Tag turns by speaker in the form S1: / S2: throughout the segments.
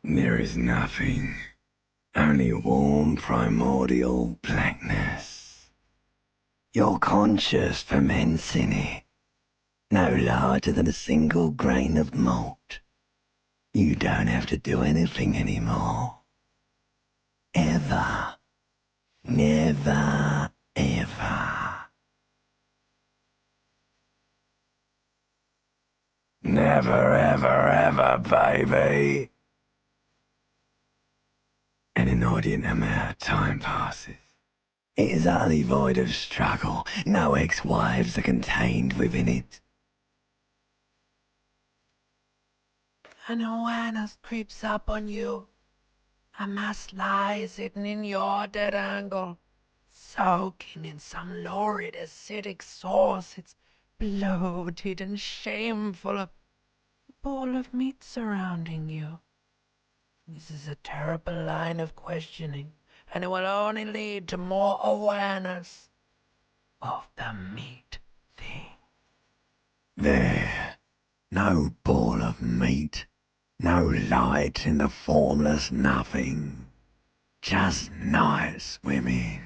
S1: There is nothing, only warm primordial blackness. You're conscious ferments in it, no larger than a single grain of malt. You don't have to do anything anymore. Ever. Never, ever. Never, ever, ever, baby. An inordinate amount of time passes. It is utterly void of struggle. No ex-wives are contained within it.
S2: An awareness creeps up on you. A mass lies hidden in your dead angle, soaking in some lurid acidic sauce. It's bloated and shameful, a ball of meat surrounding you. This is a terrible line of questioning, and it will only lead to more awareness of the meat thing.
S1: There. No ball of meat. No light in the formless nothing. Just nice women.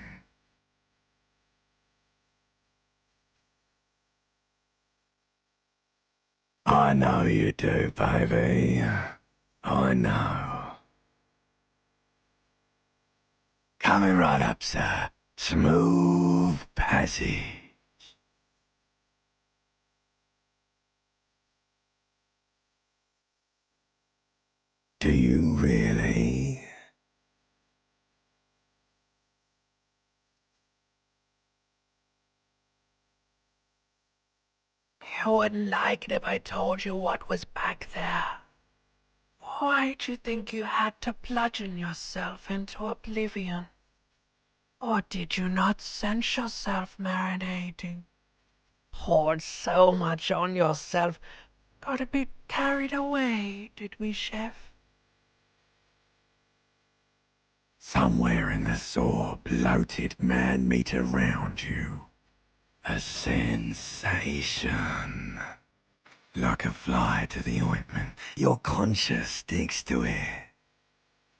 S1: I know you do, baby. I know. Coming right up, sir. Smooth passage. Do you really?
S2: You wouldn't like it if I told you what was back there. Why'd you think you had to bludgeon yourself into oblivion? Or did you not sense yourself marinating? Poured so much on yourself, got a bit carried away, did we, chef?
S1: Somewhere in the sore, bloated man meat around you. A sensation. Like a fly to the ointment, your conscience sticks to it.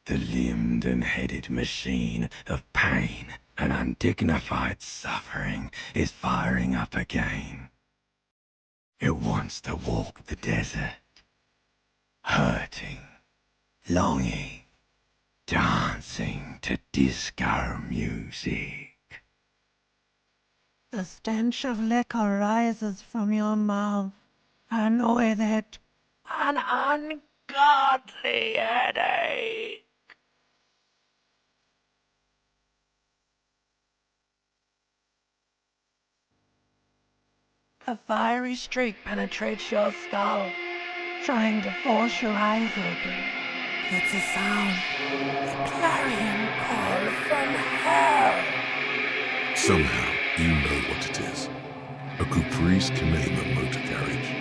S1: The limbed and headed machine of pain and undignified suffering is firing up again. It wants to walk the desert, hurting, longing, dancing to disco music.
S2: The stench of liquor rises from your mouth, and with it, an ungodly headache. A fiery streak penetrates your skull, trying to force your eyes open. It's a sound, a clarion call from hell.
S3: Somehow, you know what it is. A Caprice Canema motor carriage.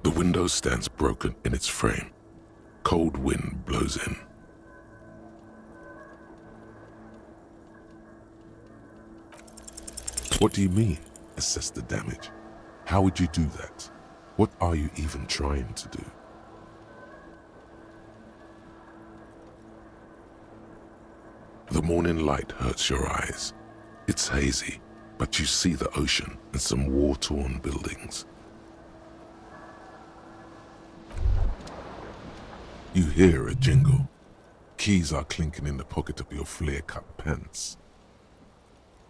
S3: The window stands broken in its frame. Cold wind blows in. What do you mean, assess the damage? How would you do that? What are you even trying to do? The morning light hurts your eyes. It's hazy, but you see the ocean and some war-torn buildings. You hear a jingle. Keys are clinking in the pocket of your flare-cut pants.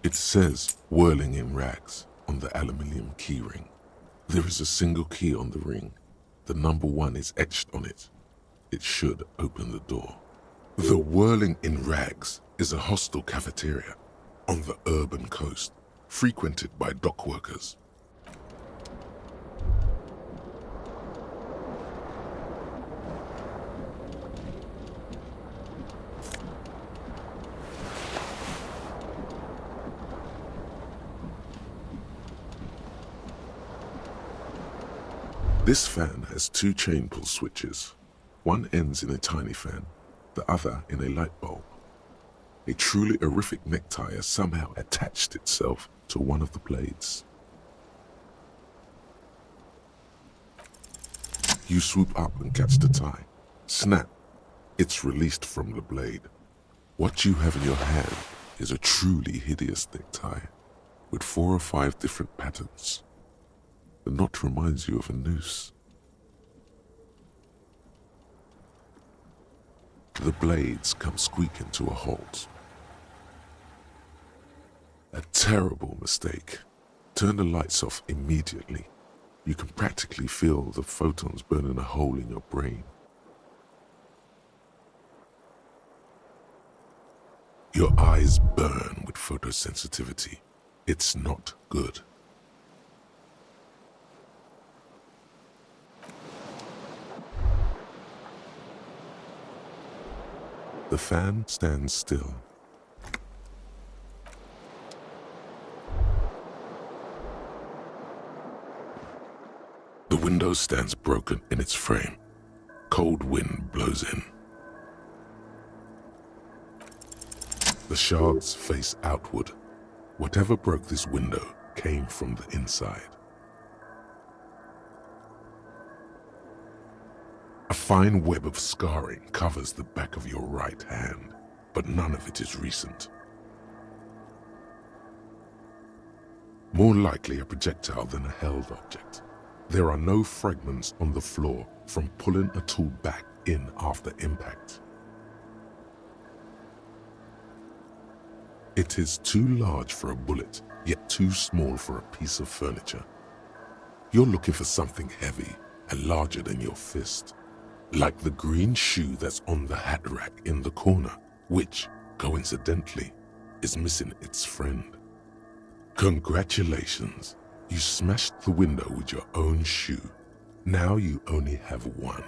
S3: It says, whirling in rags, on the aluminium key ring. There is a single key on the ring. The number 1 is etched on it. It should open the door. The Whirling in Rags is a hostel cafeteria on the urban coast, frequented by dock workers. This fan has 2 chain pull switches. One ends in a tiny fan, the other in a light bulb. A truly horrific necktie has somehow attached itself to one of the blades. You swoop up and catch the tie. Snap! It's released from the blade. What you have in your hand is a truly hideous necktie with 4 or 5 different patterns. The knot reminds you of a noose. The blades come squeaking to a halt. A terrible mistake. Turn the lights off immediately. You can practically feel the photons burning a hole in your brain. Your eyes burn with photosensitivity. It's not good. The fan stands still. The window stands broken in its frame. Cold wind blows in. The shards face outward. Whatever broke this window came from the inside. A fine web of scarring covers the back of your right hand, but none of it is recent. More likely a projectile than a held object. There are no fragments on the floor from pulling a tool back in after impact. It is too large for a bullet, yet too small for a piece of furniture. You're looking for something heavy and larger than your fist. Like the green shoe that's on the hat rack in the corner, which, coincidentally, is missing its friend. Congratulations, you smashed the window with your own shoe. Now you only have one.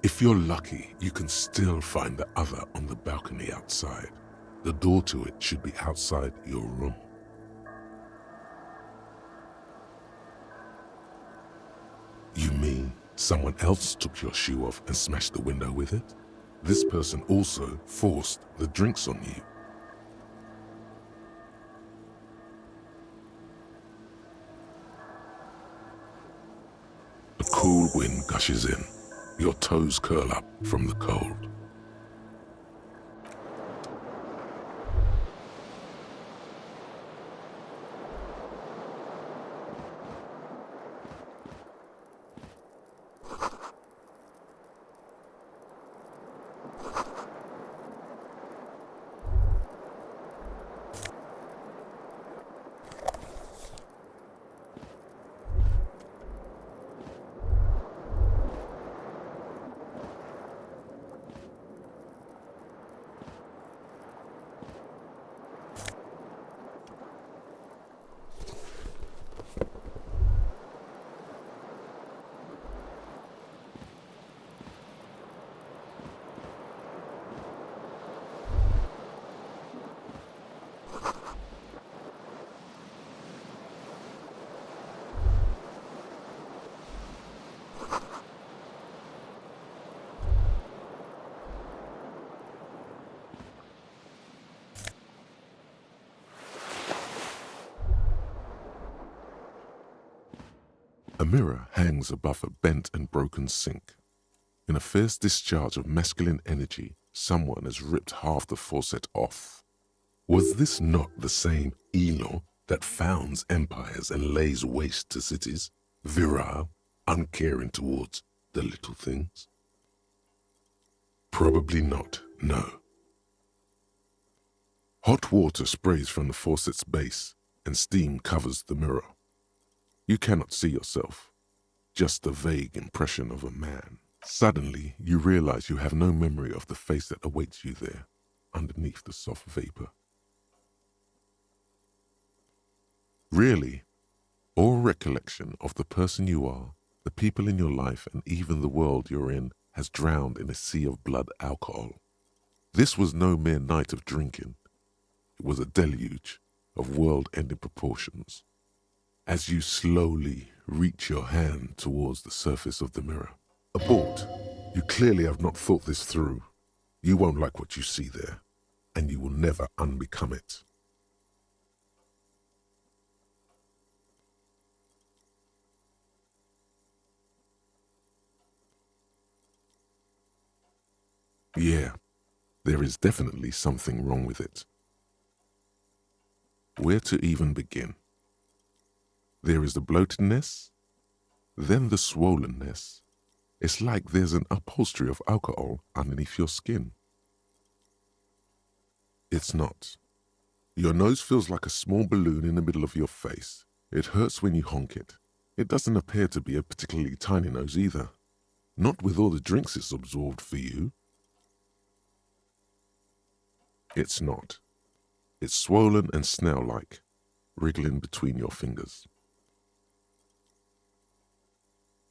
S3: If you're lucky, you can still find the other on the balcony outside. The door to it should be outside your room. You mean someone else took your shoe off and smashed the window with it? This person also forced the drinks on you. A cool wind gushes in. Your toes curl up from the cold. A mirror hangs above a bent and broken sink. In a fierce discharge of masculine energy, someone has ripped half the faucet off. Was this not the same Elon that founds empires and lays waste to cities, virile, uncaring towards the little things? Probably not, no. Hot water sprays from the faucet's base, and steam covers the mirror. You cannot see yourself. just a vague impression of a man. Suddenly, you realize you have no memory of the face that awaits you there, underneath the soft vapor. Really, all recollection of the person you are, the people in your life, and even the world you're in has drowned in a sea of blood alcohol. This was no mere night of drinking. It was a deluge of world-ending proportions. As you slowly reach your hand towards the surface of the mirror. Abort. You clearly have not thought this through. You won't like what you see there, and you will never unbecome it. Yeah, there is definitely something wrong with it. Where to even begin? There is the bloatedness, then the swollenness. It's like there's an upholstery of alcohol underneath your skin. It's not. Your nose feels like a small balloon in the middle of your face. It hurts when you honk it. It doesn't appear to be a particularly tiny nose either. Not with all the drinks it's absorbed for you. It's not. It's swollen and snail-like, wriggling between your fingers.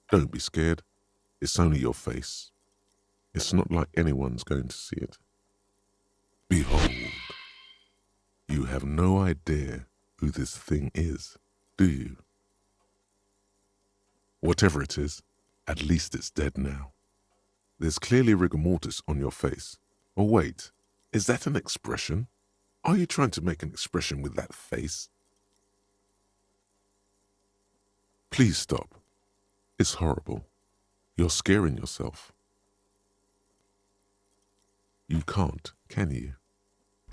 S3: Don't be scared. It's only your face. It's not like anyone's going to see it. Behold. You have no idea who this thing is, do you? Whatever it is, at least it's dead now. There's clearly rigor mortis on your face. Oh wait, is that an expression? Are you trying to make an expression with that face? Please stop. It's horrible. You're scaring yourself. You can't, can you?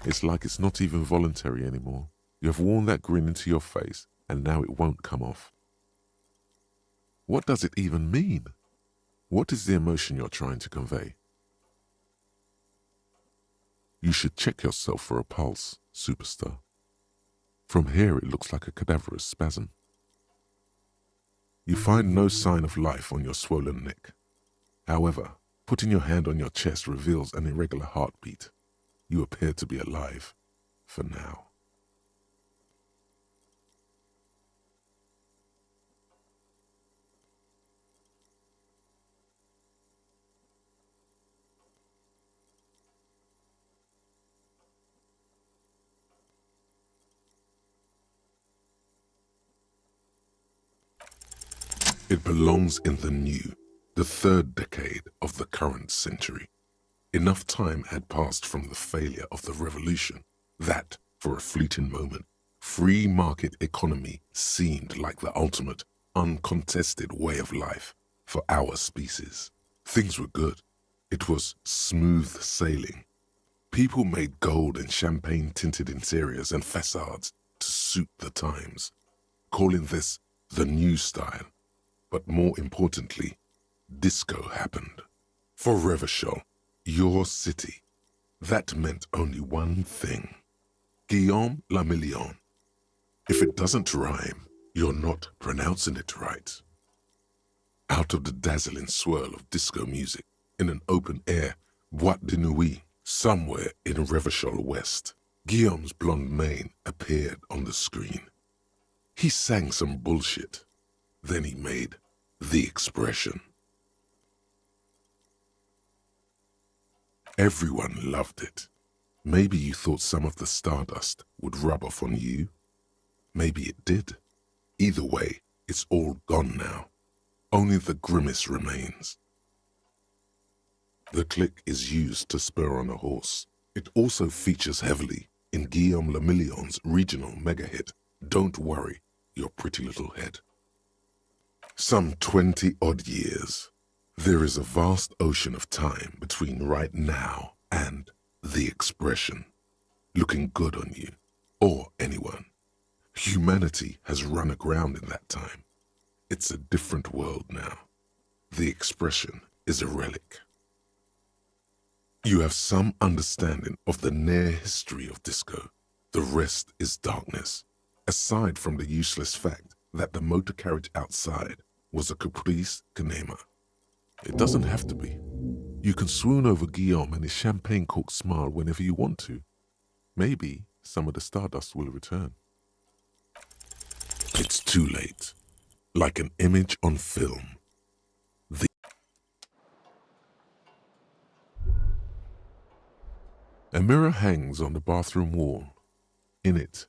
S3: It's like it's not even voluntary anymore. You have worn that grin into your face, and now it won't come off. What does it even mean? What is the emotion you're trying to convey? You should check yourself for a pulse, superstar. From here it looks like a cadaverous spasm. You find no sign of life on your swollen neck. However, putting your hand on your chest reveals an irregular heartbeat. You appear to be alive, for now. It belongs in the new, the third decade of the current century. Enough time had passed from the failure of the revolution that, for a fleeting moment, free market economy seemed like the ultimate, uncontested way of life for our species. Things were good. It was smooth sailing. People made gold and champagne-tinted interiors and facades to suit the times, calling this the new style. But more importantly, disco happened. For Revachol, your city, that meant only one thing. Guillaume le Million. If it doesn't rhyme, you're not pronouncing it right. Out of the dazzling swirl of disco music, in an open-air boîte de nuit, somewhere in Revachol West, Guillaume's blonde mane appeared on the screen. He sang some bullshit. Then he made the expression. Everyone loved it. Maybe you thought some of the stardust would rub off on you. Maybe it did. Either way, it's all gone now. Only the grimace remains. The click is used to spur on a horse. It also features heavily in Guillaume le Million's regional mega hit, Don't Worry, Your Pretty Little Head. Some 20-odd years. There is a vast ocean of time between right now and the expression. Looking good on you, or anyone. Humanity has run aground in that time. It's a different world now. The expression is a relic. You have some understanding of the near history of disco. The rest is darkness, aside from the useless fact that the motor carriage outside was a caprice canema. It doesn't have to be. You can swoon over Guillaume and his champagne-corked smile whenever you want to. Maybe some of the stardust will return. It's too late. Like an image on film. A mirror hangs on the bathroom wall. In it,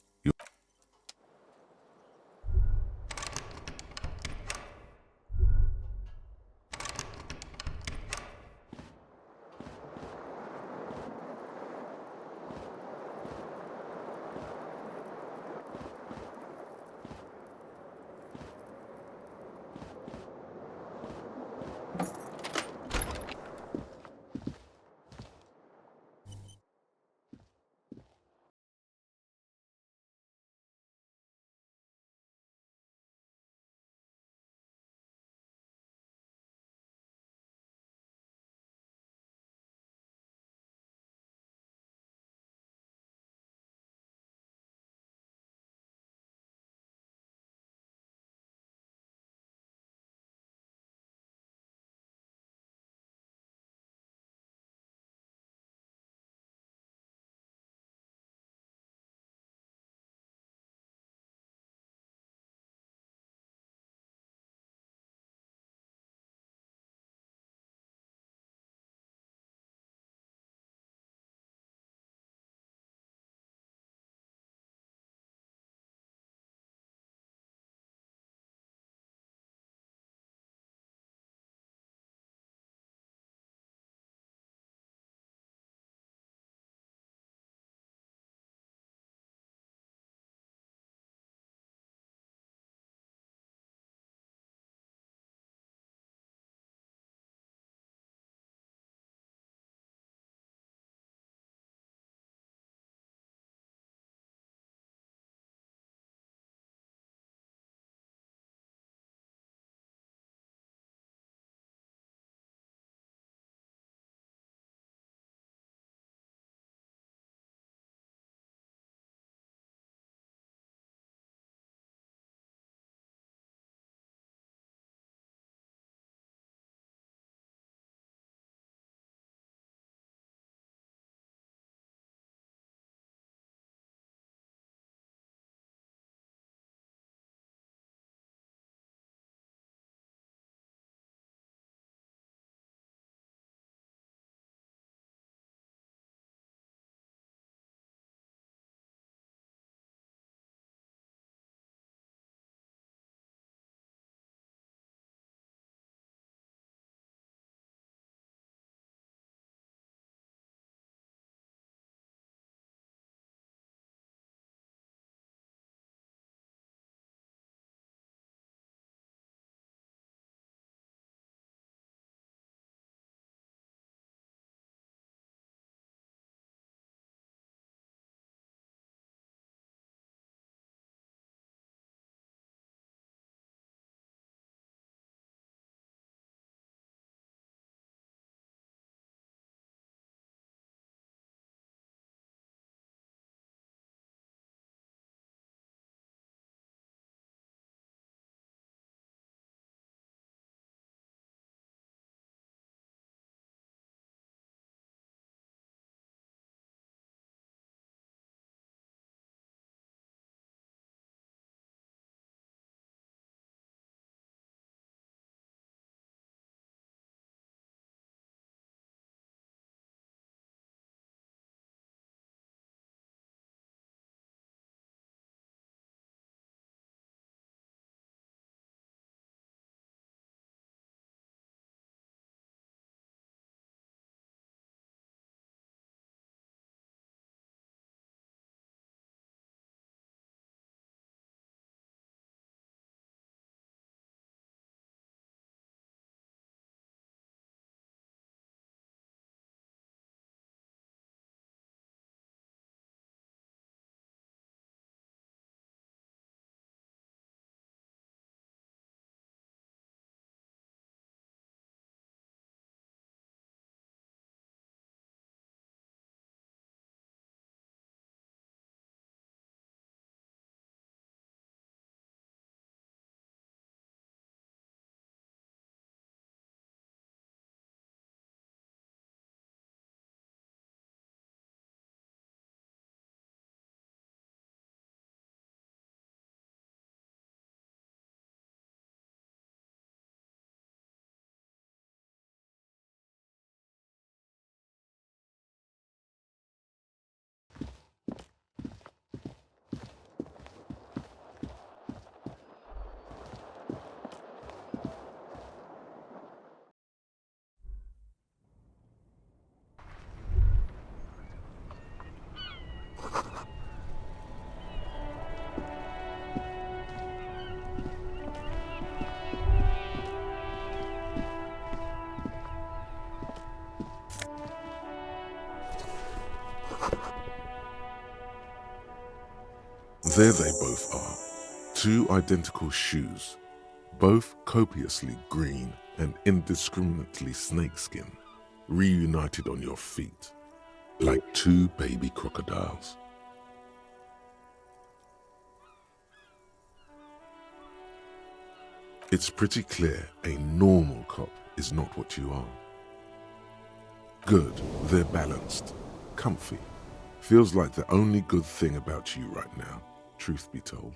S3: There they both are, two identical shoes, both copiously green and indiscriminately snakeskin, reunited on your feet, like two baby crocodiles. It's pretty clear a normal cop is not what you are. Good, they're balanced, comfy. Feels like the only good thing about you right now, truth be told.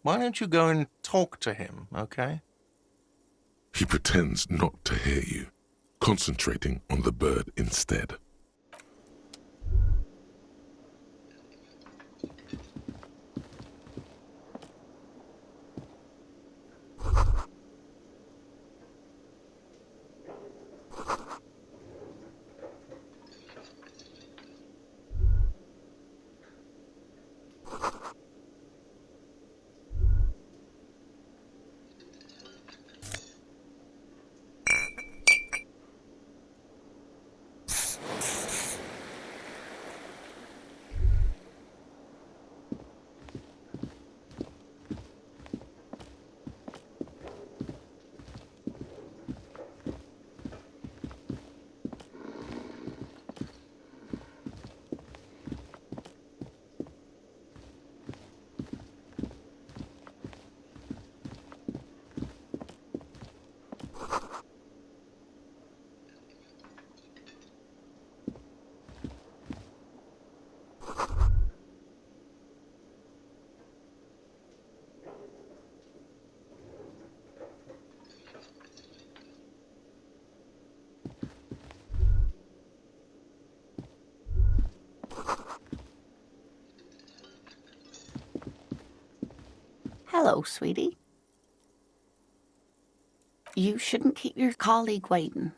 S4: Why don't you go and talk to him, okay?
S3: He pretends not to hear you, concentrating on the bird instead.
S5: Hello, sweetie. You shouldn't keep your colleague waiting.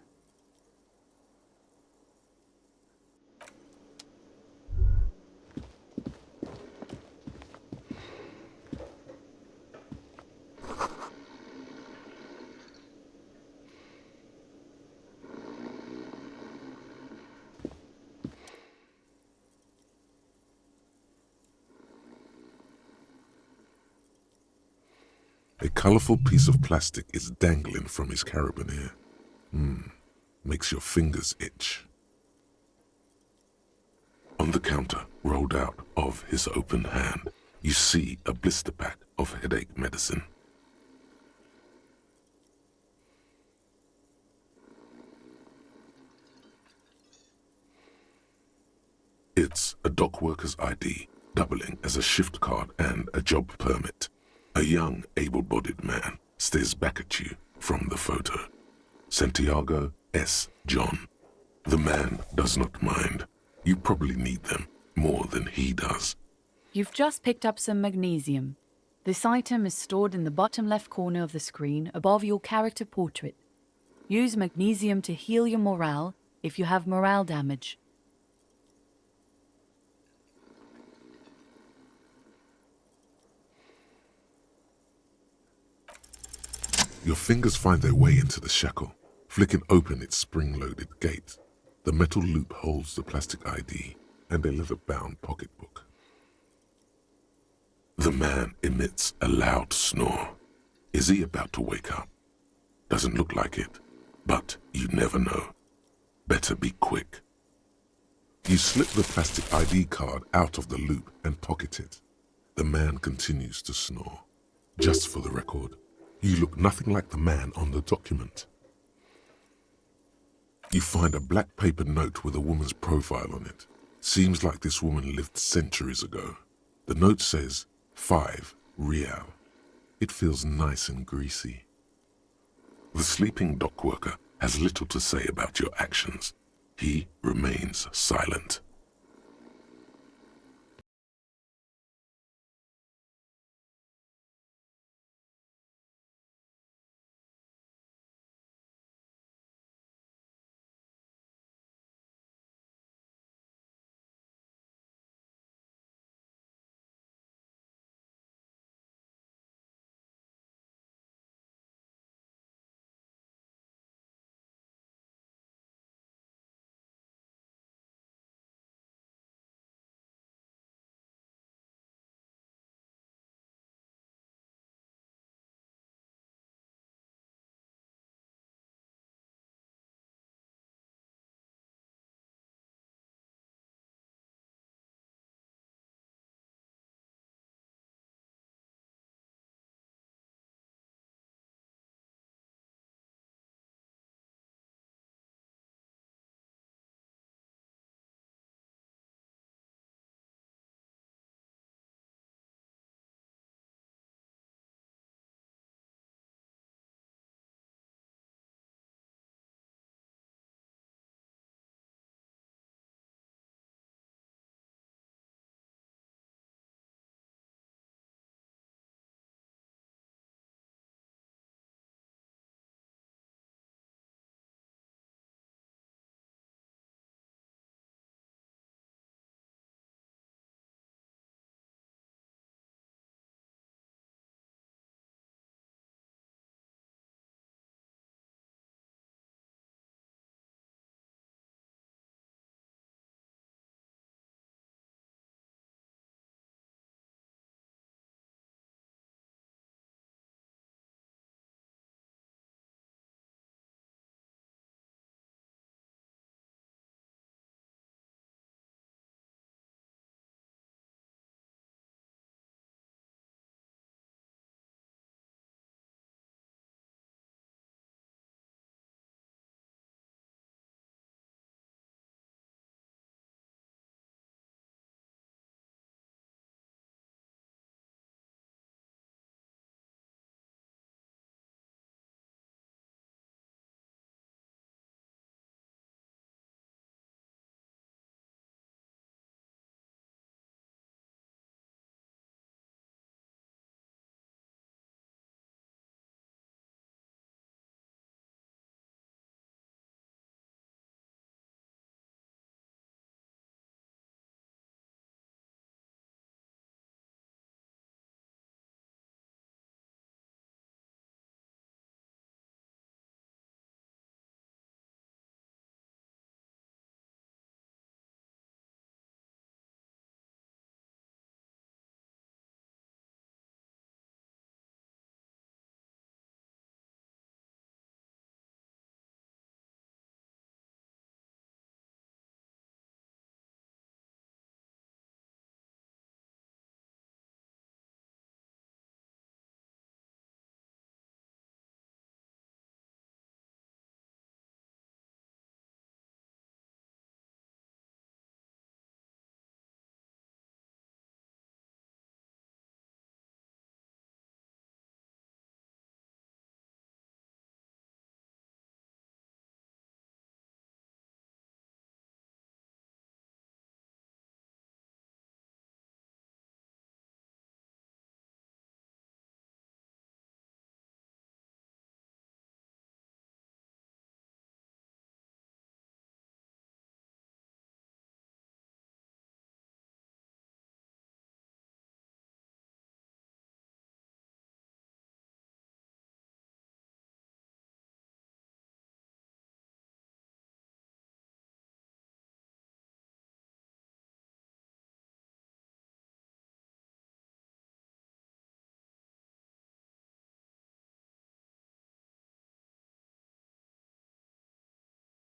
S3: A colourful piece of plastic is dangling from his carabiner. Makes your fingers itch. On the counter, rolled out of his open hand, you see a blister pack of headache medicine. It's a dock worker's ID, doubling as a shift card and a job permit. A young, able-bodied man stares back at you from the photo. Santiago S. John. The man does not mind. You probably need them more than he does.
S6: You've just picked up some magnesium. This item is stored in the bottom left corner of the screen above your character portrait. Use magnesium to heal your morale if you have morale damage.
S3: Your fingers find their way into the shackle, flicking open its spring-loaded gate. The metal loop holds the plastic ID and a leather-bound pocketbook. The man emits a loud snore. Is he about to wake up? Doesn't look like it, but you never know. Better be quick. You slip the plastic ID card out of the loop and pocket it. The man continues to snore. Just for the record, you look nothing like the man on the document. You find a black paper note with a woman's profile on it. Seems like this woman lived centuries ago. The note says, 5 Real. It feels nice and greasy. The sleeping dock worker has little to say about your actions. He remains silent.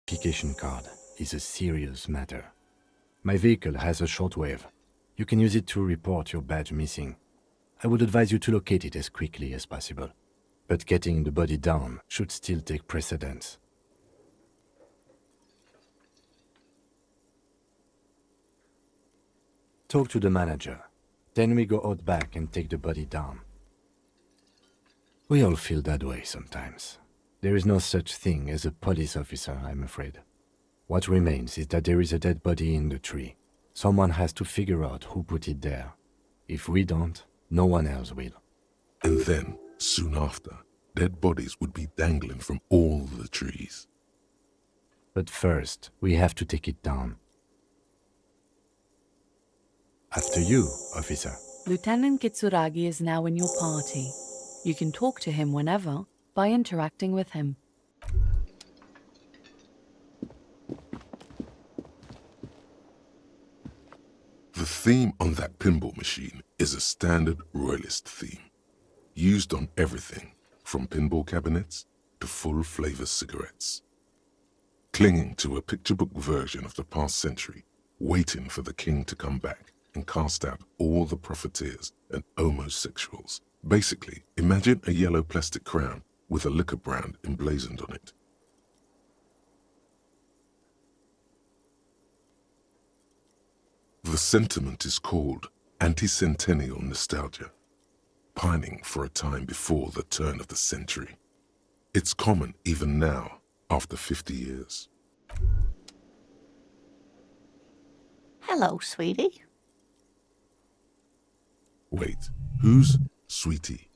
S7: Identification card is a serious matter. My vehicle has a shortwave. You can use it to report your badge missing. I would advise you to locate it as quickly as possible. But getting the body down should still take precedence. Talk to the manager. Then we go out back and take the body down. We all feel that way sometimes. There is no such thing as a police officer, I'm afraid. What remains is that there is a dead body in the tree. Someone has to figure out who put it there. If we don't, no one else will.
S3: And then, soon after, dead bodies would be dangling from all the trees.
S7: But first, we have to take it down. After you, officer.
S6: Lieutenant Kitsuragi is now in your party. You can talk to him whenever by interacting with him.
S3: The theme on that pinball machine is a standard royalist theme, used on everything from pinball cabinets to full-flavor cigarettes. Clinging to a picture book version of the past century, waiting for the king to come back and cast out all the profiteers and homosexuals. Basically, imagine a yellow plastic crown with a liquor brand emblazoned on it. The sentiment is called anti-centennial nostalgia, pining for a time before the turn of the century. It's common even now, after 50 years.
S5: Hello, sweetie.
S3: Wait, who's Sweetie?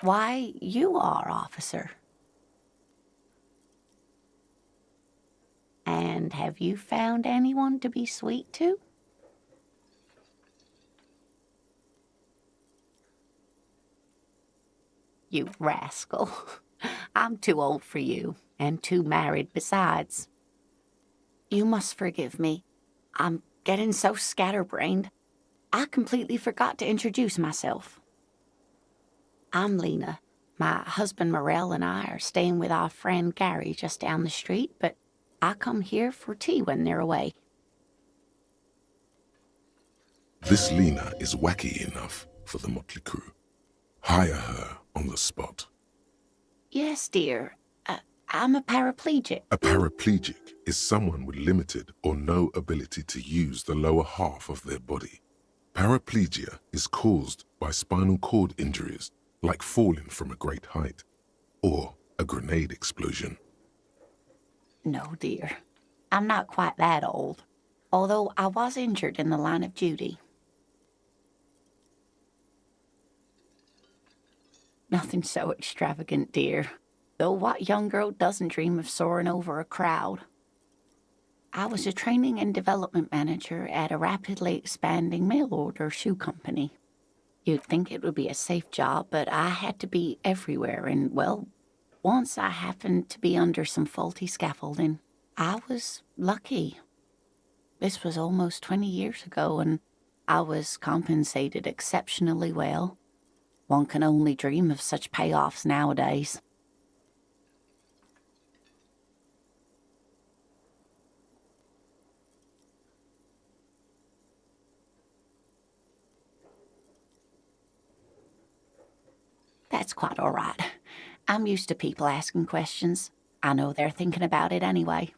S5: Why, you are, officer. And have you found anyone to be sweet to? You rascal. I'm too old for you, and too married besides. You must forgive me. I'm getting so scatterbrained. I completely forgot to introduce myself. I'm Lena. My husband Morel and I are staying with our friend Gary just down the street, but I come here for tea when they're away.
S3: This Lena is wacky enough for the motley crew. Hire her on the spot.
S5: Yes, dear. I'm a paraplegic.
S3: A paraplegic is someone with limited or no ability to use the lower half of their body. Paraplegia is caused by spinal cord injuries, like falling from a great height, or a grenade explosion.
S5: No, dear. I'm not quite that old, although I was injured in the line of duty. Nothing so extravagant, dear. Though what young girl doesn't dream of soaring over a crowd? I was a training and development manager at a rapidly expanding mail-order shoe company. You'd think it would be a safe job, but I had to be everywhere, and, well, once I happened to be under some faulty scaffolding. I was lucky. This was almost 20 years ago, and I was compensated exceptionally well. One can only dream of such payoffs nowadays. That's quite all right. I'm used to people asking questions. I know they're thinking about it anyway.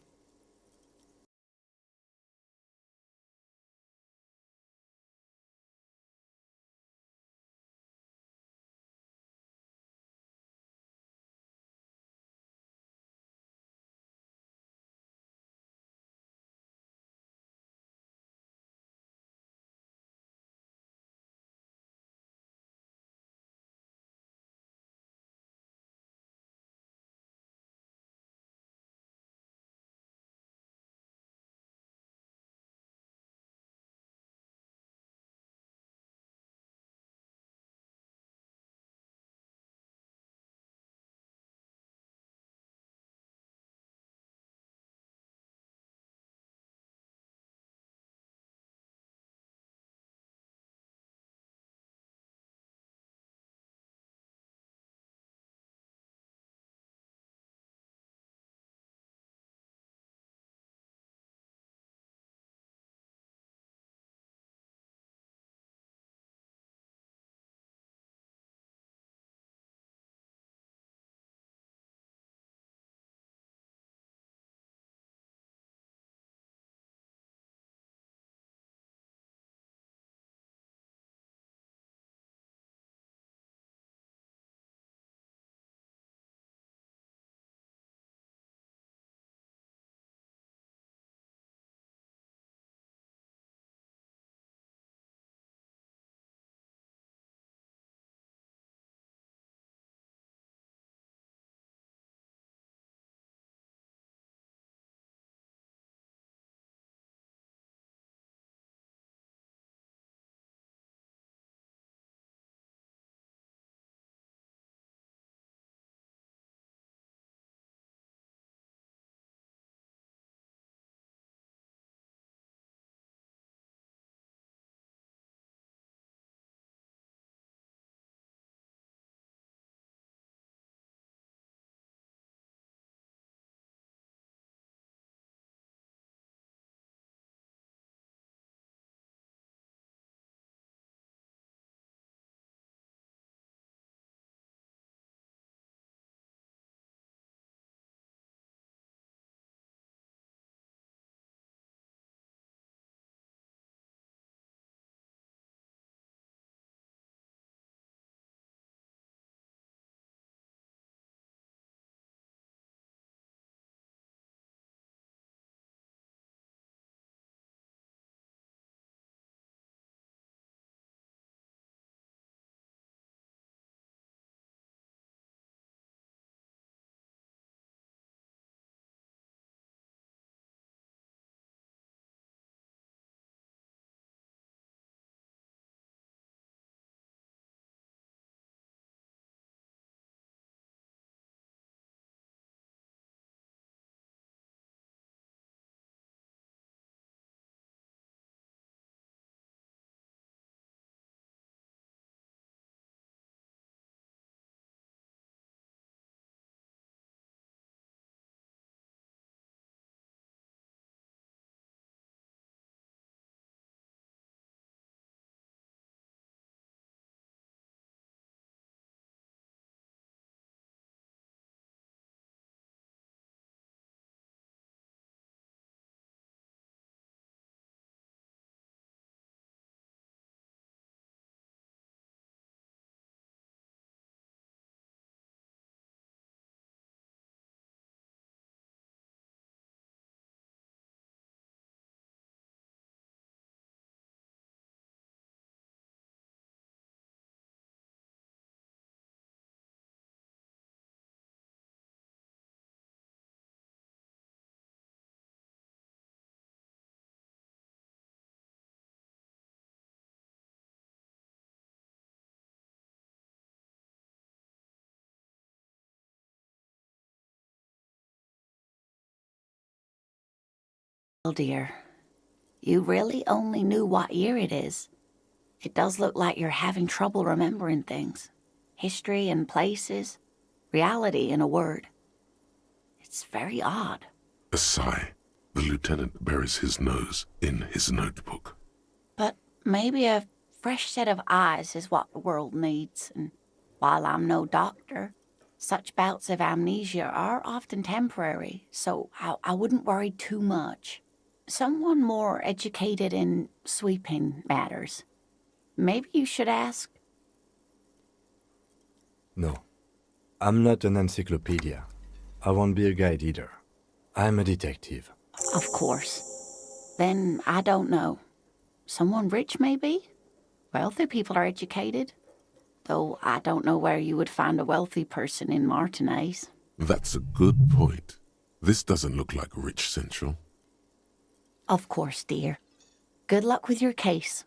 S5: Oh dear, you really only knew what year it is. It does look like you're having trouble remembering things. History and places, reality in a word. It's very odd.
S3: A sigh. The lieutenant buries his nose in his notebook.
S5: But maybe a fresh set of eyes is what the world needs, and while I'm no doctor, such bouts of amnesia are often temporary, so I wouldn't worry too much. Someone more educated in sweeping matters. Maybe you should ask.
S7: No, I'm not an encyclopedia. I won't be a guide either. I'm a detective.
S5: Of course. Then I don't know. Someone rich, maybe? Wealthy people are educated. Though I don't know where you would find a wealthy person in Martinez.
S3: That's a good point. This doesn't look like Rich Central.
S5: Of course, dear. Good luck with your case.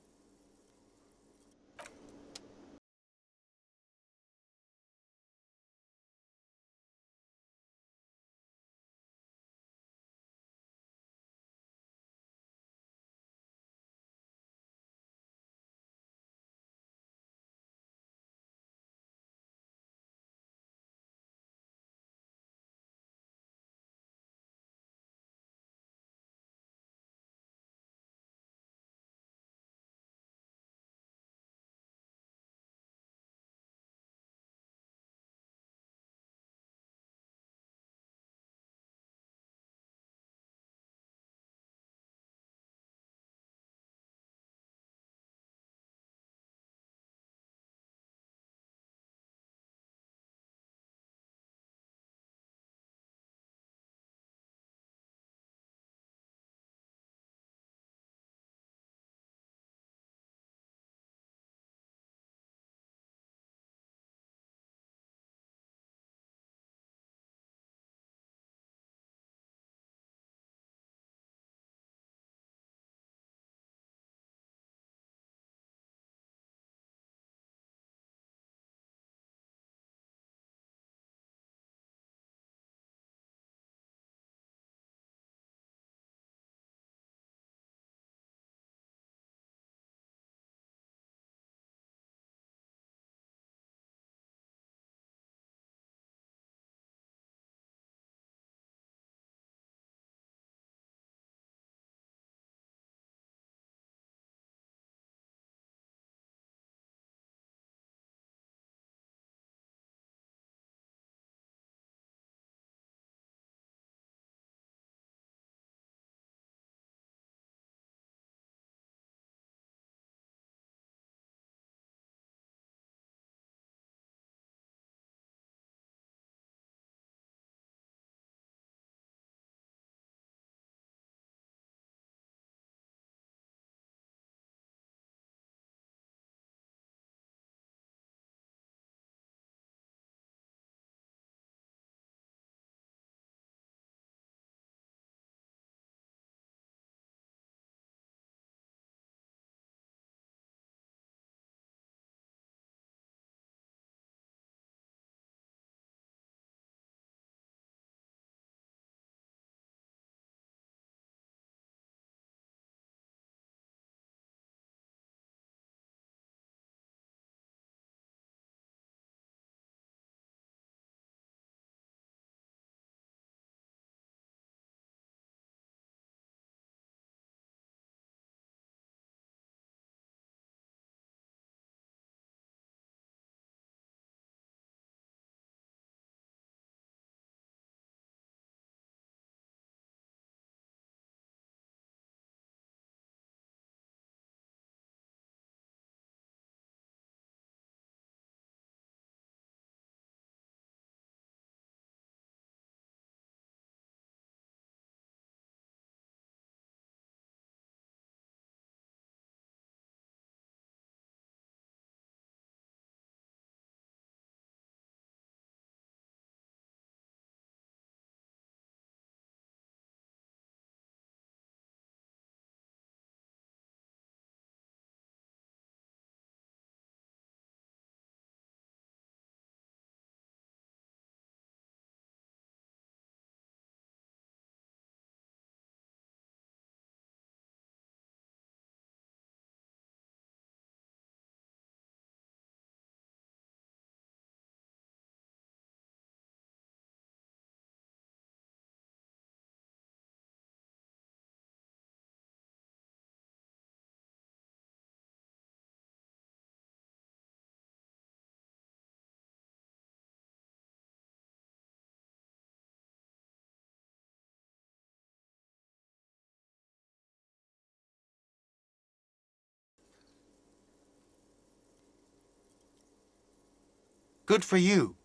S4: Good for you.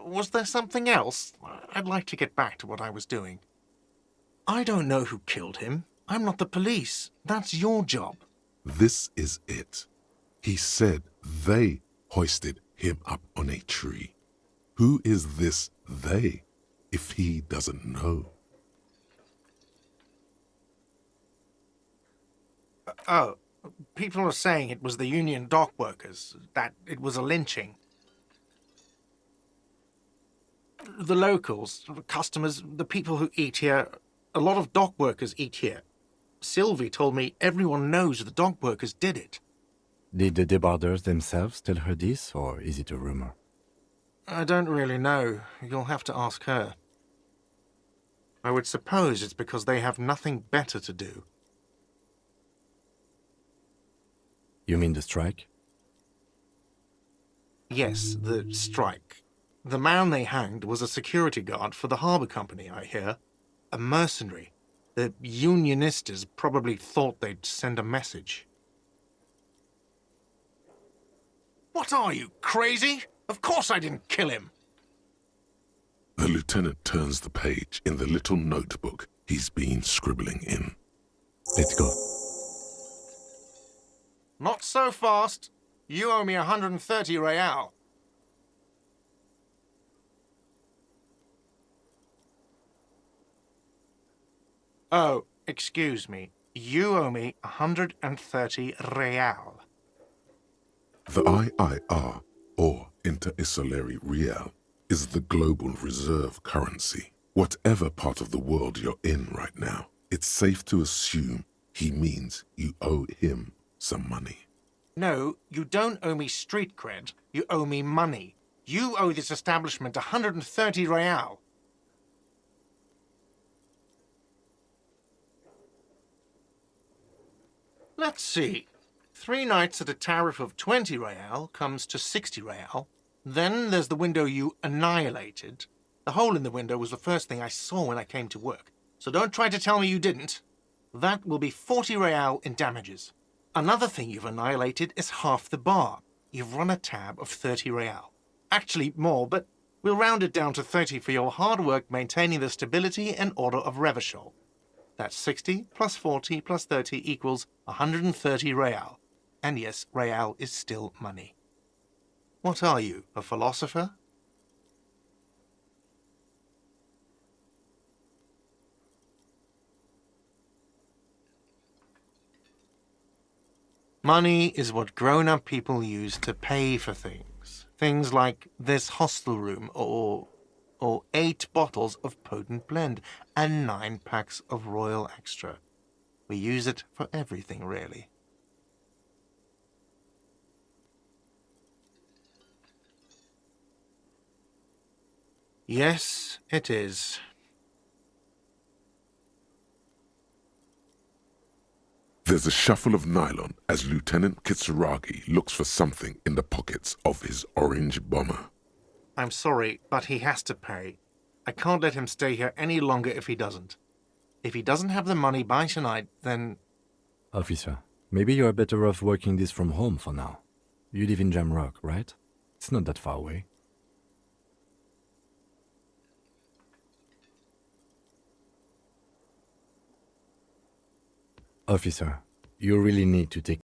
S4: Was there something else? I'd like to get back to what I was doing. I don't know who killed him. I'm not the police. That's your job.
S3: This is it. He said they hoisted him up on a tree. Who is this they, if he doesn't know?
S4: Oh, people are saying it was the union dock workers, that it was a lynching. The locals, the customers, the people who eat here, a lot of dock workers eat here. Sylvie told me everyone knows the dock workers did it.
S7: Did the debarders themselves tell her this, or is it a rumor?
S4: I don't really know. You'll have to ask her. I would suppose it's because they have nothing better to do.
S7: You mean the strike?
S4: Yes, the strike. The man they hanged was a security guard for the harbour company, I hear. A mercenary. The unionistas probably thought they'd send a message. What are you, crazy? Of course I didn't kill him.
S3: The lieutenant turns the page in the little notebook he's been scribbling in.
S7: Let's go.
S4: Not so fast. You owe me 130 real. Oh, excuse me. You owe me 130 real.
S3: The IIR, or Inter-Isolary Real, is the global reserve currency. Whatever part of the world you're in right now, it's safe to assume he means you owe him some money.
S4: No, you don't owe me street cred. You owe me money. You owe this establishment 130 real. Let's see. 3 nights at a tariff of 20 real comes to 60 real. Then there's the window you annihilated. The hole in the window was the first thing I saw when I came to work. So don't try to tell me you didn't. That will be 40 real in damages. Another thing you've annihilated is half the bar. You've run a tab of 30 real. Actually more, but we'll round it down to 30 for your hard work maintaining the stability and order of Revachol. That's 60 plus 40 plus 30 equals 130 real. And yes, real is still money. What are you, a philosopher? Money is what grown-up people use to pay for things. Things like this hostel room or 8 bottles of potent blend and 9 packs of Royal Extra. We use it for everything, really. Yes, it is.
S3: There's a shuffle of nylon as Lieutenant Kitsuragi looks for something in the pockets of his orange bomber.
S4: I'm sorry, but he has to pay. I can't let him stay here any longer if he doesn't. If he doesn't have the money by tonight, then...
S7: Officer, maybe you're better off working this from home for now. You live in Jamrock, right? It's not that far away. Officer, you really need to take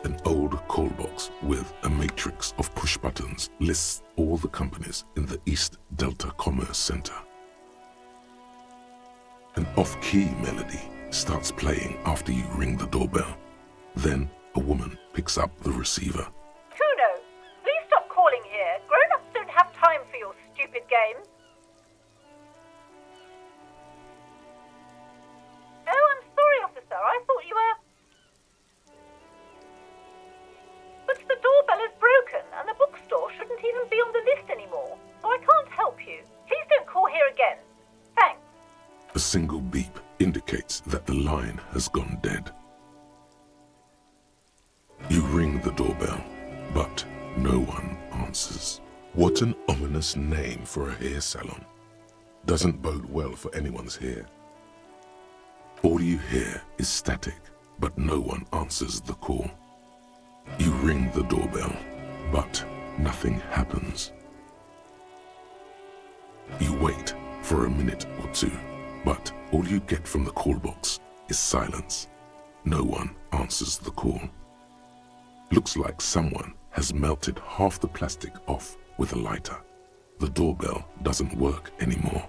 S3: An old call box with a matrix of push buttons lists all the companies in the East Delta Commerce Center. An off-key melody starts playing after you ring the doorbell. Then a woman picks up the receiver.
S8: Kuno, please stop calling here. Grown-ups don't have time for your stupid games. Oh, I'm sorry, officer. I thought you were... But the doorbell is broken, and the bookstore shouldn't even be on the list anymore, so I can't help you. Please don't call here again. Thanks.
S3: A single beep indicates that the line has gone dead. You ring the doorbell, but no one answers. What an ominous name for a hair salon. Doesn't bode well for anyone's hair. All you hear is static, but no one answers the call. You ring the doorbell, but nothing happens. You wait for a minute or two, but all you get from the call box is silence. No one answers the call. Looks like someone has melted half the plastic off with a lighter. The doorbell doesn't work anymore.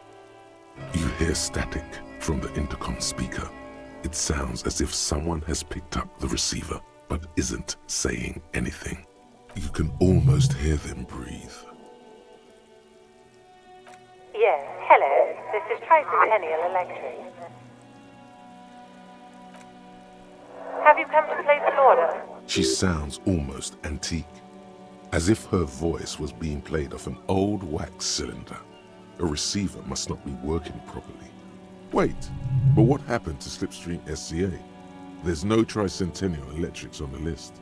S3: You hear static from the intercom speaker. It sounds as if someone has picked up the receiver but isn't saying anything. You can almost hear them breathe.
S8: Yes, hello. This is Tricentennial Electric. Have you come to place an order?
S3: She sounds almost antique, as if her voice was being played off an old wax cylinder. A receiver must not be working properly. Wait, but what happened to Slipstream SCA? There's no Tricentennial Electrics on the list.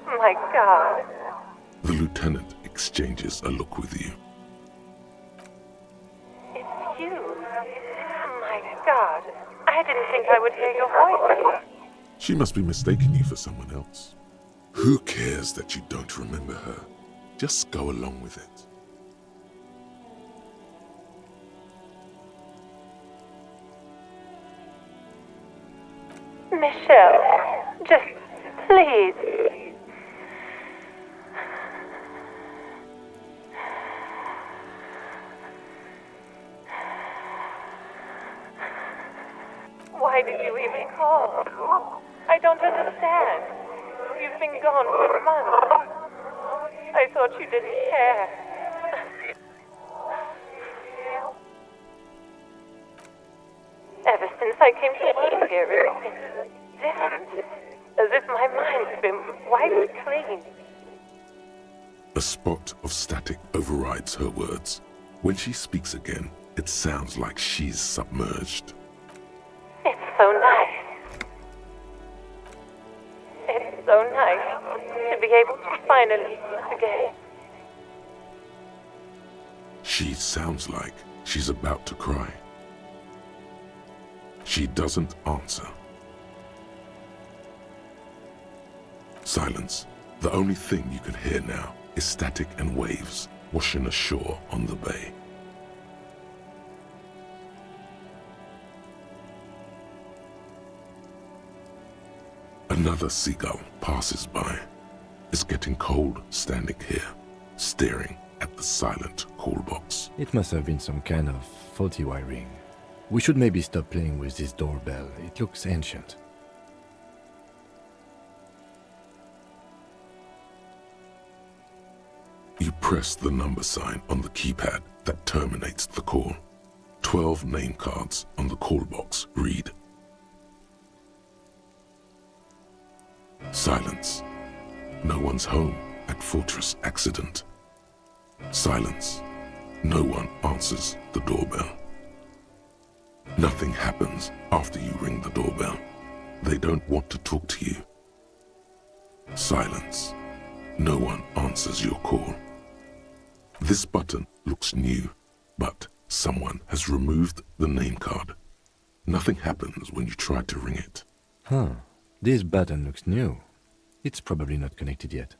S8: My God.
S3: The lieutenant exchanges a look with you.
S8: It's you. My God. I didn't think I would hear your voice.
S3: She must be mistaking you for someone else. Who cares that you don't remember her? Just go along with it.
S8: Michelle, just please. Why did you even call? I don't understand. You've been gone for months. I thought you didn't care. Ever since I came to work here, it's different. As if my mind's been wiped clean.
S3: A spot of static overrides her words. When she speaks again, it sounds like she's submerged.
S8: It's so nice. It's so nice to be able to finally meet again.
S3: She sounds like she's about to cry. She doesn't answer. Silence. The only thing you can hear now is static and waves washing ashore on the bay. Another seagull passes by. It's getting cold standing here, staring at the silent call box.
S7: It must have been some kind of faulty wiring. We should maybe stop playing with this doorbell. It looks ancient.
S3: You press the number sign on the keypad that terminates the call. 12 name cards on the call box read. Silence. No one's home at Fortress Accident. Silence. No one answers the doorbell. Nothing happens after you ring the doorbell. They don't want to talk to you. Silence. No one answers your call. This button looks new, but someone has removed the name card. Nothing happens when you try to ring it.
S7: Huh. This button looks new. It's probably not connected yet.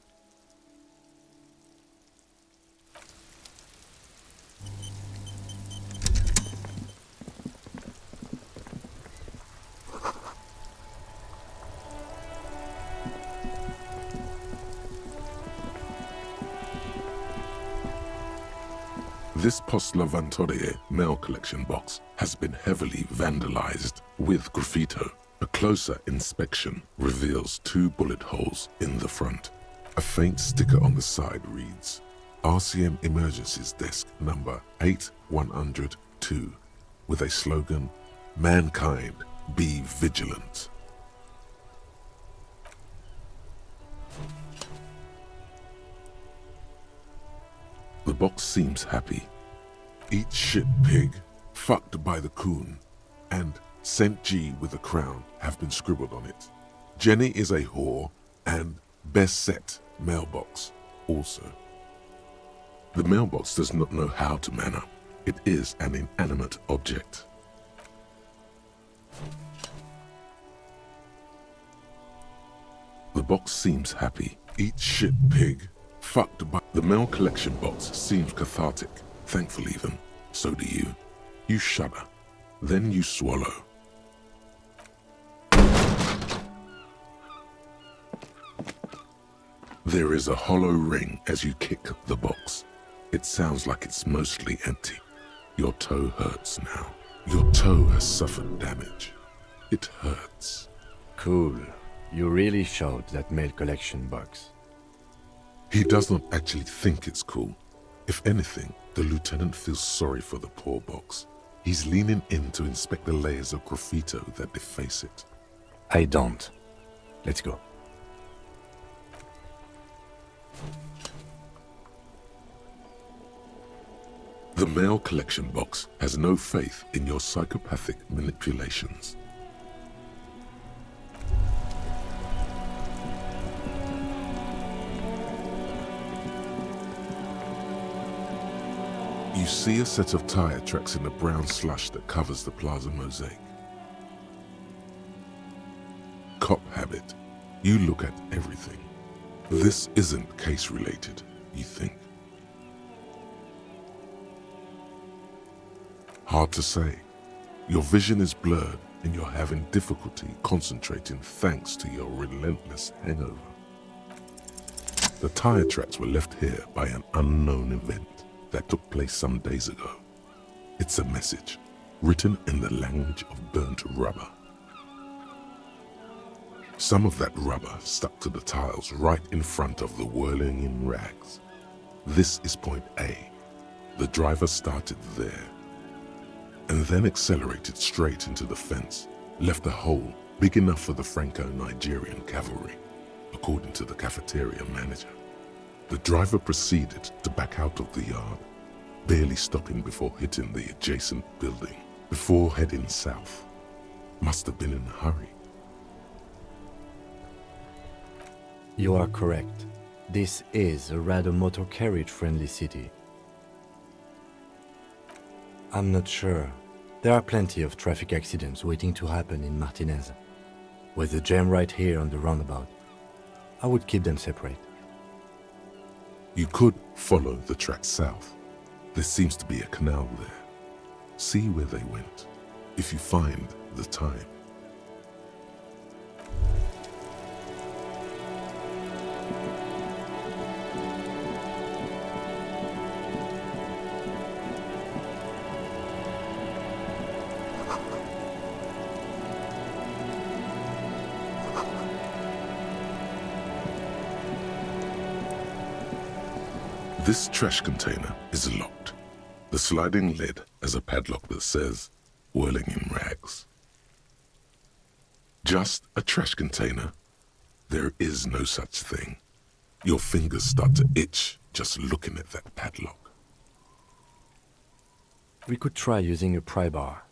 S3: This Postlavantorie mail collection box has been heavily vandalized with graffito. A closer inspection reveals 2 bullet holes in the front. A faint sticker on the side reads, RCM Emergencies Desk number 8102, with a slogan, Mankind, be vigilant. The box seems happy. Eat shit pig, fucked by the coon, and St. G with a crown have been scribbled on it. Jenny is a whore, and best set mailbox also. The mailbox does not know how to man up. It is an inanimate object. The box seems happy. Eat shit pig, fucked by... The mail collection box seems cathartic, thankful even. So do you. You shudder. Then you swallow. There is a hollow ring as you kick the box. It sounds like it's mostly empty. Your toe hurts now. Your toe has suffered damage. It hurts.
S7: Cool. You really showed that mail collection box.
S3: He does not actually think it's cool. If anything, the lieutenant feels sorry for the poor box. He's leaning in to inspect the layers of graffito that deface it.
S7: I don't. Let's go.
S3: The mail collection box has no faith in your psychopathic manipulations. You see a set of tire tracks in the brown slush that covers the plaza mosaic. Cop habit. You look at everything. This isn't case related, you think. Hard to say. Your vision is blurred and you're having difficulty concentrating thanks to your relentless hangover. The tire tracks were left here by an unknown event that took place some days ago. It's a message, written in the language of burnt rubber. Some of that rubber stuck to the tiles right in front of the whirling in rags. This is point A. The driver started there, and then accelerated straight into the fence, left a hole big enough for the Franco-Nigerian cavalry, according to the cafeteria manager. The driver proceeded to back out of the yard, barely stopping before hitting the adjacent building, before heading south. Must have been in a hurry.
S7: You are correct. This is a rather motor carriage-friendly city. I'm not sure. There are plenty of traffic accidents waiting to happen in Martinez. With the jam right here on the roundabout, I would keep them separate.
S3: You could follow the track south. There seems to be a canal there. See where they went, if you find the time. This trash container is locked. The sliding lid has a padlock that says, whirling in rags. Just a trash container? There is no such thing. Your fingers start to itch just looking at that padlock.
S7: We could try using a pry bar.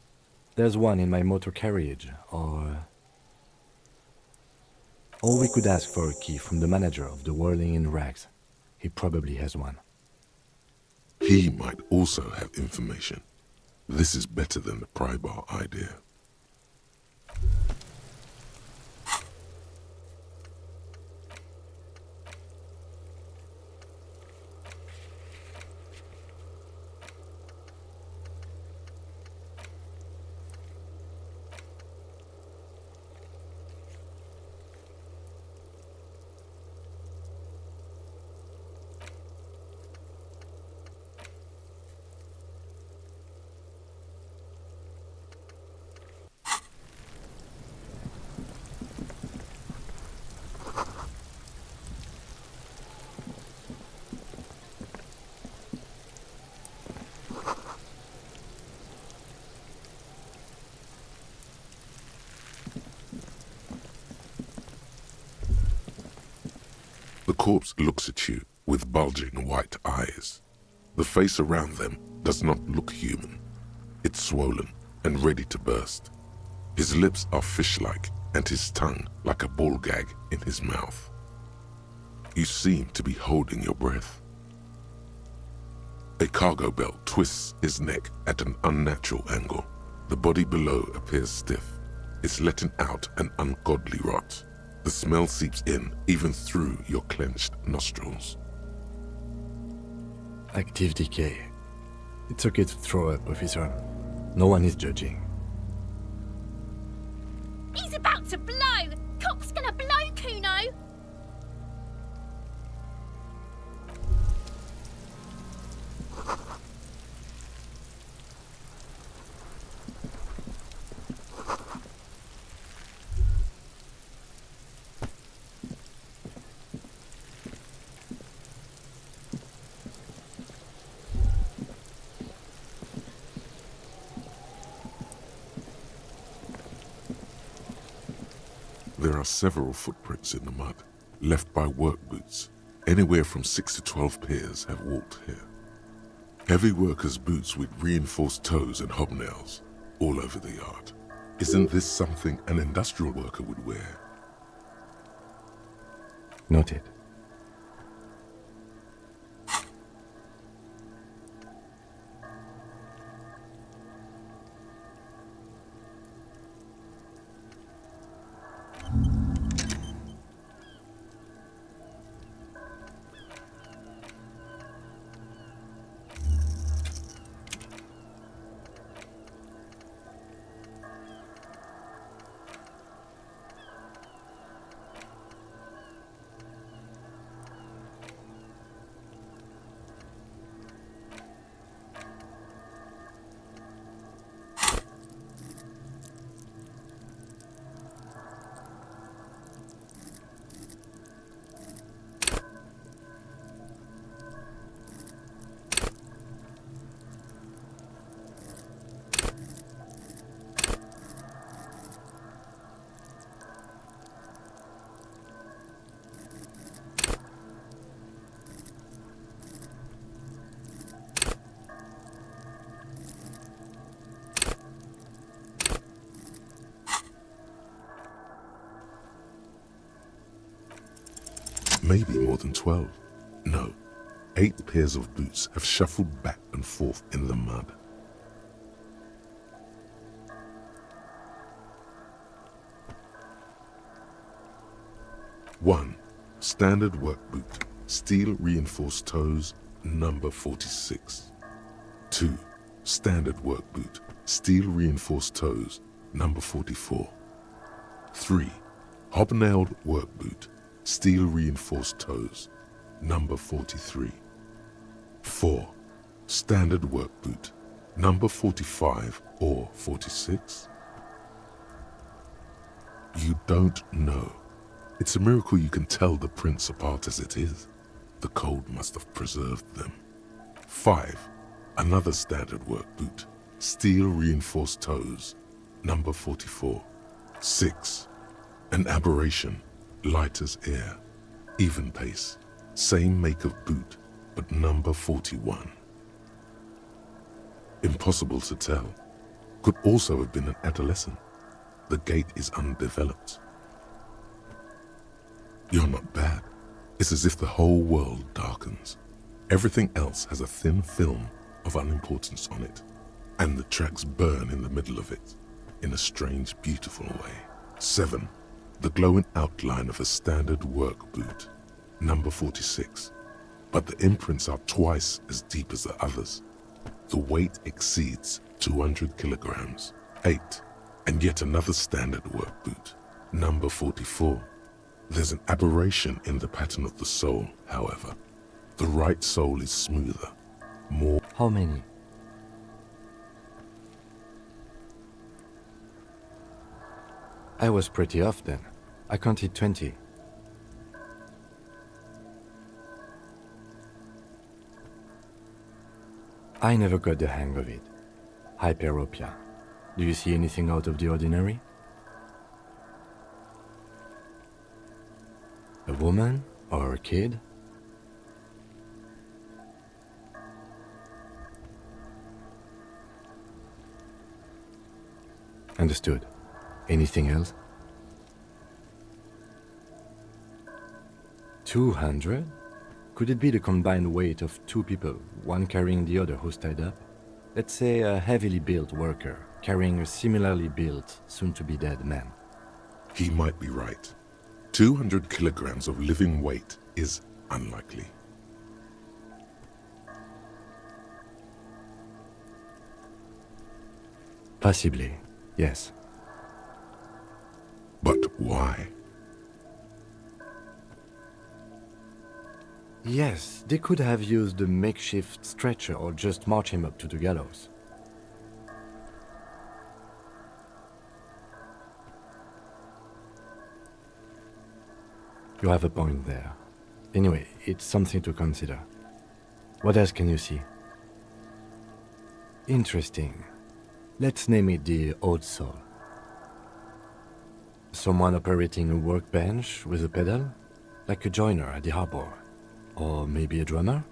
S7: There's one in my motor carriage, or we could ask for a key from the manager of the Whirling in Rags. He probably has one.
S3: He might also have information. This is better than the pry bar idea. corpse looks at you with bulging white eyes. The face around them does not look human. It's swollen and ready to burst. His lips are fish-like and his tongue like a ball gag in his mouth. You seem to be holding your breath. A cargo belt twists his neck at an unnatural angle. The body below appears stiff. It's letting out an ungodly rot. The smell seeps in even through your clenched nostrils.
S7: Active decay. It's okay to throw up, officer. No one is judging.
S9: He's about to blow! Cock's gonna blow, Kuno!
S3: There are several footprints in the mud, left by work boots. Anywhere from 6 to 12 pairs have walked here. Heavy workers' boots with reinforced toes and hobnails, all over the yard. Isn't this something an industrial worker would wear?
S7: Noted.
S3: Maybe more than 12. No, 8 pairs of boots have shuffled back and forth in the mud. One, standard work boot, steel reinforced toes, number 46. 2, standard work boot, steel reinforced toes, number 44. 3, hobnailed work boot, steel reinforced toes, number 43. 4, standard work boot, number 45 or 46. You don't know. It's a miracle you can tell the prints apart as it is. The cold must have preserved them. 5, another standard work boot, steel reinforced toes, number 44. 6, an aberration, light as air, even pace, same make of boot, but number 41. Impossible to tell. Could also have been an adolescent. The gait is undeveloped. You're not bad. It's as if the whole world darkens. Everything else has a thin film of unimportance on it, and the tracks burn in the middle of it, in a strange, beautiful way. 7, the glowing outline of a standard work boot, number 46, but the imprints are twice as deep as the others. The weight exceeds 200 kilograms. 8, and yet another standard work boot, number 44. There's an aberration in the pattern of the sole, however. The right sole is smoother, more.
S7: How many? I was pretty off then. I counted 20. I never got the hang of it. Hyperopia. Do you see anything out of the ordinary? A woman Or a kid? Understood. Anything else? 200? Could it be the combined weight of two people, one carrying the other who's tied up? Let's say a heavily built worker carrying a similarly built, soon-to-be-dead man.
S3: He might be right. 200 kilograms of living weight is unlikely.
S7: Possibly, yes.
S3: But why?
S7: Yes, they could have used a makeshift stretcher or just march him up to the gallows. You have a point there. Anyway, it's something to consider. What else can you see? Interesting. Let's name it the Odd Soul. Someone operating a workbench with a pedal? Like a joiner at the harbor. Or maybe a drummer?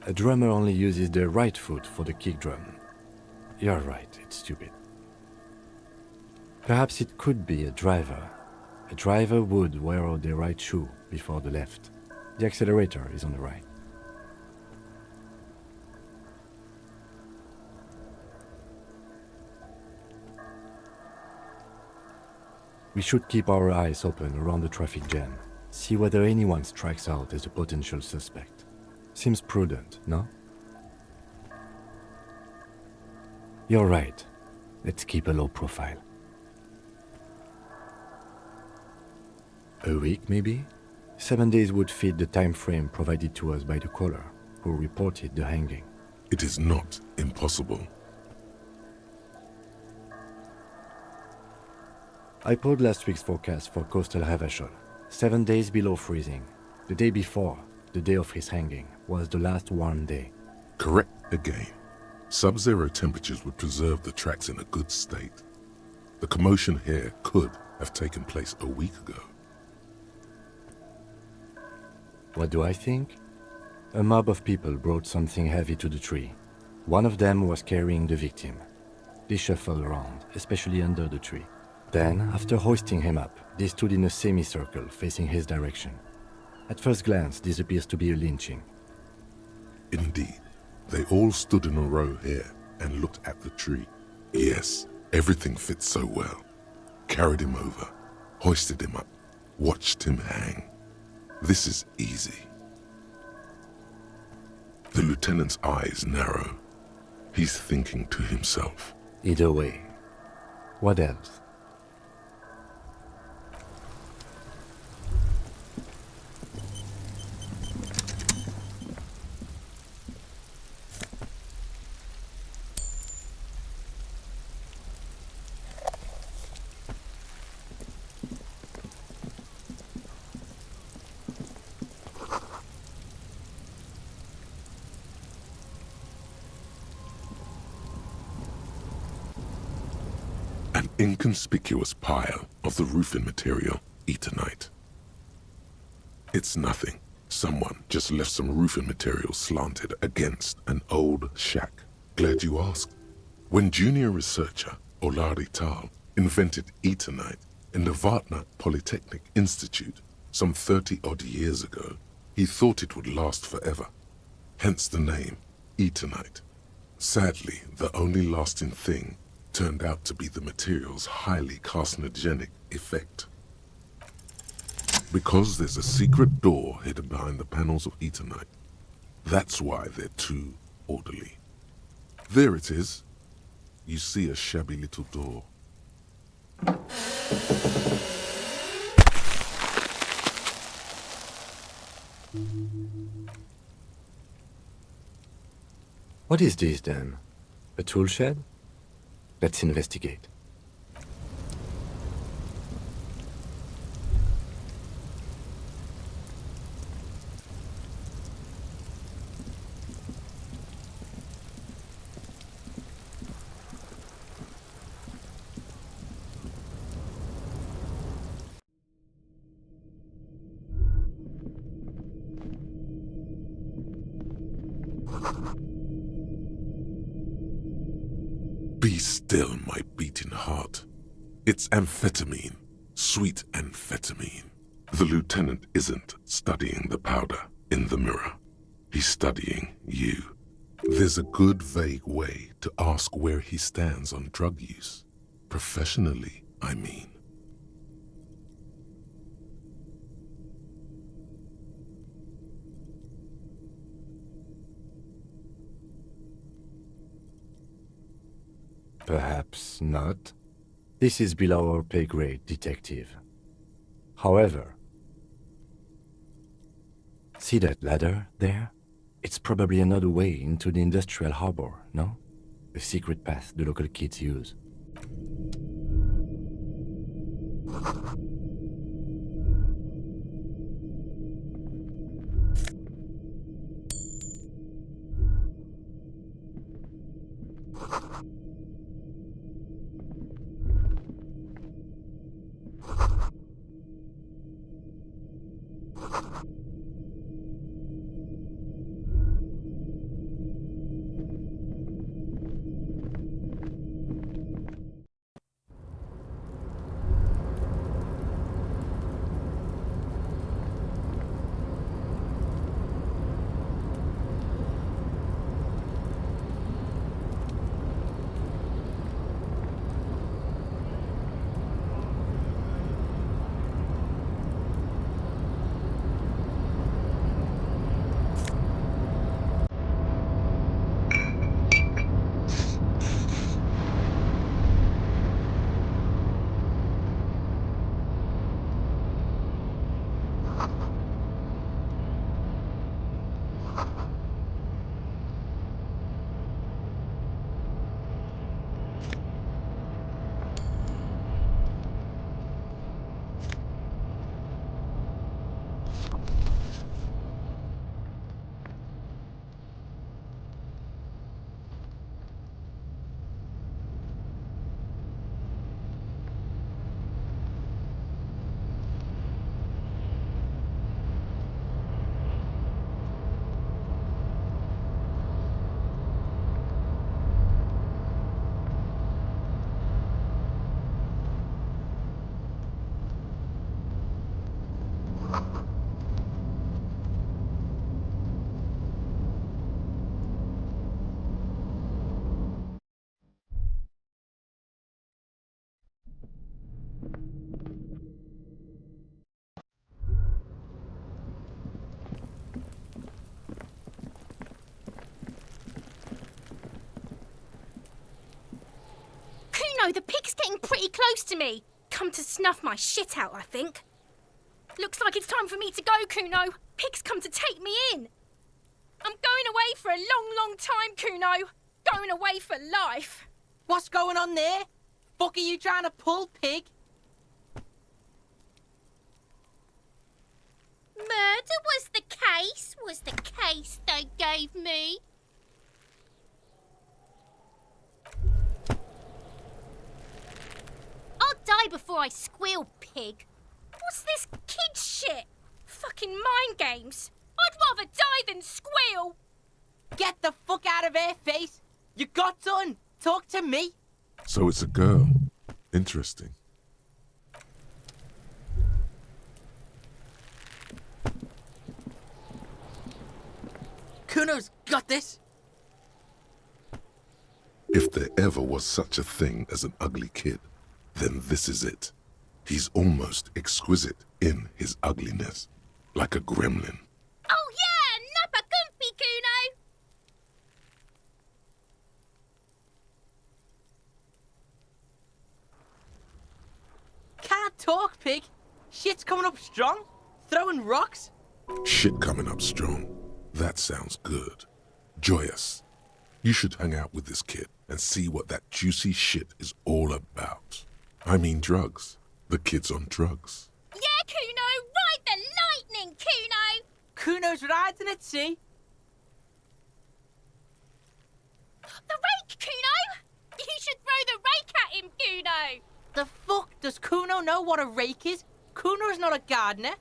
S7: A drummer only uses their right foot for the kick drum. You're right, it's stupid. Perhaps it could be a driver. A driver would wear the right shoe before the left. The accelerator is on the right. We should keep our eyes open around the traffic jam. See whether anyone strikes out as a potential suspect. Seems prudent, no? You're right. Let's keep a low profile. A week, maybe? 7 days would fit the time frame provided to us by the caller, who reported the hanging.
S3: It is not impossible.
S7: I pulled last week's forecast for coastal Havashol. 7 days below freezing. The day before, the day of his hanging, was the last warm day.
S3: Correct again. Sub-zero temperatures would preserve the tracks in a good state. The commotion here could have taken place a week ago.
S7: What do I think? A mob of people brought something heavy to the tree. One of them was carrying the victim. They shuffled around, especially under the tree. Then, after hoisting him up, they stood in a semicircle facing his direction. At first glance, this appears to be a lynching.
S3: Indeed, they all stood in a row here and looked at the tree. Yes, everything fits so well. Carried him over, hoisted him up, watched him hang. This is easy. The lieutenant's eyes narrow. He's thinking to himself.
S7: Either way. What else?
S3: An inconspicuous pile of the roofing material, Eternite. It's nothing. Someone just left some roofing material slanted against an old shack. Glad you asked. When junior researcher Olari Tal invented Eternite in the Vatna Polytechnic Institute some 30-odd years ago, he thought it would last forever. Hence the name, Eternite. Sadly, the only lasting thing turned out to be the material's highly carcinogenic effect. Because there's a secret door hidden behind the panels of Eternite. That's why they're too orderly. There it is. You see a shabby little door.
S7: What is this then? A tool shed? Let's investigate.
S3: Be still, my beating heart. It's amphetamine, sweet amphetamine. The lieutenant isn't studying the powder in the mirror. He's studying you. There's a good vague way to ask where he stands on drug use. Professionally, I mean.
S7: Perhaps not. This is below our pay grade, detective. However, see that ladder there? It's probably another way into the industrial harbor, no? A secret path the local kids use.
S9: Kuno, the pig's getting pretty close to me. Come to snuff my shit out, I think. Looks like it's time for me to go, Kuno. Pig's come to take me in. I'm going away for a long, long time, Kuno. Going away for life.
S2: What's going on there? Fuck are you trying to pull, pig?
S9: Murder was the case they gave me. I'll die before I squeal, pig. What's this kid shit? Fucking mind games. I'd rather die than squeal.
S2: Get the fuck out of here, face. You got done. Talk to me.
S3: So it's a girl. Interesting.
S2: Kuno's got this.
S3: If there ever was such a thing as an ugly kid, then this is it. He's almost exquisite in his ugliness, like a gremlin.
S9: Oh yeah, nappa comfy, Kuno.
S2: Can't talk, pig. Shit's coming up strong. Throwing rocks.
S3: Shit coming up strong. That sounds good. Joyous. You should hang out with this kid and see what that juicy shit is all about. I mean drugs. The kid's on drugs.
S9: Yeah, Kuno, ride the lightning, Kuno.
S2: Kuno's riding it, see?
S9: The rake, Kuno. You should throw the rake at him, Kuno.
S2: The fuck? Does Kuno know what a rake is? Kuno's not a gardener.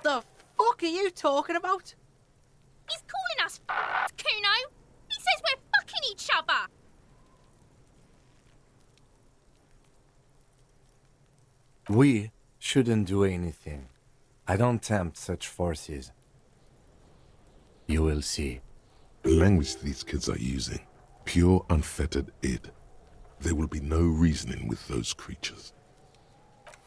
S2: The fuck are you talking about?
S7: We shouldn't do anything. I don't tempt such forces. You will see.
S3: The language these kids are using, pure unfettered id. There will be no reasoning with those creatures.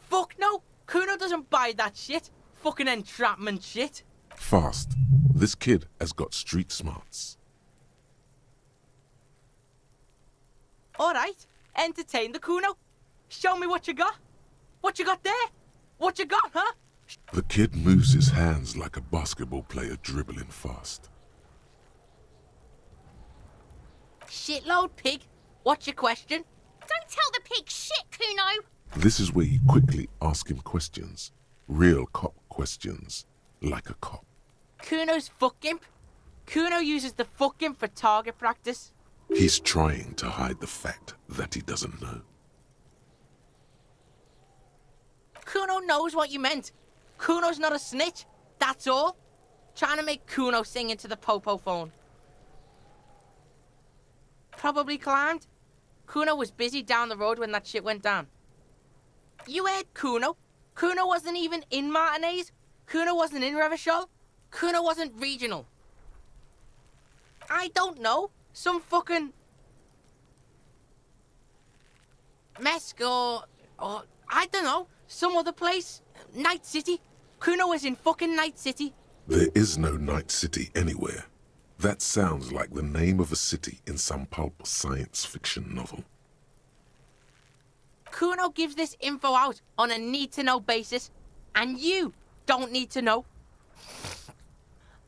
S10: Fuck no! Kuno doesn't buy that shit. Fucking entrapment shit.
S3: Fast. This kid has got street smarts.
S10: Alright, entertain the Kuno. Show me what you got. What you got there? What you got, huh?
S3: The kid moves his hands like a basketball player dribbling fast.
S10: Shitload pig. What's your question?
S9: Don't tell the pig shit, Kuno.
S3: This is where you quickly ask him questions. Real cop questions. Like a cop.
S10: Kuno's fuck gimp. Kuno uses the fuck gimp for target practice.
S3: He's trying to hide the fact that he doesn't know.
S10: Kuno knows what you meant. Kuno's not a snitch. That's all. Trying to make Kuno sing into the popo phone. Probably climbed. Kuno was busy down the road when that shit went down. You heard Kuno. Kuno wasn't even in Martinez. Kuno wasn't in Revachol. Kuno wasn't regional. I don't know. Some fucking... Mesk or I don't know. Some other place. Night City. Kuno was in fucking Night City.
S3: There is no Night City anywhere. That sounds like the name of a city in some pulp science fiction novel.
S10: Kuno gives this info out on a need-to-know basis, and you don't need to know.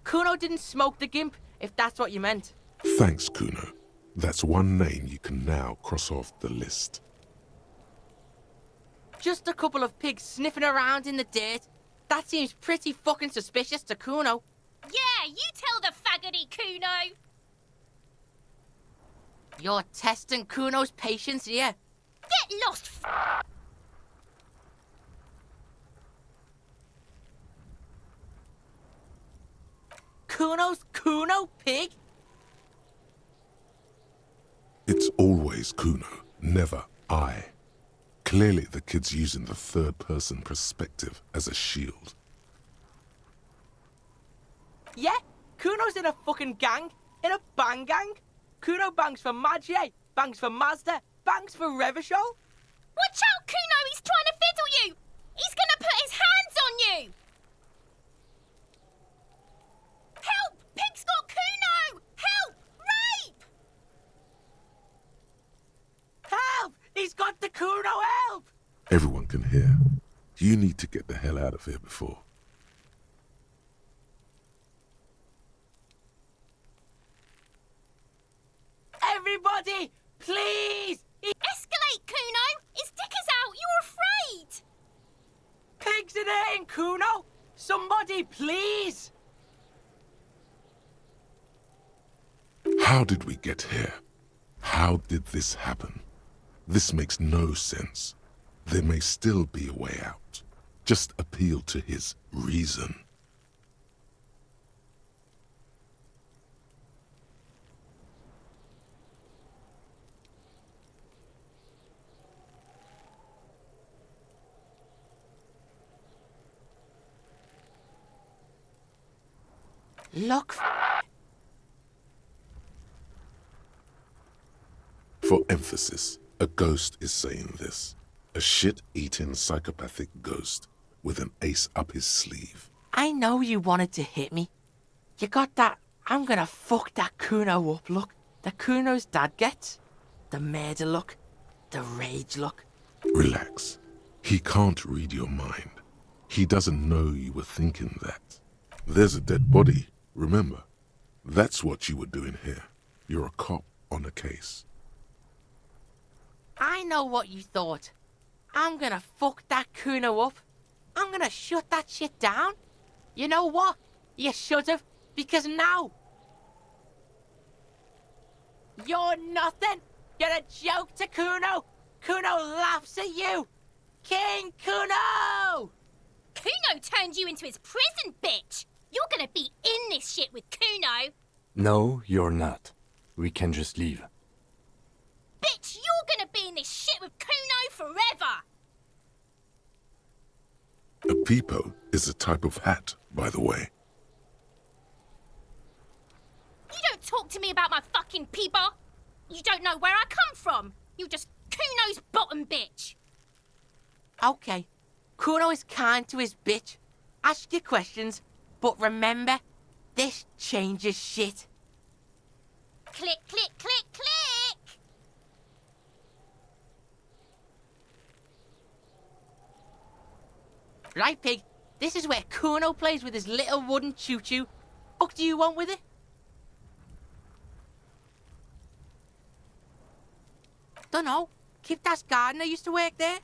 S10: Kuno didn't smoke the gimp, if that's what you meant.
S3: Thanks, Kuno. That's one name you can now cross off the list.
S10: Just a couple of pigs sniffing around in the dirt. That seems pretty fucking suspicious to Kuno.
S9: Yeah, you tell the faggoty, Kuno.
S10: You're testing Kuno's patience here.
S9: Get lost,
S10: Kuno's Kuno, pig?
S3: It's always Kuno, never I. Clearly the kid's using the third-person perspective as a shield.
S10: Yeah, Kuno's in a fucking gang. In a bang gang. Kuno bangs for Magie, bangs for Mazda, bangs for Revachol.
S9: watch out, Kuno! He's trying to fiddle you! He's gonna put his hands on you! Help! Pig's got Kuno! Help! Rape!
S10: Help! He's got the Kuno, help!
S3: Everyone can hear. You need to get the hell out of here before.
S10: Everybody, please!
S9: Escalate, Kuno! His dick is out! You're afraid!
S10: Pigs in here, Kuno! Somebody, please!
S3: How did we get here? How did this happen? This makes no sense. There may still be a way out. Just appeal to his reason.
S10: Look.
S3: For emphasis, a ghost is saying this. A shit-eating psychopathic ghost with an ace up his sleeve.
S10: I know you wanted to hit me. You got that I'm gonna fuck that Kuno up look that Kuno's dad gets. The murder look. The rage look.
S3: Relax. He can't read your mind. He doesn't know you were thinking that. There's a dead body, remember? That's what you were doing here. You're a cop on a case.
S10: I know what you thought. I'm gonna fuck that Kuno up. I'm gonna shut that shit down. You know what? You should've, because now... You're nothing. You're a joke to Kuno. Kuno laughs at you. King Kuno!
S9: Kuno turned you into his prison, bitch! You're gonna be in this shit with Kuno!
S7: No, you're not. We can just leave.
S9: Bitch, you're gonna be in this shit with Kuno forever!
S3: A peepo is a type of hat, by the way.
S9: You don't talk to me about my fucking peeper. You don't know where I come from. You just Kuno's bottom bitch.
S10: Okay, Kuno is kind to his bitch. Ask your questions, but remember, this changes shit.
S9: Click, click, click, click.
S10: Right, pig, this is where Kuno plays with his little wooden choo-choo. What do you want with it? Dunno. Kiptas gardener used to work there.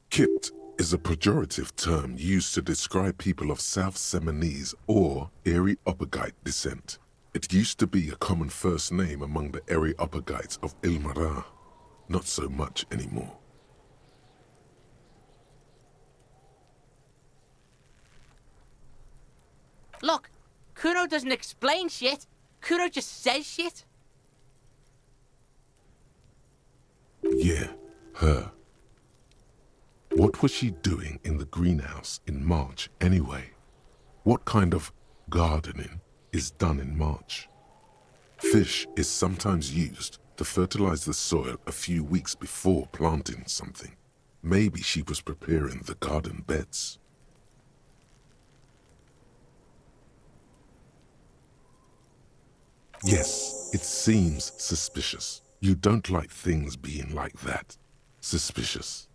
S3: Kipt is a pejorative term used to describe people of South Seminese or Areopagite descent. It used to be a common first name among the Areopagites of Ilmara. Not so much anymore.
S10: Look, Kuno doesn't explain shit. Kuno just says shit.
S3: Yeah, her. What was she doing in the greenhouse in March anyway? What kind of gardening is done in March? Fish is sometimes used to fertilize the soil a few weeks before planting something. Maybe she was preparing the garden beds. Yes, it seems suspicious. You don't like things being like that. Suspicious.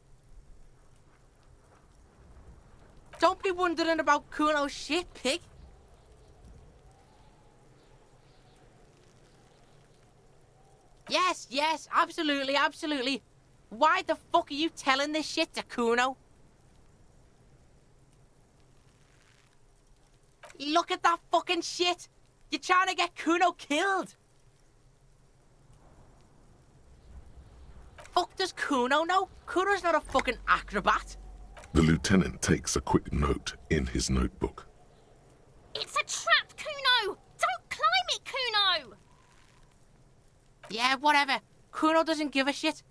S10: Don't be wondering about Kuno's shit, pig. Yes, absolutely. Why the fuck are you telling this shit to Kuno? Look at that fucking shit! You're trying to get Kuno killed! Fuck does Kuno know? Kuno's not a fucking acrobat.
S3: The lieutenant takes a quick note in his notebook.
S9: It's a trap, Kuno! Don't climb it, Kuno!
S10: Yeah, whatever. Kuno doesn't give a shit.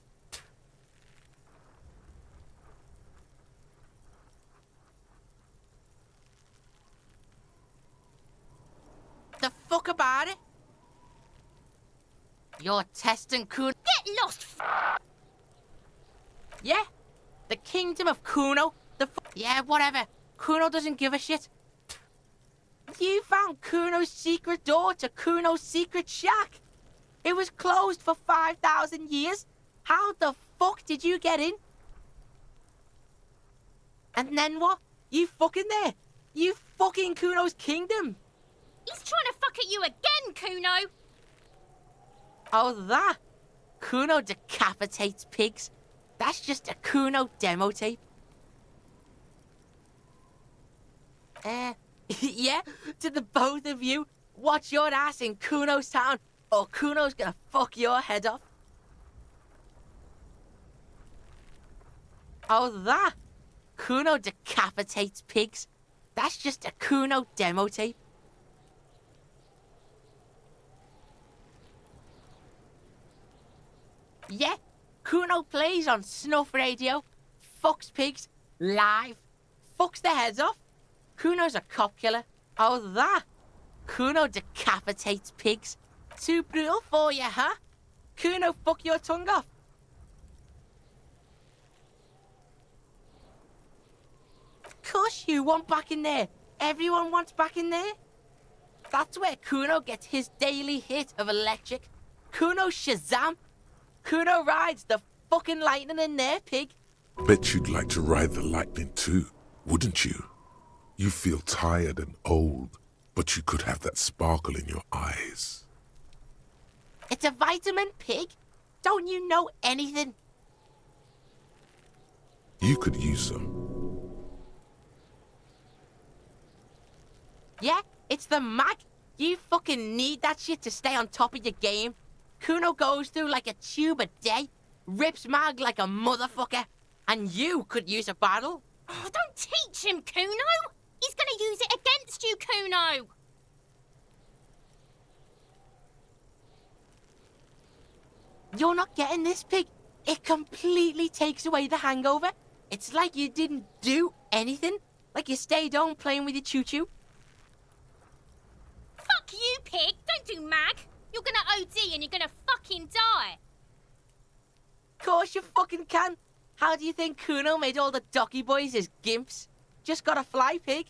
S10: The fuck about it? You're testing Kuno.
S9: Get lost,
S10: Yeah, the kingdom of Kuno. Yeah, whatever. Kuno doesn't give a shit. You found Kuno's secret door to Kuno's secret shack. It was closed for 5,000 years. How the fuck did you get in? And then what? You fucking there. You fucking Kuno's kingdom.
S9: He's trying to fuck at you again, Kuno!
S10: Oh, that? Kuno decapitates pigs. That's just a Kuno demo tape. Yeah, to the both of you, watch your ass in Kuno's town, or Kuno's gonna fuck your head off. Oh, that? Kuno decapitates pigs. That's just a Kuno demo tape. Yeah, Kuno plays on snuff radio, fucks pigs, live, fucks their heads off. Kuno's a cop killer. Oh, that? Kuno decapitates pigs. Too brutal for you, huh? Kuno fuck your tongue off. Of course you want back in there. Everyone wants back in there. That's where Kuno gets his daily hit of electric. Kuno Shazam. Kuno rides the fucking lightning in there, pig.
S3: Bet you'd like to ride the lightning too, wouldn't you? You feel tired and old, but you could have that sparkle in your eyes.
S10: It's a vitamin, pig. Don't you know anything?
S3: You could use some.
S10: Yeah, it's the mag. You fucking need that shit to stay on top of your game. Kuno goes through like a tube a day, rips mag like a motherfucker, and you could use a battle.
S9: Oh, don't teach him, Kuno! He's gonna use it against you, Kuno!
S10: You're not getting this, pig. It completely takes away the hangover. It's like you didn't do anything. Like you stayed home playing with your choo-choo.
S9: Fuck you, pig! Don't do mag! You're gonna OD and you're gonna fucking die!
S10: Course you fucking can. How do you think Kuno made all the docky boys his gimps? Just gotta fly, pig.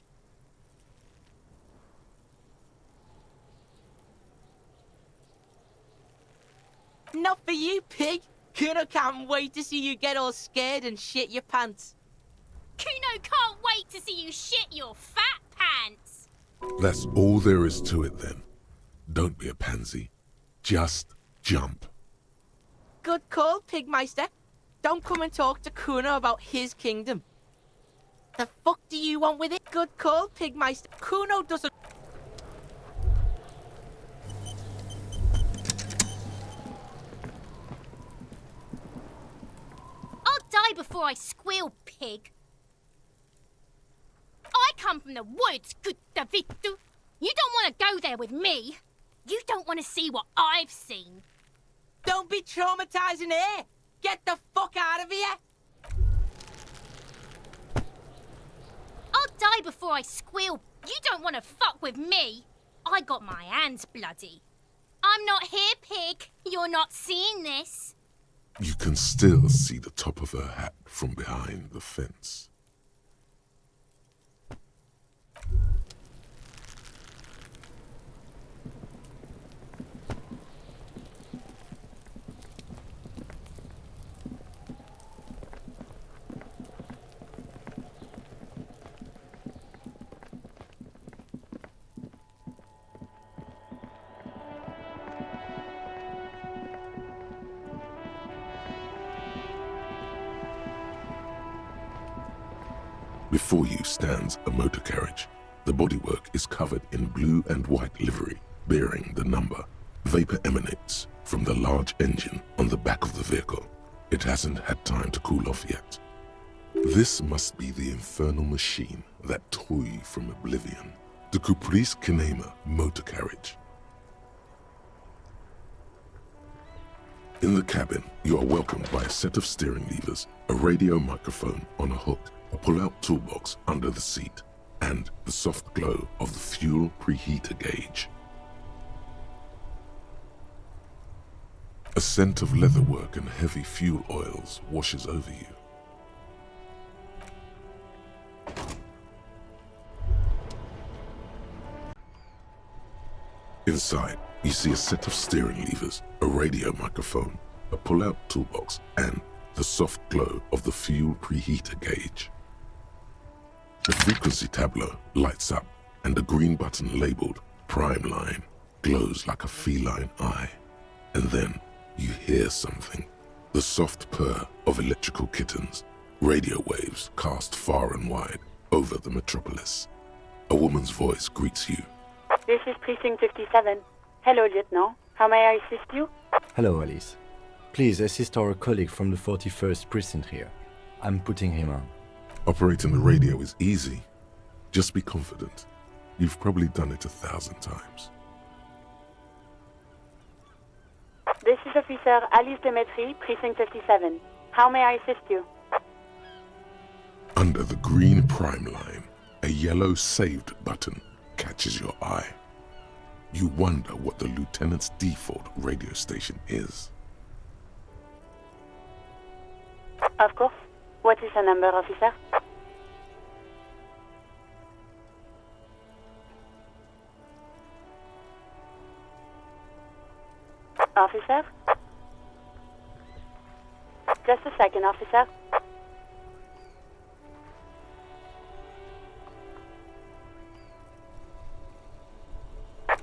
S10: Not for you, pig. Kuno can't wait to see you get all scared and shit your pants.
S9: Kuno can't wait to see you shit your fat pants!
S3: That's all there is to it then. Don't be a pansy. Just jump.
S10: Good call, Pigmeister. Don't come and talk to Kuno about his kingdom. The fuck do you want with it? Good call, Pigmeister. Kuno doesn't...
S9: I'll die before I squeal, pig. I come from the woods, good Davidu. You don't want to go there with me. You don't want to see what I've seen.
S10: Don't be traumatizing here. Get the fuck out of here.
S9: I'll die before I squeal. You don't want to fuck with me. I got my hands bloody. I'm not here, pig. You're not seeing this.
S3: You can still see the top of her hat from behind the fence. Before you stands a motor carriage. The bodywork is covered in blue and white livery, bearing the number. Vapor emanates from the large engine on the back of the vehicle. It hasn't had time to cool off yet. This must be the infernal machine that tore you from oblivion. The Caprice Kinema motor carriage. In the cabin, you are welcomed by a set of steering levers, a radio microphone on a hook, a pull-out toolbox under the seat, and the soft glow of the fuel preheater gauge. A scent of leatherwork and heavy fuel oils washes over you. Inside, you see a set of steering levers, a radio microphone, a pull-out toolbox, and the soft glow of the fuel preheater gauge. The frequency tableau lights up, and a green button labeled Prime Line glows like a feline eye. And then you hear something. The soft purr of electrical kittens, radio waves cast far and wide over the metropolis. A woman's voice greets you.
S11: This is Precinct 57. Hello, Lieutenant. How may I assist you?
S7: Hello, Alice. Please assist our colleague from the 41st Precinct here. I'm putting him on.
S3: Operating the radio is easy. Just be confident. You've probably done it 1,000 times.
S11: This is Officer Alice Demetri, Precinct 57. How may I assist you?
S3: Under the green Prime Line, a yellow saved button catches your eye. You wonder what the Lieutenant's default radio station is.
S11: Of course. What is the number, officer? Officer? Just a second, officer.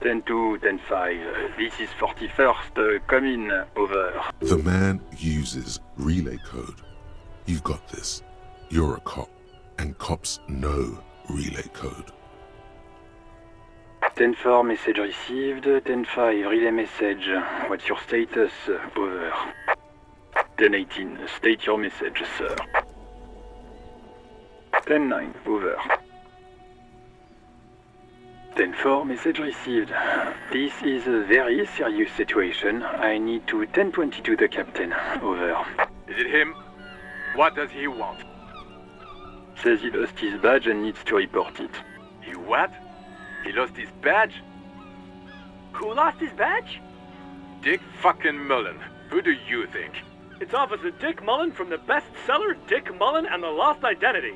S12: (10-2, 10-5). This is 41st. Come in. Over.
S3: The man uses relay code. You've got this. You're a cop, and cops know relay code.
S12: 10-4, message received. 10-5, relay message. What's your status? Over. 10-18, state your message, sir. 10-9, over. 10-4, message received. This is a very serious situation. I need to 10-22 the captain. Over.
S13: Is it him? What does he want?
S12: says he lost his badge and needs to report it.
S13: He what? He lost his badge?
S14: Who lost his badge?
S13: Dick fucking Mullen. Who do you think?
S14: It's Officer Dick Mullen from the bestseller Dick Mullen and the Lost Identity.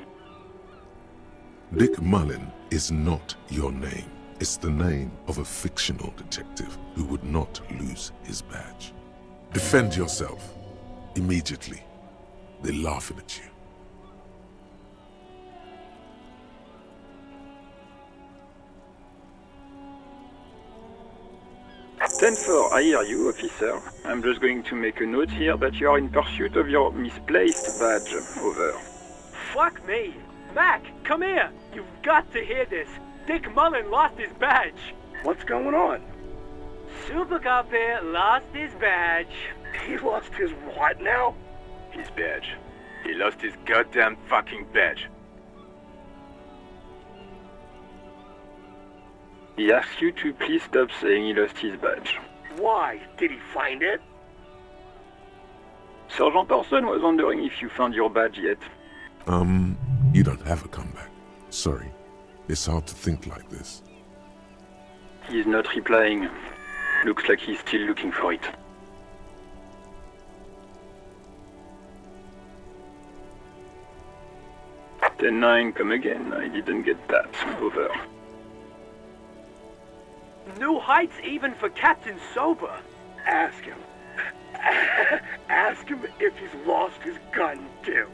S3: Dick Mullen is not your name. It's the name of a fictional detective who would not lose his badge. Defend yourself. Immediately. They're laughing at you.
S12: Stanford, I hear you, officer. I'm just going to make a note here that you are in pursuit of your misplaced badge. Over.
S14: Fuck me. Mac, come here. You've got to hear this. Dick Mullen lost his badge.
S15: What's going on?
S14: Super Cop here lost his badge.
S15: He lost his what now?
S13: His badge. He lost his goddamn fucking badge.
S12: He asks you to please stop saying he lost his badge.
S15: Why? Did he find it?
S12: Sergeant Orson was wondering if you found your badge yet.
S3: You don't have a comeback. Sorry. It's hard to think like this.
S12: He's not replying. Looks like he's still looking for it. "10-9, come again. I didn't get that. Over."
S14: New heights even for Captain Sober.
S15: Ask him. Ask him if he's lost his gun, too.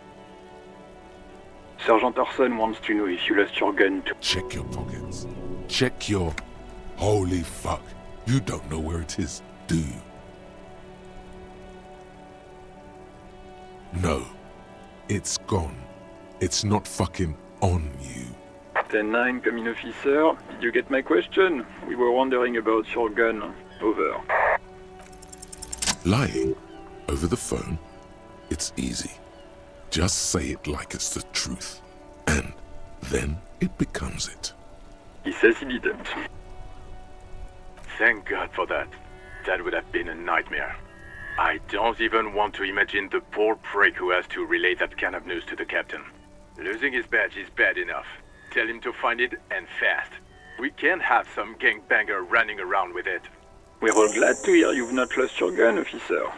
S12: Sergeant Orson wants to know if you lost your gun too.
S3: Check your pockets. Check your... Holy fuck. You don't know where it is, do you? No. It's gone. It's not fucking on you.
S12: 10-9, come in, officer. Did you get my question? We were wondering about your gun. Over.
S3: Lying over the phone? It's easy. Just say it like it's the truth. And then it becomes it.
S12: He says he didn't.
S13: Thank God for that. That would have been a nightmare. I don't even want to imagine the poor prick who has to relay that kind of news to the captain. Losing his badge is bad enough. Tell him to find it, and fast. We can't have some gangbanger running around with it.
S12: We're all glad to hear you've not lost your gun, officer.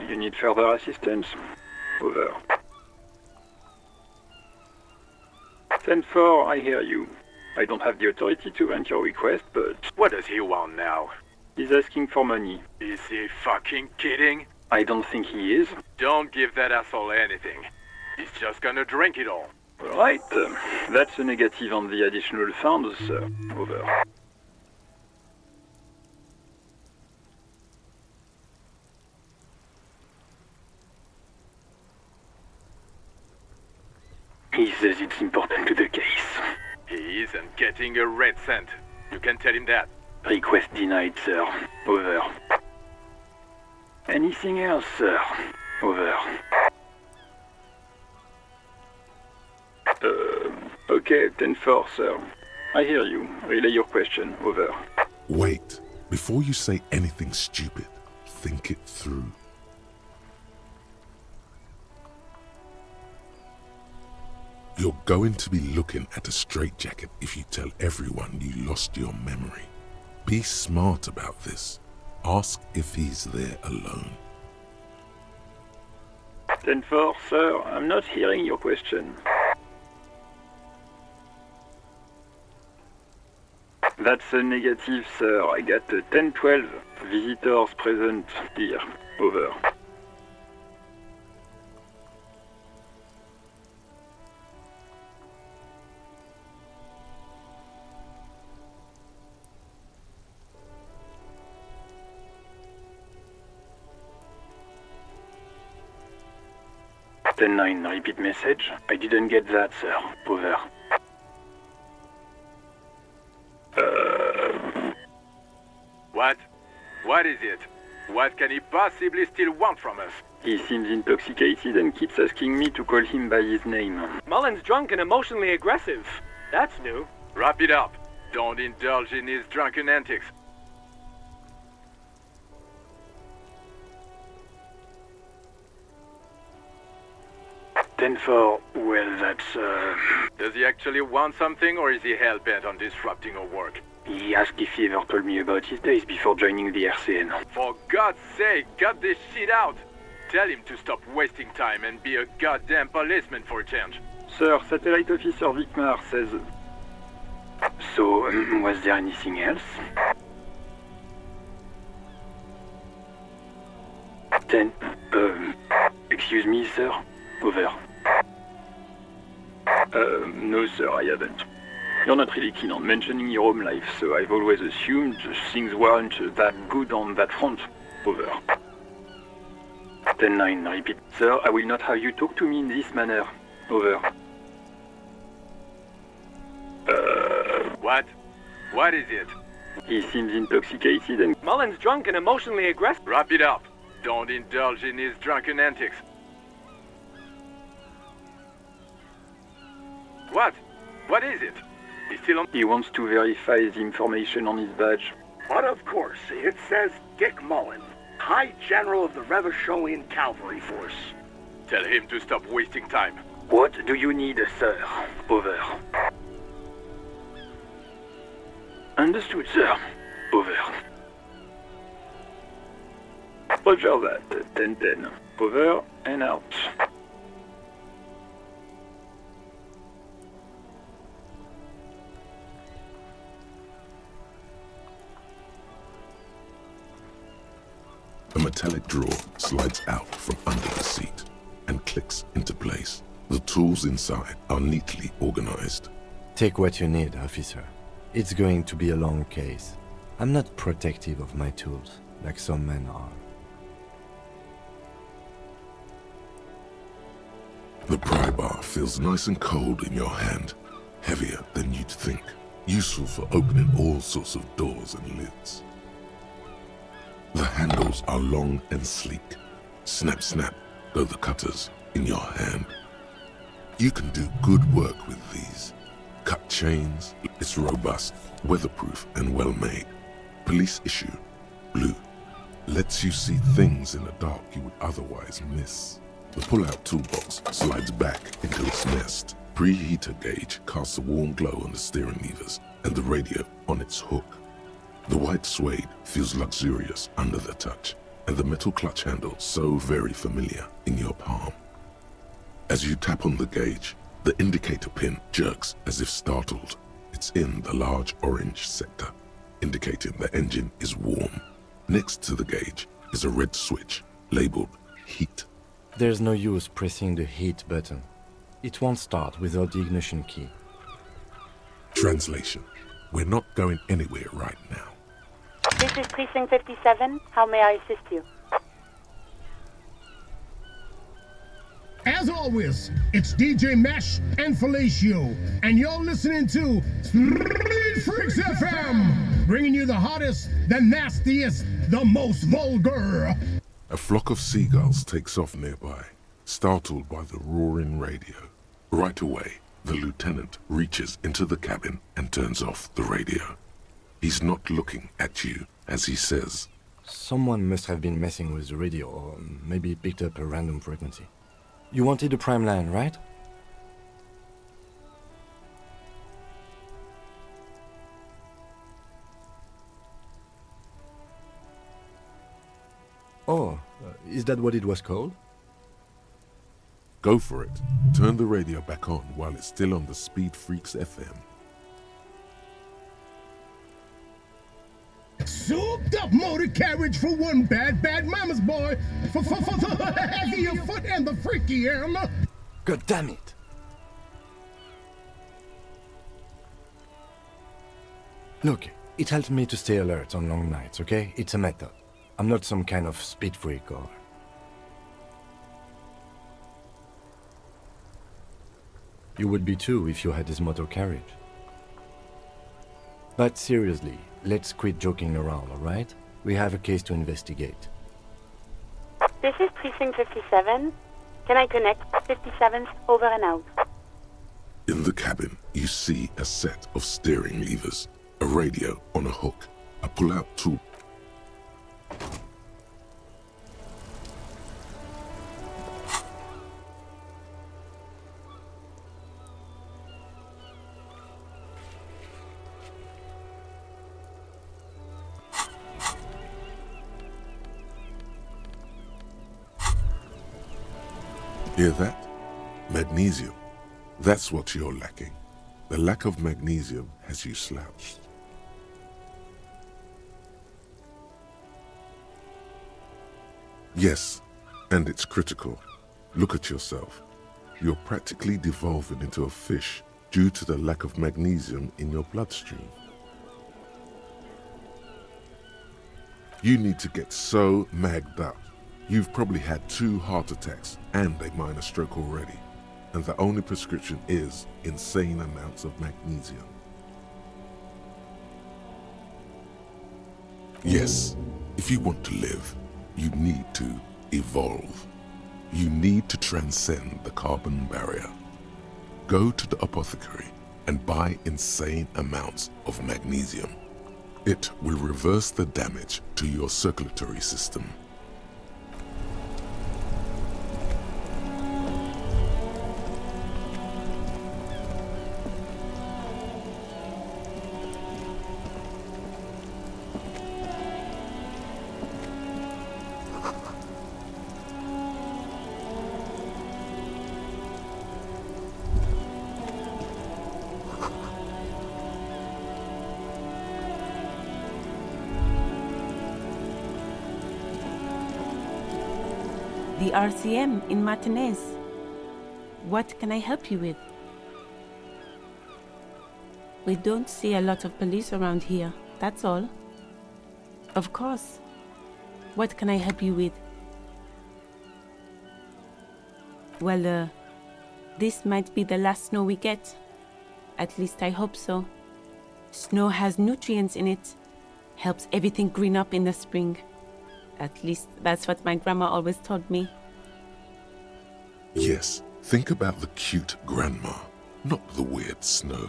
S12: You need further assistance. Over. 10-4, I hear you. I don't have the authority to grant your request, but...
S13: What does he want now?
S12: He's asking for money.
S13: Is he fucking kidding?
S12: I don't think he is.
S13: Don't give that asshole anything. He's just gonna drink it all.
S12: Right. That's a negative on the additional funds, sir. Over. He says it's important to the case.
S13: He isn't getting a red cent. You can tell him that.
S12: Request denied, sir. Over. Anything else, sir? Over. Okay, 10-4, sir. I hear you. Relay your question. Over.
S3: Wait. Before you say anything stupid, think it through. You're going to be looking at a straitjacket if you tell everyone you lost your memory. Be smart about this. Ask if he's there alone.
S12: 10-4, sir. I'm not hearing your question. That's a negative, sir. I got 10-12 visitors present here. Over. "10-9, repeat message. I didn't get that, sir. Over.
S13: What? What is it? What can he possibly still want from us?
S12: He seems intoxicated and keeps asking me to call him by his name.
S14: Mullen's drunk and emotionally aggressive. That's new.
S13: Wrap it up. Don't indulge in his drunken antics.
S12: 10-4, well, that's,
S13: Does he actually want something, or is he hell-bent on disrupting our work?
S12: He asked if he ever told me about his days before joining the RCN.
S13: For God's sake, cut this shit out! Tell him to stop wasting time and be a goddamn policeman for a change.
S12: Sir, Satellite Officer Vicmar says... So, was there anything else? 10. Excuse me, sir? Over. No, sir, I haven't. You're not really keen on mentioning your home life, so I've always assumed things weren't that good on that front. Over. 10-9, repeat. Sir, I will not have you talk to me in this manner. Over.
S13: What? What is it?
S12: He seems intoxicated and...
S14: Mullen's drunk and emotionally aggressive.
S13: Wrap it up. Don't indulge in his drunken antics. What? What is it? He's still on...
S12: He wants to verify the information on his badge.
S15: But of course, it says Dick Mullen, High General of the Revacholian Cavalry Force.
S13: Tell him to stop wasting time.
S12: What do you need, sir? Over. Understood, sir. Over. Roger that. 10-10. Over and out.
S3: A metallic drawer slides out from under the seat and clicks into place. The tools inside are neatly organized.
S7: Take what you need, officer. It's going to be a long case. I'm not protective of my tools, like some men are.
S3: The pry bar feels nice and cold in your hand, heavier than you'd think, useful for opening all sorts of doors and lids. The handles are long and sleek. Snap, snap, go the cutters in your hand. You can do good work with these. Cut chains, it's robust, weatherproof and well made. Police issue, blue. Lets you see things in the dark you would otherwise miss. The pull-out toolbox slides back into its nest. Preheater gauge casts a warm glow on the steering levers and the radio on its hook. The white suede feels luxurious under the touch, and the metal clutch handle so very familiar in your palm. As you tap on the gauge, the indicator pin jerks as if startled. It's in the large orange sector, indicating the engine is warm. Next to the gauge is a red switch labeled heat.
S7: There's no use pressing the heat button. It won't start without the ignition key.
S3: Translation: we're not going anywhere right now.
S11: This is Precinct 57. How may I assist you?
S16: As always, it's DJ Mesh and Fellatio, and you're listening to Street Freaks FM, bringing you the hottest, the nastiest, the most vulgar.
S3: A flock of seagulls takes off nearby, startled by the roaring radio. Right away, the lieutenant reaches into the cabin and turns off the radio. He's not looking at you as he says,
S7: Someone must have been messing with the radio, or maybe picked up a random frequency. You wanted a prime line, right? Oh, is that what it was called?
S3: Go for it. Turn the radio back on while it's still on the Speed Freaks FM.
S16: Souped up motor carriage for one bad mama's boy. For the heavier foot and the freakier.
S7: God damn it! Look, it helps me to stay alert on long nights, okay? It's a method. I'm not some kind of speed freak or... You would be too if you had this motor carriage. But seriously, let's quit joking around, alright? We have a case to investigate.
S11: This is Precinct 57. Can I connect 57th over and out?
S3: In the cabin, you see a set of steering levers, a radio on a hook, a pull-out tool. Hear that? Magnesium. That's what you're lacking. The lack of magnesium has you slouched. Yes, and it's critical. Look at yourself. You're practically devolving into a fish due to the lack of magnesium in your bloodstream. You need to get so magged up. You've probably had 2 heart attacks and a minor stroke already, and the only prescription is insane amounts of magnesium. Yes, if you want to live, you need to evolve. You need to transcend the carbon barrier. Go to the apothecary and buy insane amounts of magnesium. It will reverse the damage to your circulatory system.
S17: The RCM in Martinez. What can I help you with? We don't see a lot of police around here, that's all. Of course. What can I help you with? Well, this might be the last snow we get. At least I hope so. Snow has nutrients in it. Helps everything green up in the spring. At least that's what my grandma always told me.
S3: Yes, think about the cute grandma, not the weird snow.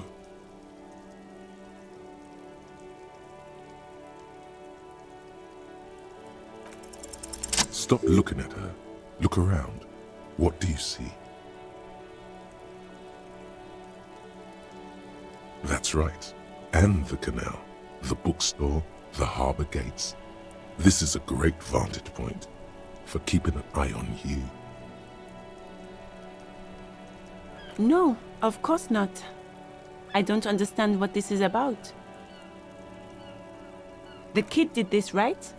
S3: Stop looking at her. Look around. What do you see? That's right. And the canal, the bookstore, the harbor gates. This is a great vantage point for keeping an eye on you.
S17: No, of course not. I don't understand what this is about. The kid did this, right?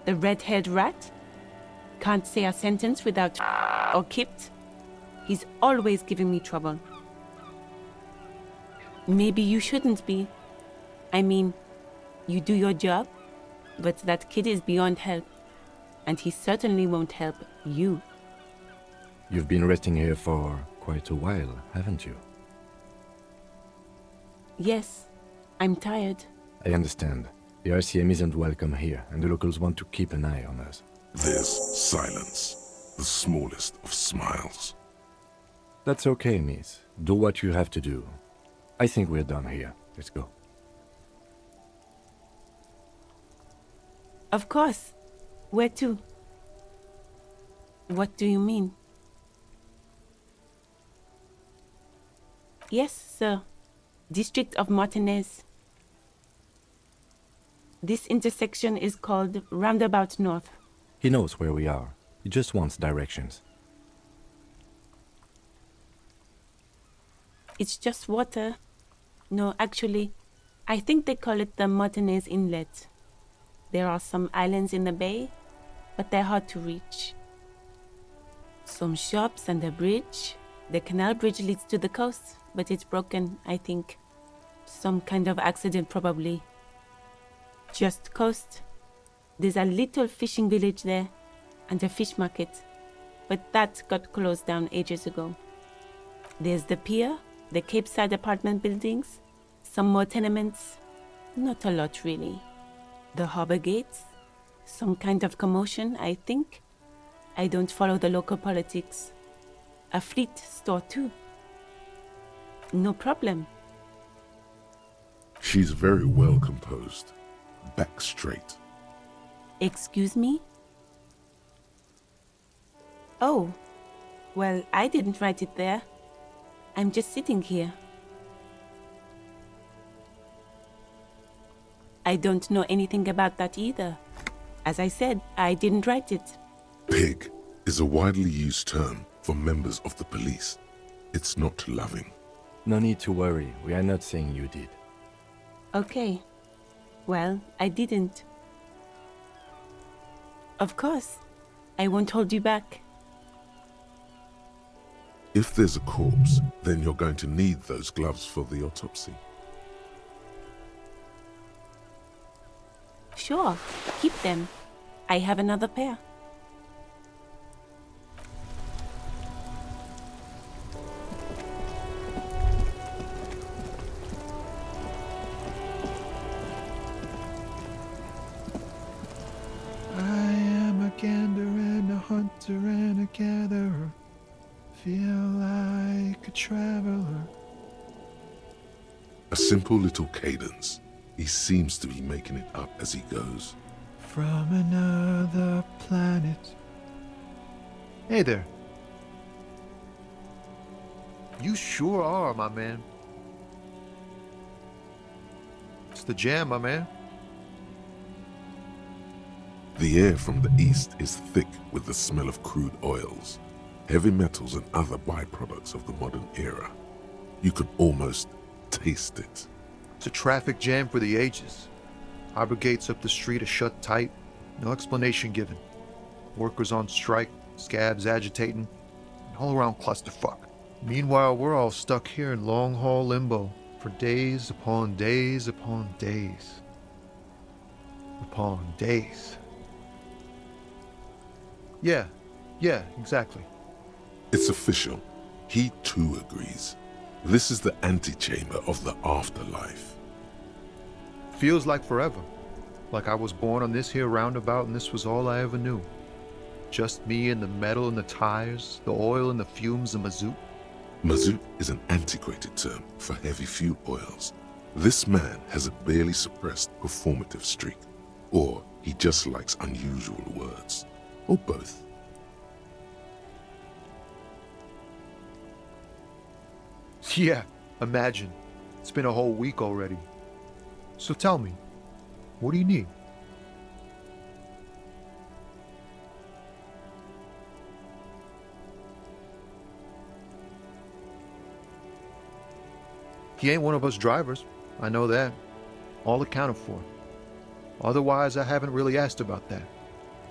S17: The red-haired rat? Can't say a sentence without or kipped. He's always giving me trouble. Maybe you shouldn't be. I mean, you do your job, but that kid is beyond help. And he certainly won't help you.
S7: You've been resting here for quite a while, haven't you?
S17: Yes, I'm tired.
S7: I understand. The RCM isn't welcome here, and the locals want to keep an eye on us.
S3: There's silence, the smallest of smiles.
S7: That's okay, miss. Do what you have to do. I think we're done here. Let's go.
S17: Of course. Where to? What do you mean? Yes, sir. District of Martinez. This intersection is called Roundabout North.
S7: He knows where we are. He just wants directions.
S17: It's just water. No, actually, I think they call it the Martinez Inlet. There are some islands in the bay, but they're hard to reach. Some shops and a bridge. The canal bridge leads to the coast, but it's broken, I think. Some kind of accident, probably. Just coast. There's a little fishing village there, and a fish market, but that got closed down ages ago. There's the pier, the Cape Side apartment buildings, some more tenements. Not a lot, really. The harbor gates, some kind of commotion, I think. I don't follow the local politics. A fleet store, too. No problem.
S3: She's very well composed. Back straight.
S17: Excuse me? Oh, well, I didn't write it there. I'm just sitting here. I don't know anything about that either. As I said, I didn't write it.
S3: Pig is a widely used term for members of the police. It's not loving.
S7: No need to worry. We are not saying you did.
S17: Okay. Well, I didn't. Of course. I won't hold you back.
S3: If there's a corpse, then you're going to need those gloves for the autopsy.
S17: Sure, keep them. I have another pair.
S18: I am a gander and a hunter and a gatherer. Feel like a traveler.
S3: A simple little cadence. He seems to be making it up as he goes.
S18: From another planet. Hey there. You sure are, my man. It's the jam, my man.
S3: The air from the east is thick with the smell of crude oils, heavy metals and other byproducts of the modern era. You can almost taste it.
S18: It's a traffic jam for the ages. Harbor gates up the street are shut tight, no explanation given. Workers on strike, scabs agitating, an all-around clusterfuck. Meanwhile, we're all stuck here in long-haul limbo for days upon days upon days. Upon days. Yeah, exactly.
S3: It's official. He too agrees. This is the antechamber of the afterlife.
S18: Feels like forever. Like I was born on this here roundabout and this was all I ever knew. Just me and the metal and the tires, the oil and the fumes of mazout.
S3: Mazout is an antiquated term for heavy fuel oils. This man has a barely suppressed performative streak. Or he just likes unusual words. Or both.
S18: Yeah, imagine. It's been a whole week already. So tell me, what do you need? He ain't one of us drivers. I know that. All accounted for. Otherwise, I haven't really asked about that.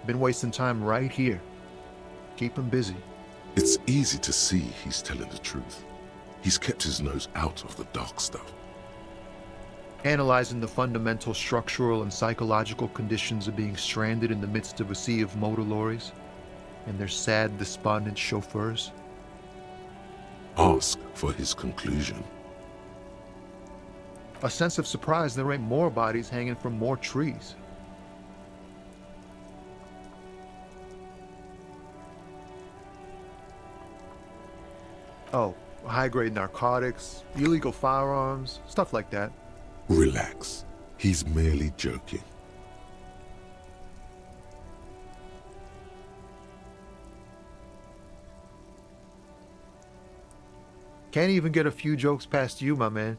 S18: Been wasting time right here. Keep him busy.
S3: It's easy to see he's telling the truth. He's kept his nose out of the dark stuff.
S18: Analyzing the fundamental structural and psychological conditions of being stranded in the midst of a sea of motor lorries and their sad, despondent chauffeurs.
S3: Ask for his conclusion.
S18: A sense of surprise there ain't more bodies hanging from more trees. Oh, high-grade narcotics, illegal firearms, stuff like that.
S3: Relax. He's merely joking.
S18: Can't even get a few jokes past you, my man.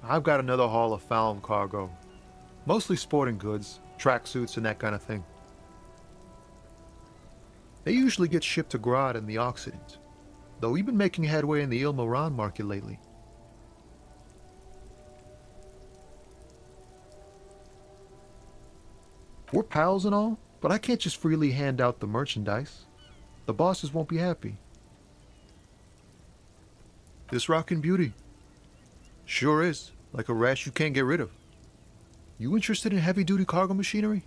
S18: I've got another haul of found cargo. Mostly sporting goods, tracksuits, and that kind of thing. They usually get shipped to Grodd in the Occident, though we've been making headway in the Il Moran market lately. We're pals and all, but I can't just freely hand out the merchandise. The bosses won't be happy. This rockin' beauty. Sure is, like a rash you can't get rid of. You interested in heavy-duty cargo machinery?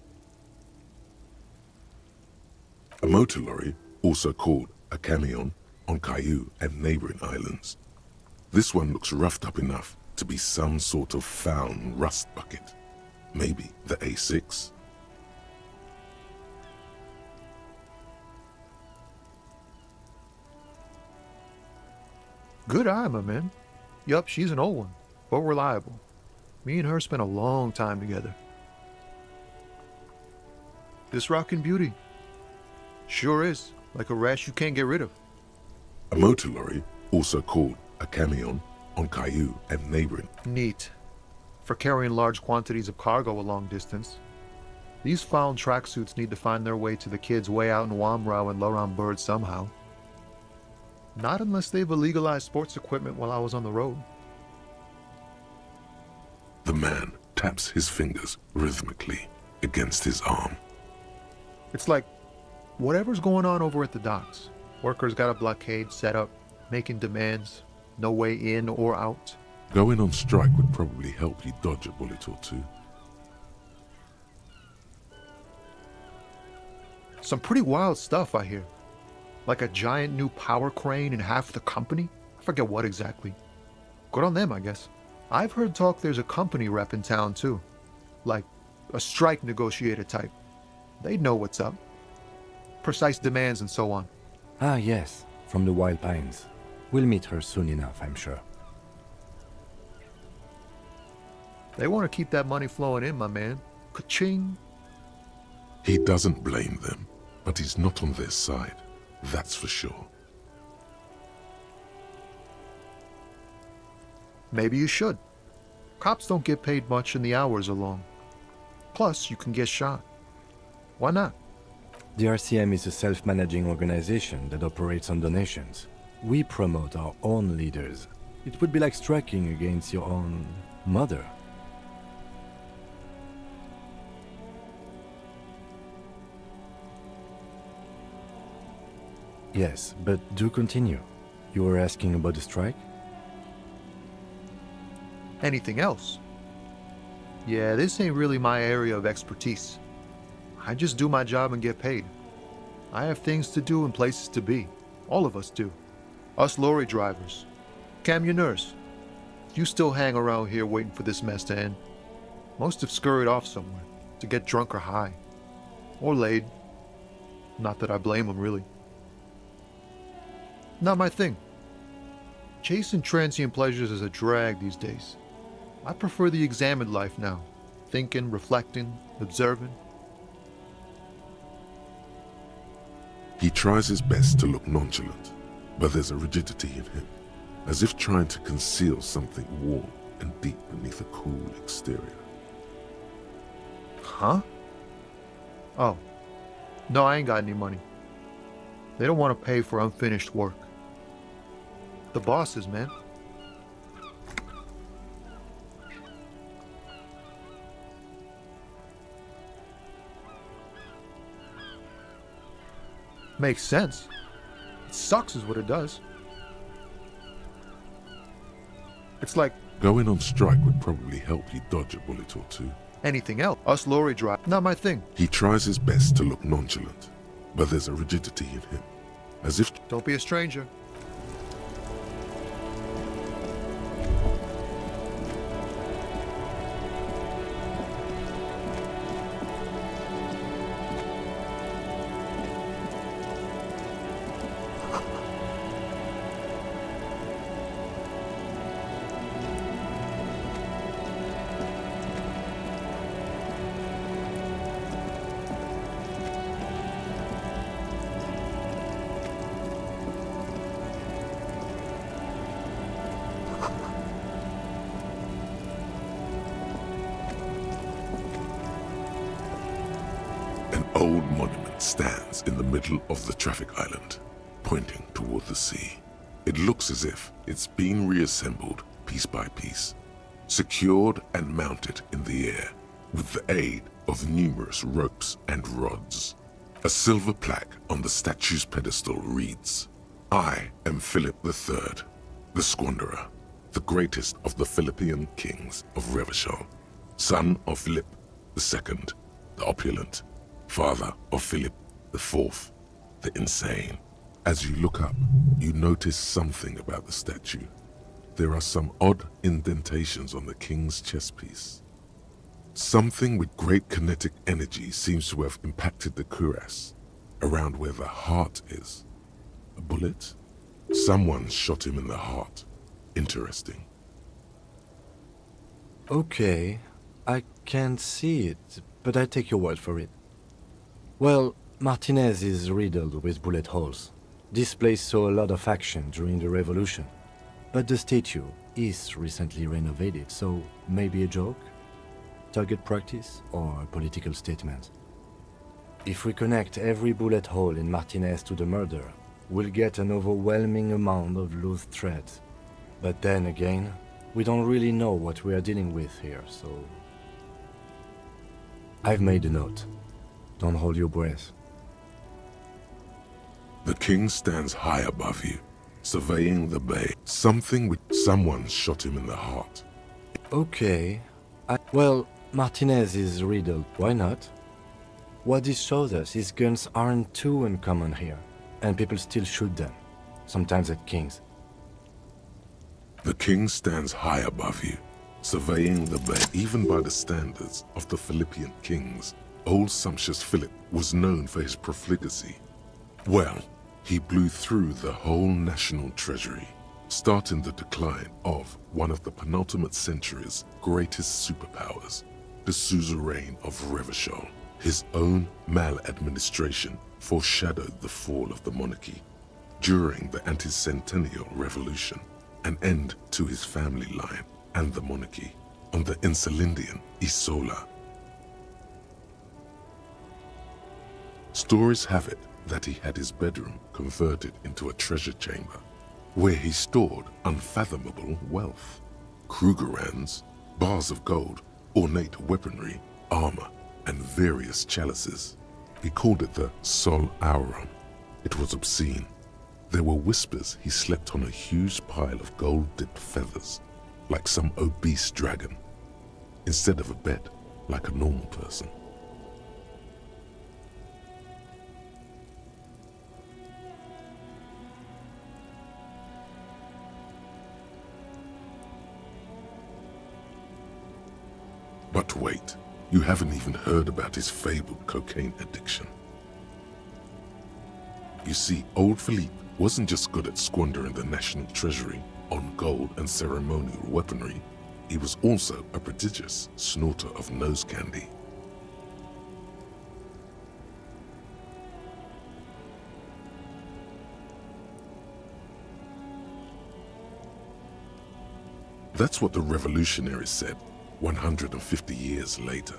S3: A motor lorry, also called a camion, on Caillou and neighboring islands. This one looks roughed up enough to be some sort of found rust bucket. Maybe the A6?
S18: Good eye, my man. Yup, she's an old one, but reliable. Me and her spent a long time together. This rockin' beauty. Sure is, like a rash you can't get rid of.
S3: A motor lorry, also called a camion, on Caillou and neighboring.
S18: Neat. For carrying large quantities of cargo a long distance. These found tracksuits need to find their way to the kids way out in Wamrau and Laurent Bird somehow. Not unless they've illegalized sports equipment while I was on the road.
S3: The man taps his fingers rhythmically against his arm.
S18: It's like whatever's going on over at the docks. Workers got a blockade set up, making demands, no way in or out.
S3: Going on strike would probably help you dodge a bullet or two.
S18: Some pretty wild stuff, I hear. Like a giant new power crane in half the company? I forget what exactly. Good on them, I guess. I've heard talk there's a company rep in town, too. Like a strike negotiator type. They'd know what's up. Precise demands and so on.
S7: Ah, yes, from the Wild Pines. We'll meet her soon enough, I'm sure.
S18: They want to keep that money flowing in, my man. Ka-ching!
S3: He doesn't blame them, but he's not on their side. That's for sure.
S18: Maybe you should. Cops don't get paid much and the hours are long. Plus, you can get shot. Why not?
S7: The RCM is a self-managing organization that operates on donations. We promote our own leaders. It would be like striking against your own mother. Yes, but do continue. You were asking about the strike?
S18: Anything else? Yeah, this ain't really my area of expertise. I just do my job and get paid. I have things to do and places to be. All of us do. Us lorry drivers. Camionneurs. You still hang around here waiting for this mess to end. Most have scurried off somewhere to get drunk or high. Or laid. Not that I blame them, really. Not my thing. Chasing transient pleasures is a drag these days. I prefer the examined life now. Thinking, reflecting, observing.
S3: He tries his best to look nonchalant, but there's a rigidity in him, as if trying to conceal something warm and deep beneath a cool exterior.
S18: Huh? Oh. No, I ain't got any money. They don't want to pay for unfinished work. The bosses, man. Makes sense. It sucks is what it does. It's like...
S3: Going on strike would probably help you dodge a bullet or two.
S18: Anything else. Us lorry drive. Not my thing.
S3: He tries his best to look nonchalant, but there's a rigidity in him, as if...
S18: Don't be a stranger.
S3: Old monument stands in the middle of the traffic island, pointing toward the sea. It looks as if it's been reassembled piece by piece, secured and mounted in the air with the aid of numerous ropes and rods. A silver plaque on the statue's pedestal reads, "I am Philip III, the Squanderer, the greatest of the Philippian kings of Revachol, son of Philip II, the opulent, father of Philip IV, the insane." As you look up, you notice something about the statue. There are some odd indentations on the king's chest piece. Something with great kinetic energy seems to have impacted the cuirass, around where the heart is. A bullet? Someone shot him in the heart. Interesting.
S7: Okay, I can't see it, but I take your word for it. Well, Martinez is riddled with bullet holes. This place saw a lot of action during the revolution. But the statue is recently renovated, so maybe a joke? Target practice or a political statement? If we connect every bullet hole in Martinez to the murder, we'll get an overwhelming amount of loose threads. But then again, we don't really know what we are dealing with here, so... I've made a note. Don't hold your breath.
S3: The king stands high above you, surveying the bay. Someone shot him in the heart.
S7: Okay. Well, Martinez is riddled. Why not? What this shows us is guns aren't too uncommon here, and people still shoot them, sometimes at kings.
S3: The king stands high above you, surveying the bay. Even by the standards of the Philippian kings, old sumptuous Philip was known for his profligacy. Well, he blew through the whole national treasury, starting the decline of one of the penultimate century's greatest superpowers, the suzerain of Revachol. His own maladministration foreshadowed the fall of the monarchy. During the anti-centennial revolution, an end to his family line and the monarchy on the Insulindian Isola. Stories have it that he had his bedroom converted into a treasure chamber, where he stored unfathomable wealth. Krugerrands, bars of gold, ornate weaponry, armor, and various chalices. He called it the Sol Aurum. It was obscene. There were whispers he slept on a huge pile of gold-dipped feathers, like some obese dragon, instead of a bed, like a normal person. But wait, you haven't even heard about his fabled cocaine addiction. You see, old Philippe wasn't just good at squandering the national treasury on gold and ceremonial weaponry, he was also a prodigious snorter of nose candy. That's what the revolutionaries said 150 years later,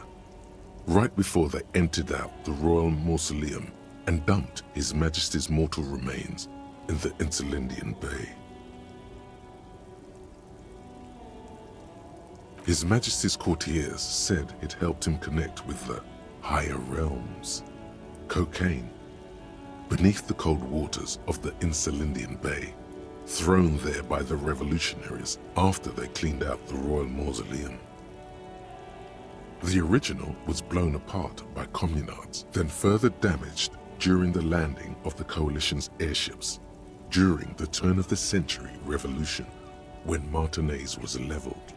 S3: right before they emptied out the royal mausoleum and dumped His Majesty's mortal remains in the Insulindian Bay. His Majesty's courtiers said it helped him connect with the higher realms. Cocaine, beneath the cold waters of the Insulindian Bay, thrown there by the revolutionaries after they cleaned out the royal mausoleum. The original was blown apart by communards, then further damaged during the landing of the coalition's airships during the turn-of-the-century revolution, when Martinez was leveled.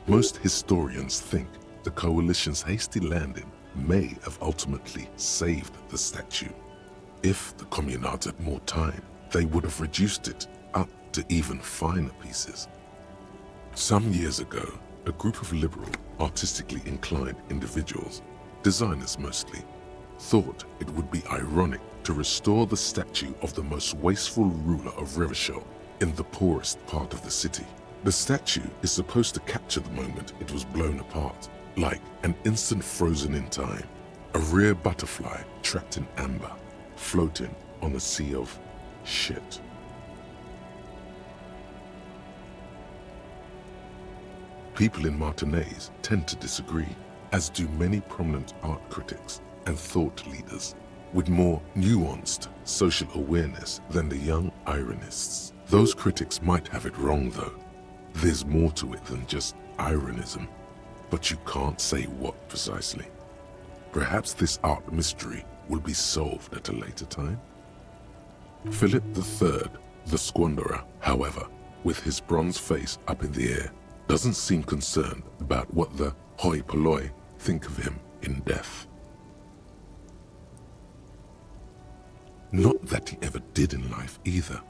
S3: Most historians think the coalition's hasty landing may have ultimately saved the statue. If the communards had more time, they would have reduced it up to even finer pieces. Some years ago, a group of liberal, artistically inclined individuals, designers mostly, thought it would be ironic to restore the statue of the most wasteful ruler of Revachol in the poorest part of the city. The statue is supposed to capture the moment it was blown apart, like an instant frozen in time, a rare butterfly trapped in amber, floating on a sea of shit. People in Martinez tend to disagree, as do many prominent art critics and thought leaders with more nuanced social awareness than the young ironists. Those critics might have it wrong though. There's more to it than just ironism, but you can't say what precisely. Perhaps this art mystery will be solved at a later time. Philip III, the squanderer, however, with his bronze face up in the air, doesn't seem concerned about what the hoi polloi think of him in death. Not that he ever did in life either.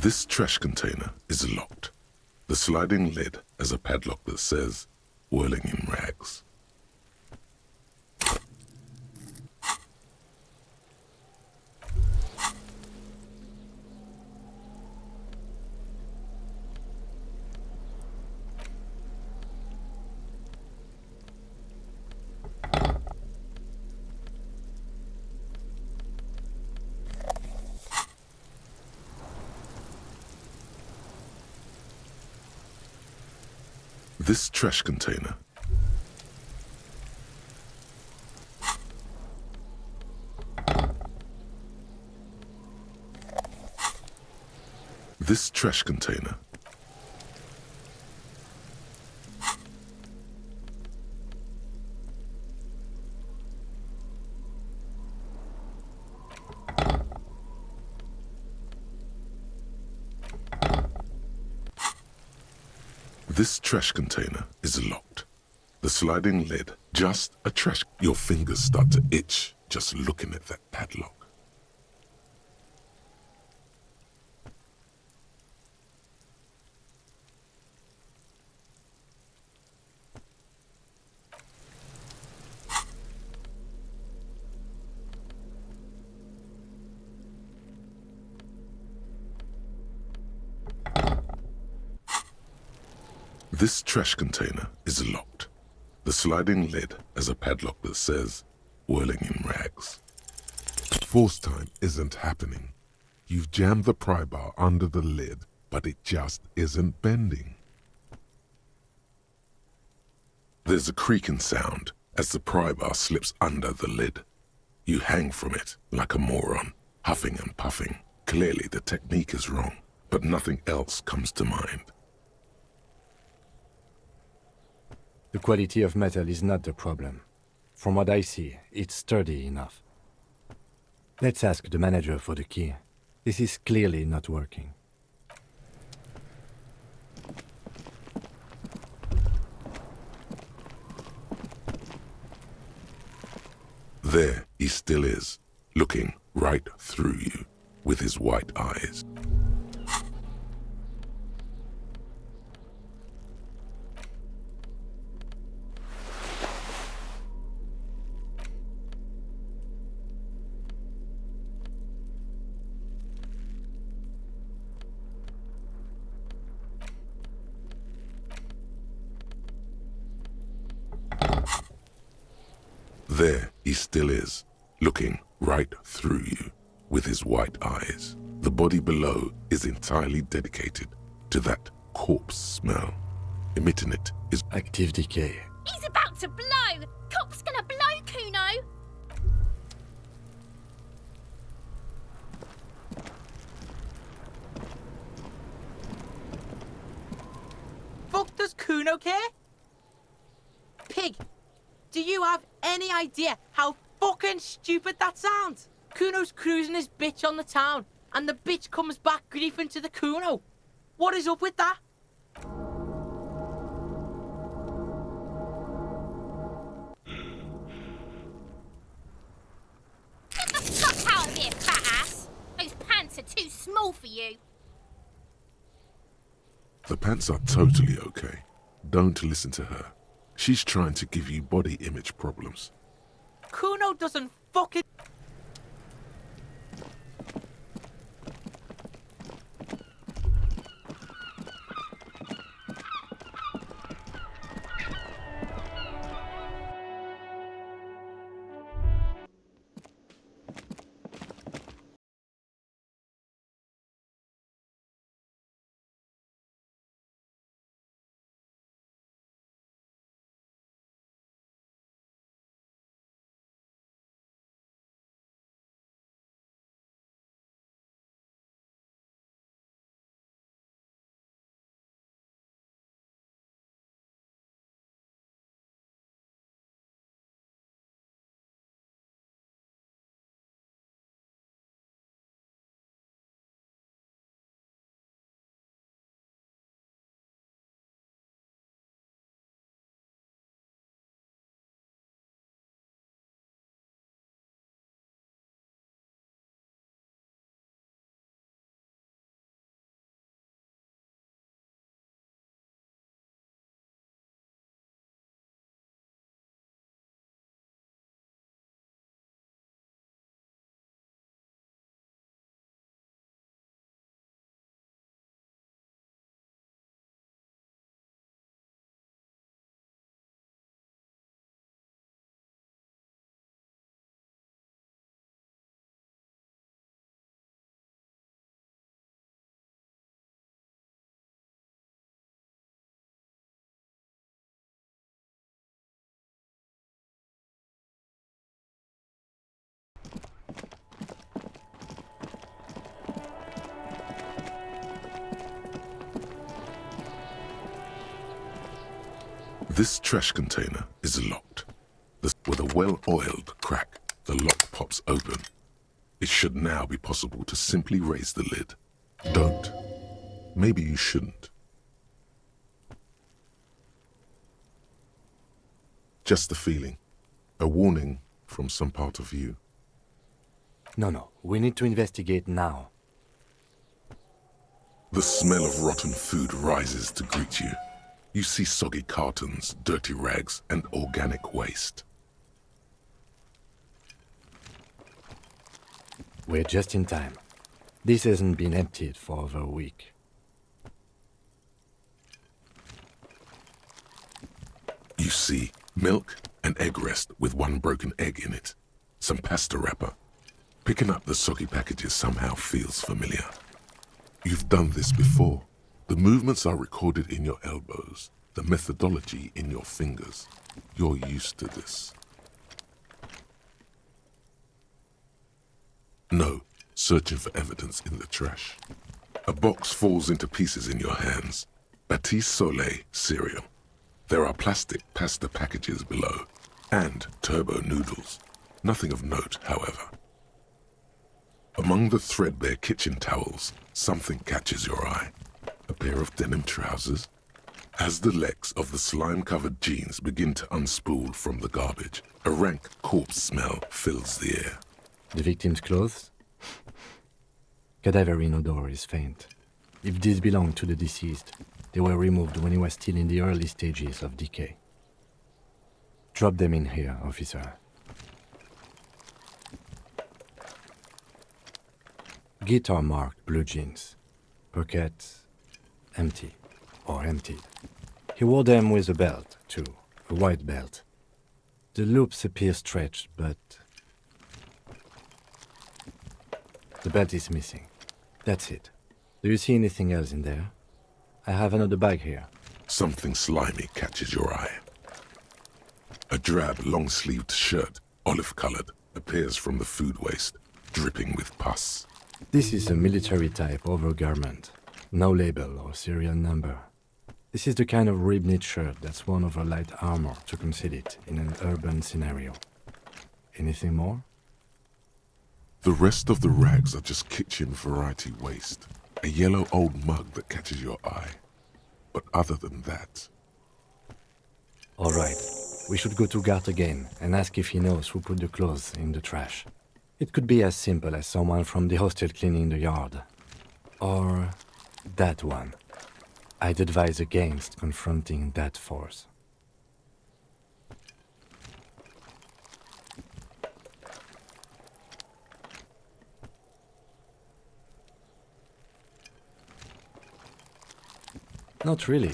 S3: This trash container is locked. The sliding lid has a padlock that says, whirling in rags. This trash container. This trash container. This trash container is locked. The sliding lid, just a trash. Your fingers start to itch just looking at that padlock. This trash container is locked. The sliding lid has a padlock that says, whirling in rags. Force time isn't happening. You've jammed the pry bar under the lid, but it just isn't bending. There's a creaking sound as the pry bar slips under the lid. You hang from it like a moron, huffing and puffing. Clearly the technique is wrong, but nothing else comes to mind.
S7: The quality of metal is not the problem. From what I see, it's sturdy enough. Let's ask the manager for the key. This is clearly not working.
S3: There he still is, looking right through you with his white eyes. There he still is, looking right through you with his white eyes. The body below is entirely dedicated to that corpse smell. Emitting it is
S7: active decay.
S9: He's about to blow! Cop's gonna blow, Kuno!
S10: Fuck does Kuno care? Pig, do you have any idea how fucking stupid that sounds? Kuno's cruising his bitch on the town, and the bitch comes back griefing to the Kuno. What is up with that?
S9: Get the fuck out of here, fat ass! Those pants are too small for you.
S3: The pants are totally okay. Don't listen to her. She's trying to give you body image problems.
S10: Kuno doesn't fucking...
S3: This trash container is locked. With a well-oiled crack, the lock pops open. It should now be possible to simply raise the lid. Don't. Maybe you shouldn't. Just a feeling. A warning from some part of you.
S7: No, we need to investigate now.
S3: The smell of rotten food rises to greet you. You see soggy cartons, dirty rags, and organic waste.
S7: We're just in time. This hasn't been emptied for over a week.
S3: You see milk and egg rest with one broken egg in it. Some pasta wrapper. Picking up the soggy packages somehow feels familiar. You've done this before. The movements are recorded in your elbows, the methodology in your fingers. You're used to this. No, searching for evidence in the trash. A box falls into pieces in your hands. Batiste Soleil cereal. There are plastic pasta packages below, and turbo noodles. Nothing of note, however. Among the threadbare kitchen towels, something catches your eye. A pair of denim trousers. As the legs of the slime-covered jeans begin to unspool from the garbage, a rank corpse smell fills the air.
S7: The victim's clothes? Cadaverine odor is faint. If these belong to the deceased, they were removed when he was still in the early stages of decay. Drop them in here, officer. Guitar-marked blue jeans. Pockets empty or emptied. He wore them with a belt, too, a white belt. The loops appear stretched, but the belt is missing. That's it. Do you see anything else in there? I have another bag here.
S3: Something slimy catches your eye. A drab, long-sleeved shirt, olive-colored, appears from the food waste, dripping with pus.
S7: This is a military-type overgarment. No label or serial number. This is the kind of rib-knit shirt that's worn over light armor to conceal it in an urban scenario. Anything more?
S3: The rest of the rags are just kitchen variety waste. A yellow old mug that catches your eye. But other than that...
S7: All right. We should go to Gart again and ask if he knows who put the clothes in the trash. It could be as simple as someone from the hostel cleaning the yard. Or that one. I'd advise against confronting that force. Not really.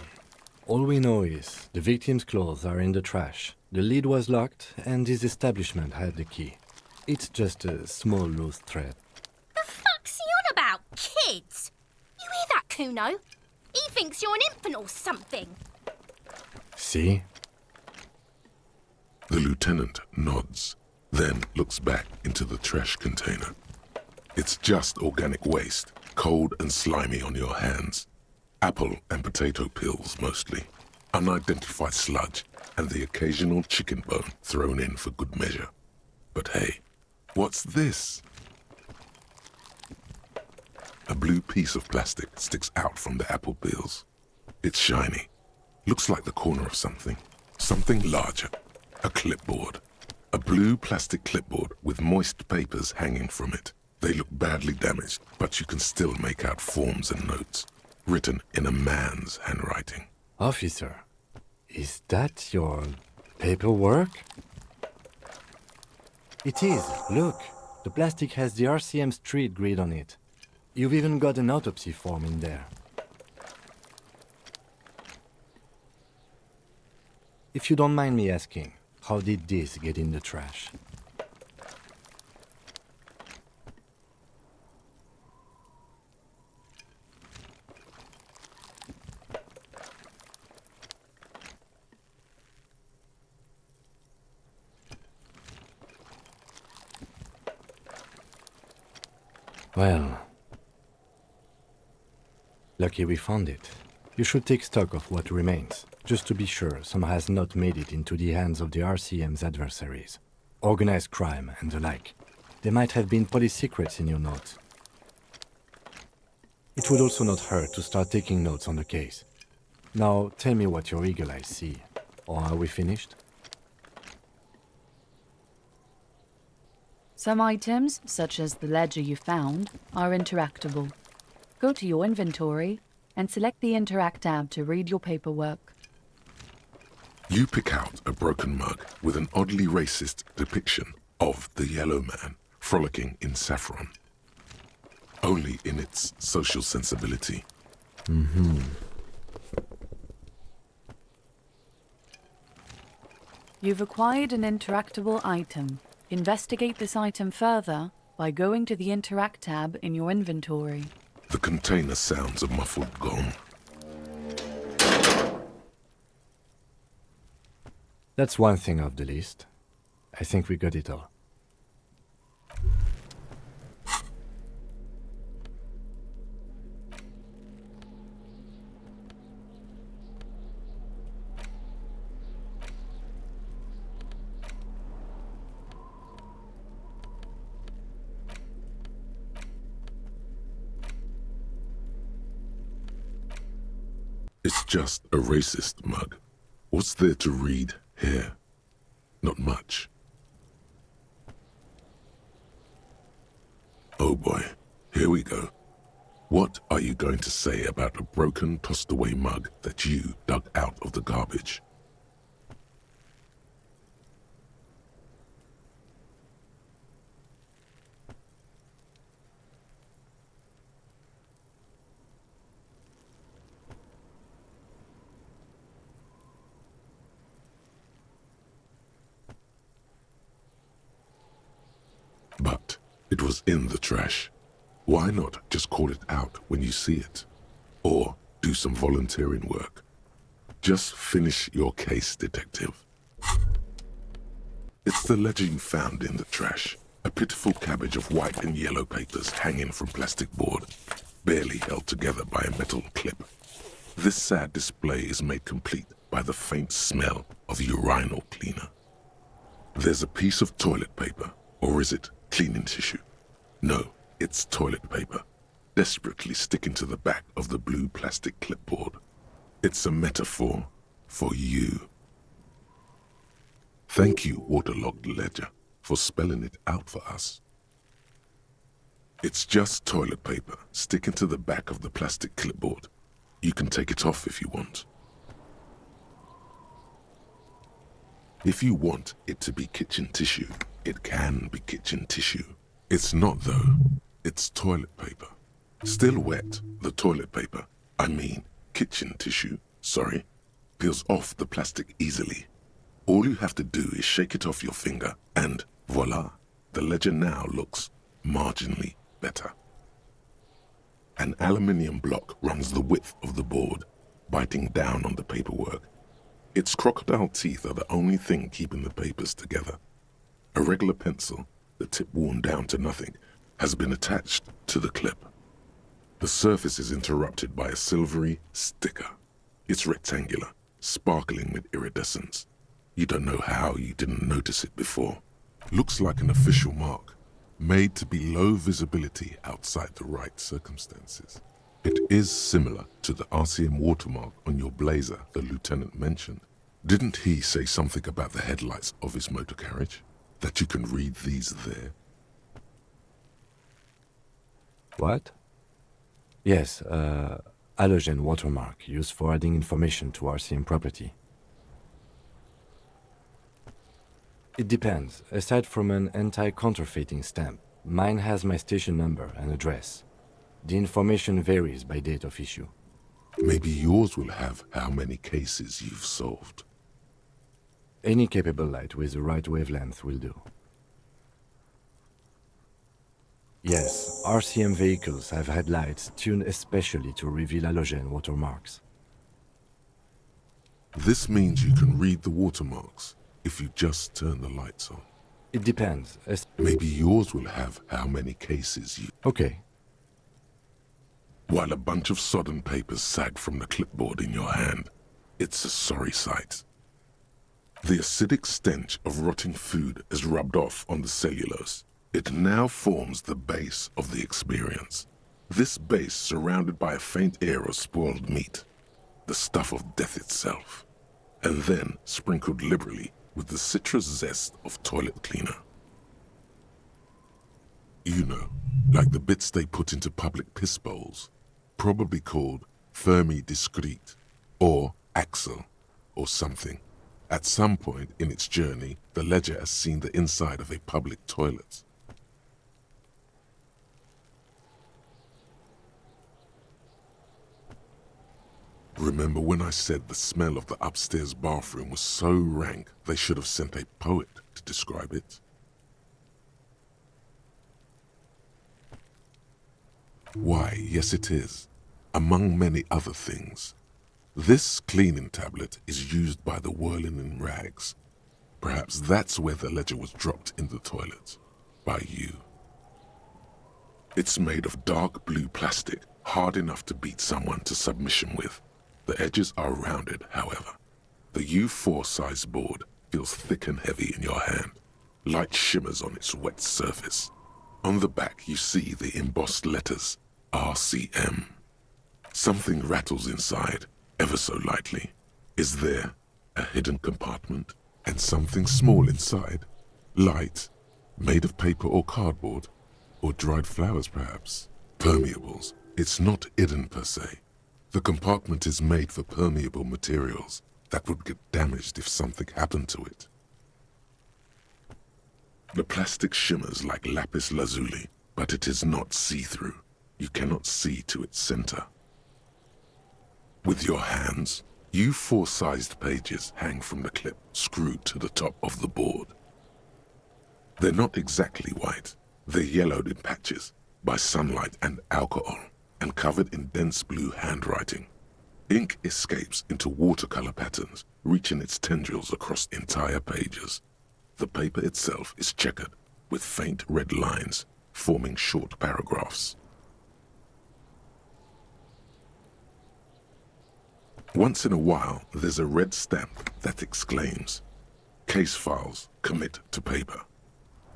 S7: All we know is the victim's clothes are in the trash, the lid was locked, and his establishment had the key. It's just a small loose thread.
S9: The fuck's he on about, kids? You hear that, Kuno? He thinks you're an infant or something.
S7: See?
S3: The lieutenant nods, then looks back into the trash container. It's just organic waste, cold and slimy on your hands. Apple and potato peels, mostly. Unidentified sludge, and the occasional chicken bone thrown in for good measure. But hey, what's this? A blue piece of plastic sticks out from the apple peels. It's shiny. Looks like the corner of something. Something larger. A clipboard. A blue plastic clipboard with moist papers hanging from it. They look badly damaged, but you can still make out forms and notes, written in a man's handwriting.
S7: Officer, is that your paperwork? It is. Look, the plastic has the RCM street grid on it. You've even got an autopsy form in there. If you don't mind me asking, how did this get in the trash? Well, lucky we found it. You should take stock of what remains. Just to be sure, some has not made it into the hands of the RCM's adversaries. Organized crime and the like. There might have been police secrets in your notes. It would also not hurt to start taking notes on the case. Now, tell me what your eagle eyes see. Or are we finished?
S6: Some items, such as the ledger you found, are interactable. Go to your inventory and select the Interact tab to read your paperwork.
S3: You pick out a broken mug with an oddly racist depiction of the yellow man frolicking in saffron. Only in its social sensibility.
S7: Mm-hmm.
S6: You've acquired an interactable item. Investigate this item further by going to the Interact tab in your inventory.
S3: The container sounds a muffled gong.
S7: That's one thing off the list. I think we got it all.
S3: It's just a racist mug. What's there to read here? Not much. Oh boy, here we go. What are you going to say about a broken, tossed-away mug that you dug out of the garbage? But it was in the trash. Why not just call it out when you see it? Or do some volunteering work? Just finish your case, detective. It's the ledger you found in the trash. A pitiful cabbage of white and yellow papers hanging from plastic board, barely held together by a metal clip. This sad display is made complete by the faint smell of urinal cleaner. There's a piece of toilet paper, or is it cleaning tissue? No, it's toilet paper, desperately sticking to the back of the blue plastic clipboard. It's a metaphor for you. Thank you, waterlogged ledger, for spelling it out for us. It's just toilet paper sticking to the back of the plastic clipboard. You can take it off if you want. If you want it to be kitchen tissue, it can be kitchen tissue. It's not though. It's toilet paper. Still wet, the toilet paper, kitchen tissue, peels off the plastic easily. All you have to do is shake it off your finger and voila, the ledger now looks marginally better. An aluminium block runs the width of the board, biting down on the paperwork. Its crocodile teeth are the only thing keeping the papers together. A regular pencil, the tip worn down to nothing, has been attached to the clip. The surface is interrupted by a silvery sticker. It's rectangular, sparkling with iridescence. You don't know how you didn't notice it before. Looks like an official mark, made to be low visibility outside the right circumstances. It is similar to the RCM watermark on your blazer the lieutenant mentioned. Didn't he say something about the headlights of his motor carriage? That you can read these there?
S7: What? Yes, halogen watermark used for adding information to RCM property. It depends. Aside from an anti-counterfeiting stamp, mine has my station number and address. The information varies by date of issue.
S3: Maybe yours will have how many cases you've solved.
S7: Any capable light with the right wavelength will do. Yes, RCM vehicles have had lights tuned especially to reveal halogen watermarks.
S3: This means you can read the watermarks if you just turn the lights on.
S7: It depends.
S3: Maybe yours will have how many cases you...
S7: Okay.
S3: While a bunch of sodden papers sag from the clipboard in your hand, It's a sorry sight. The acidic stench of rotting food is rubbed off on the cellulose. It now forms the base of the experience. This base surrounded by a faint air of spoiled meat, the stuff of death itself, and then sprinkled liberally with the citrus zest of toilet cleaner. You know, like the bits they put into public piss bowls, probably called Fermi Discrete, or Axle, or something. At some point in its journey, the ledger has seen the inside of a public toilet. Remember when I said the smell of the upstairs bathroom was so rank they should have sent a poet to describe it? Why, yes it is, among many other things. This cleaning tablet is used by the whirling in rags. Perhaps that's where the ledger was dropped in the toilet. By you. It's made of dark blue plastic, hard enough to beat someone to submission with. The edges are rounded, however. The U4 size board feels thick and heavy in your hand. Light shimmers on its wet surface. On the back you see the embossed letters, RCM. Something rattles inside, ever so lightly. Is there a hidden compartment? And something small inside? Light, made of paper or cardboard? Or dried flowers perhaps? Permeables. It's not hidden per se. The compartment is made for permeable materials that would get damaged if something happened to it. The plastic shimmers like lapis lazuli, but it is not see-through. You cannot see to its center. With your hands, U4-sized pages hang from the clip screwed to the top of the board. They're not exactly white. They're yellowed in patches by sunlight and alcohol, and covered in dense blue handwriting. Ink escapes into watercolor patterns, reaching its tendrils across entire pages. The paper itself is checkered, with faint red lines, forming short paragraphs. Once in a while, there's a red stamp that exclaims, "Case files, commit to paper."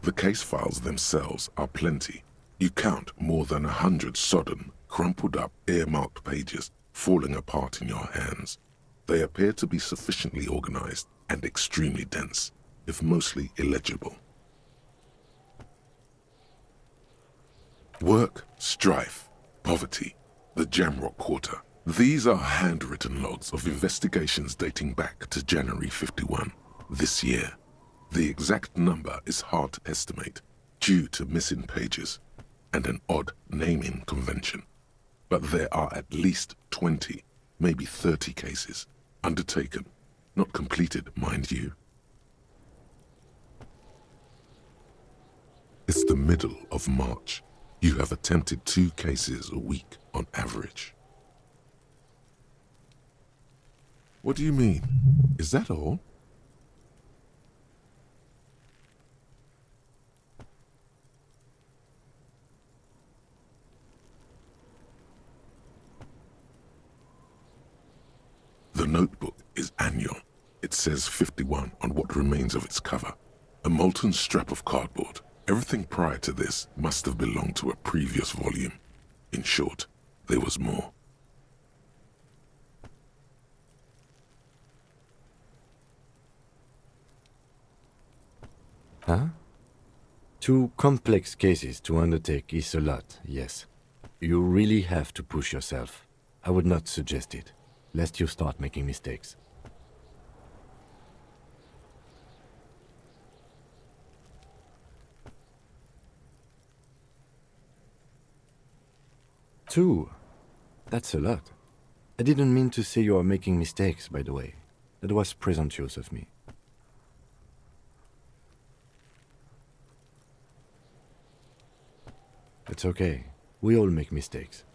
S3: The case files themselves are plenty. You count more than 100 sodden, crumpled up, earmarked pages falling apart in your hands. They appear to be sufficiently organized and extremely dense, if mostly illegible. Work, strife, poverty, the Jamrock Quarter. These are handwritten logs of investigations dating back to January 51, this year. The exact number is hard to estimate, due to missing pages and an odd naming convention. But there are at least 20, maybe 30 cases, undertaken, not completed, mind you. It's the middle of March. You have attempted 2 cases a week on average. What do you mean? Is that all? The notebook is annual. It says 51 on what remains of its cover. A molten strap of cardboard. Everything prior to this must have belonged to a previous volume. In short, there was more.
S7: Huh? 2 complex cases to undertake is a lot, yes. You really have to push yourself. I would not suggest it, lest you start making mistakes. Two? That's a lot. I didn't mean to say you are making mistakes, by the way. That was presumptuous of me. It's okay. We all make mistakes.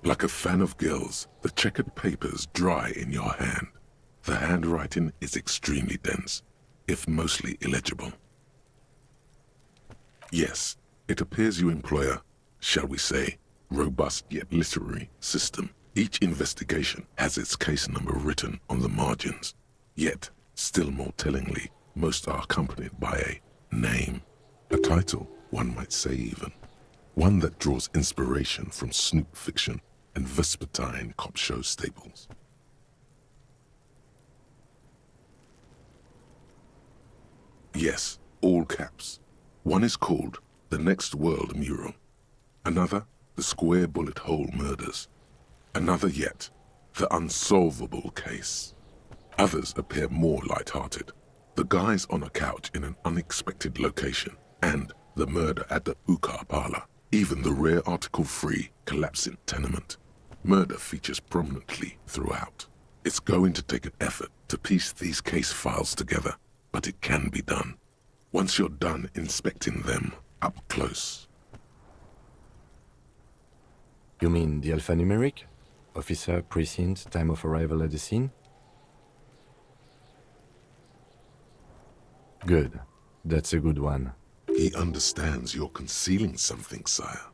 S3: Like a fan of gills, the checkered papers dry in your hand. The handwriting is extremely dense, if mostly illegible. Yes, it appears you employ a, shall we say, robust yet literary system. Each investigation has its case number written on the margins. Yet, still more tellingly, most are accompanied by a name, a title, one might say even. One that draws inspiration from snoop fiction and vespertine cop show staples. Yes, all caps. One is called The Next World Mural. Another, The Square Bullet Hole Murders. Another yet, The Unsolvable Case. Others appear more light-hearted. The guys on a couch in an unexpected location, and the murder at the Uka Parlor. Even the rare article-free collapsing tenement. Murder features prominently throughout. It's going to take an effort to piece these case files together, but it can be done. Once you're done inspecting them up close.
S7: You mean the alphanumeric? Officer, precinct, time of arrival at the scene? Good. That's a good one.
S3: He understands you're concealing something, sire.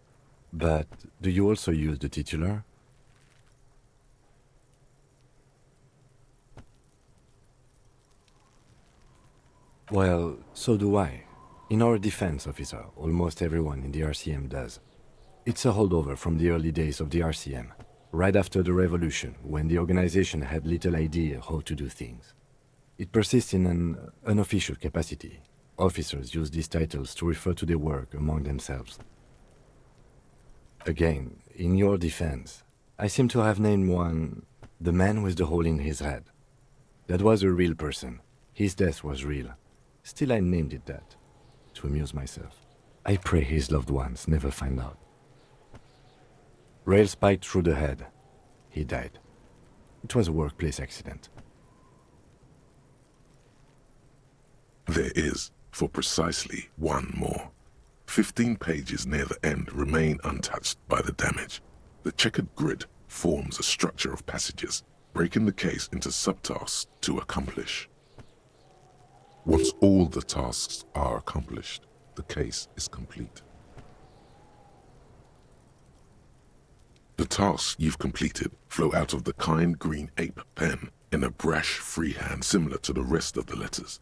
S7: But do you also use the titular? Well, so do I. In our defense, officer, almost everyone in the RCM does. It's a holdover from the early days of the RCM, right after the revolution, when the organization had little idea how to do things. It persists in an unofficial capacity. Officers use these titles to refer to their work among themselves. Again, in your defense, I seem to have named one, the man with the hole in his head. That was a real person. His death was real. Still, I named it that, to amuse myself. I pray his loved ones never find out. Rail spiked through the head. He died. It was a workplace accident.
S3: There is, for precisely one more. 15 pages near the end remain untouched by the damage. The checkered grid forms a structure of passages, breaking the case into subtasks to accomplish. Once all the tasks are accomplished, the case is complete. The tasks you've completed flow out of the kind green ape pen in a brash freehand similar to the rest of the letters.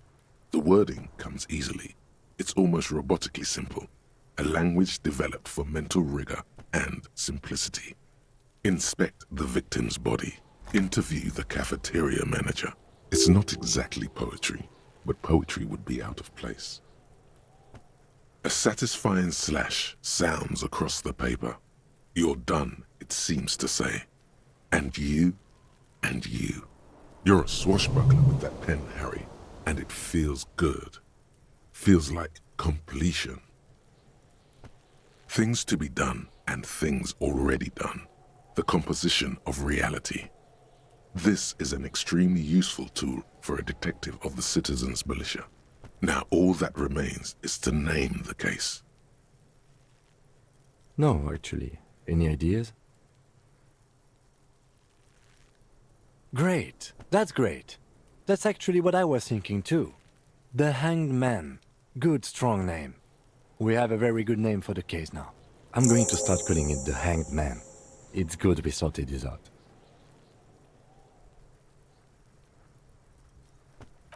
S3: The wording comes easily. It's almost robotically simple, a language developed for mental rigor and simplicity. Inspect the victim's body. Interview the cafeteria manager. It's not exactly poetry, but poetry would be out of place. A satisfying slash sounds across the paper. You're done, it seems to say. And you, and you. You're a swashbuckler with that pen, Harry, and it feels good. Feels like completion. Things to be done and things already done. The composition of reality. This is an extremely useful tool for a detective of the citizens' militia. Now all that remains is to name the case.
S7: No, actually. Any ideas? Great. That's great. That's actually what I was thinking too. The Hanged Man. Good, strong name. We have a very good name for the case now. I'm going to start calling it the Hanged Man. It's good we sorted this out.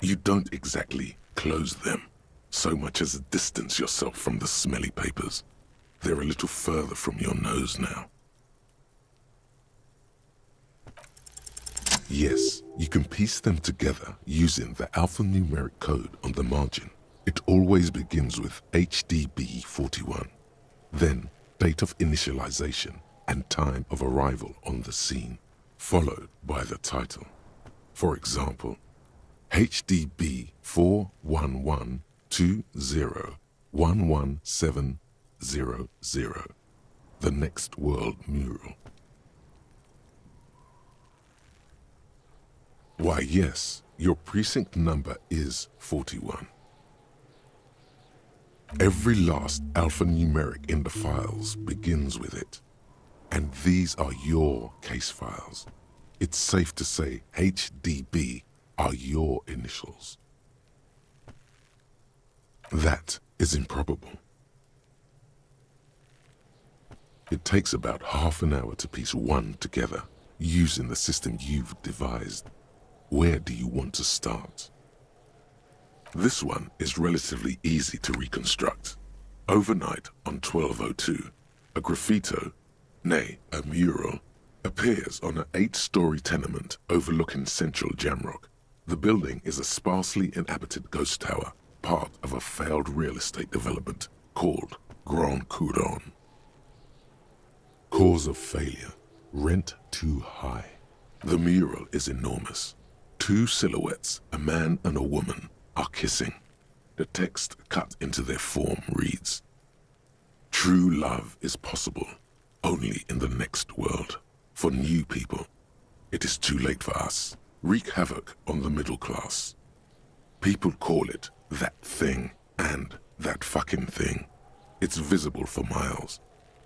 S3: You don't exactly close them, so much as distance yourself from the smelly papers. They're a little further from your nose now. Yes, you can piece them together using the alphanumeric code on the margin. It always begins with HDB 41, then date of initialization and time of arrival on the scene, followed by the title. For example, HDB 41120111700, The Next World Mural. Why, yes, your precinct number is 41. Every last alphanumeric in the files begins with it. And these are your case files. It's safe to say HDB are your initials. That is improbable. It takes about half an hour to piece one together, using the system you've devised. Where do you want to start? This one is relatively easy to reconstruct. Overnight on 1202, a graffito, nay, a mural, appears on an 8-story tenement overlooking central Jamrock. The building is a sparsely inhabited ghost tower, part of a failed real estate development called Grand Couronne. Cause of failure: rent too high. The mural is enormous. 2 silhouettes, a man and a woman, are kissing. The text cut into their form reads, "True love is possible only in the next world. For new people, it is too late for us. Wreak havoc on the middle class." People call it that thing and that fucking thing. It's visible for miles.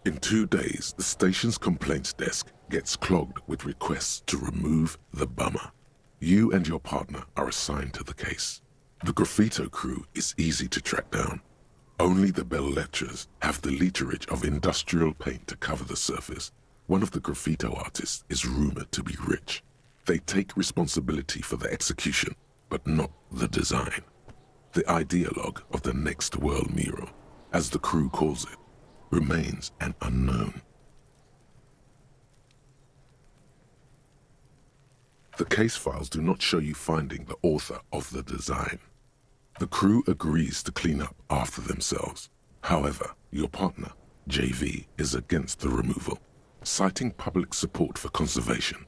S3: In 2 days, the station's complaints desk gets clogged with requests to remove the bummer. You and your partner are assigned to the case. The graffito crew is easy to track down. Only the belles-lettres have the literage of industrial paint to cover the surface. One of the graffito artists is rumored to be rich. They take responsibility for the execution, but not the design. The ideologue of the Next World mural, as the crew calls it, remains an unknown. The case files do not show you finding the author of the design. The crew agrees to clean up after themselves. However, your partner, JV, is against the removal, citing public support for conservation.